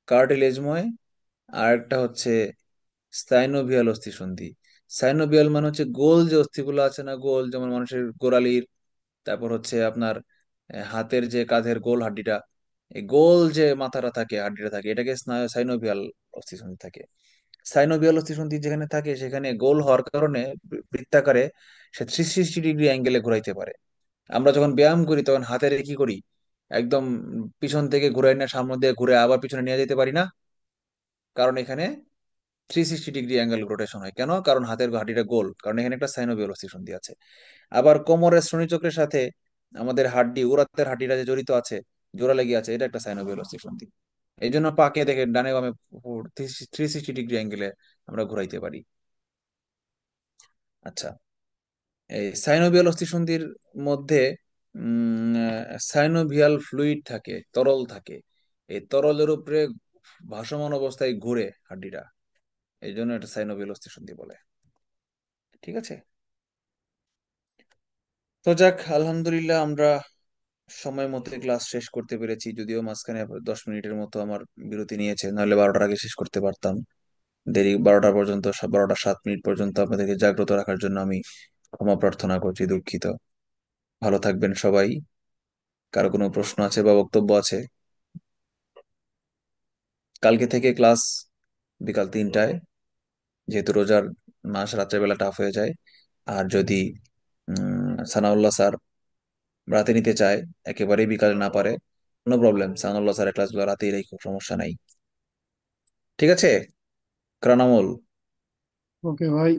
কার্টিলেজময়। আরেকটা হচ্ছে সাইনোভিয়াল অস্থিসন্ধি। সাইনোভিয়াল মানে হচ্ছে গোল যে অস্থিগুলো আছে না, গোল, যেমন মানুষের গোড়ালির, তারপর হচ্ছে আপনার হাতের যে কাঁধের গোল হাড্ডিটা, এই গোল যে মাথাটা থাকে, হাড্ডিটা থাকে, এটাকে সাইনোভিয়াল অস্থিসন্ধি থাকে। সাইনোভিয়াল অস্থিসন্ধি যেখানে থাকে, সেখানে গোল হওয়ার কারণে বৃত্তাকারে সে 360 ডিগ্রি অ্যাঙ্গেলে ঘুরাইতে পারে। আমরা যখন ব্যায়াম করি তখন হাতের কি করি, একদম পিছন থেকে ঘুরাই না, সামনে দিয়ে ঘুরে আবার পিছনে নিয়ে যেতে পারি না, কারণ এখানে 360 ডিগ্রি অ্যাঙ্গেল রোটেশন হয়। কেন? কারণ হাতের হাঁটিটা গোল, কারণ এখানে একটা সাইনোভিয়াল সন্ধি আছে। আবার কোমরের শ্রোণিচক্রের সাথে আমাদের হাড্ডি, উরাতের হাড্ডিটা যে জড়িত আছে, জোড়া লেগে আছে, এটা একটা সাইনোভিয়াল সন্ধি। এই জন্য পাকে দেখে ডানে বামে 360 ডিগ্রি অ্যাঙ্গেলে আমরা ঘুরাইতে পারি। আচ্ছা, এই সাইনোভিয়াল অস্থিসন্ধির মধ্যে সাইনোভিয়াল ফ্লুইড থাকে, তরল থাকে। এই তরলের উপরে ভাসমান অবস্থায় ঘুরে হাড্ডিটা, এই জন্য এটা সাইনোভিয়াল অস্থিসন্ধি বলে। ঠিক আছে। তো যাক, আলহামদুলিল্লাহ আমরা সময় মতো ক্লাস শেষ করতে পেরেছি, যদিও মাঝখানে আবার 10 মিনিটের মতো আমার বিরতি নিয়েছে, নাহলে 12টার আগে শেষ করতে পারতাম। দেরি 12টা পর্যন্ত, 12টা 7 মিনিট পর্যন্ত আপনাদেরকে জাগ্রত রাখার জন্য আমি ক্ষমা প্রার্থনা করছি, দুঃখিত। ভালো থাকবেন সবাই। কারো কোনো প্রশ্ন আছে বা বক্তব্য আছে? কালকে থেকে ক্লাস বিকাল 3টায়, যেহেতু রোজার মাস, রাত্রেবেলা টাফ হয়ে যায়। আর যদি সানাউল্লাহ স্যার রাতে নিতে চায়, একেবারেই বিকালে না পারে, নো প্রবলেম, সানাউল্লাহ স্যারের ক্লাসগুলো রাতেই রাখো, সমস্যা নাই। ঠিক আছে, ক্রানামুল। ওকে ভাই।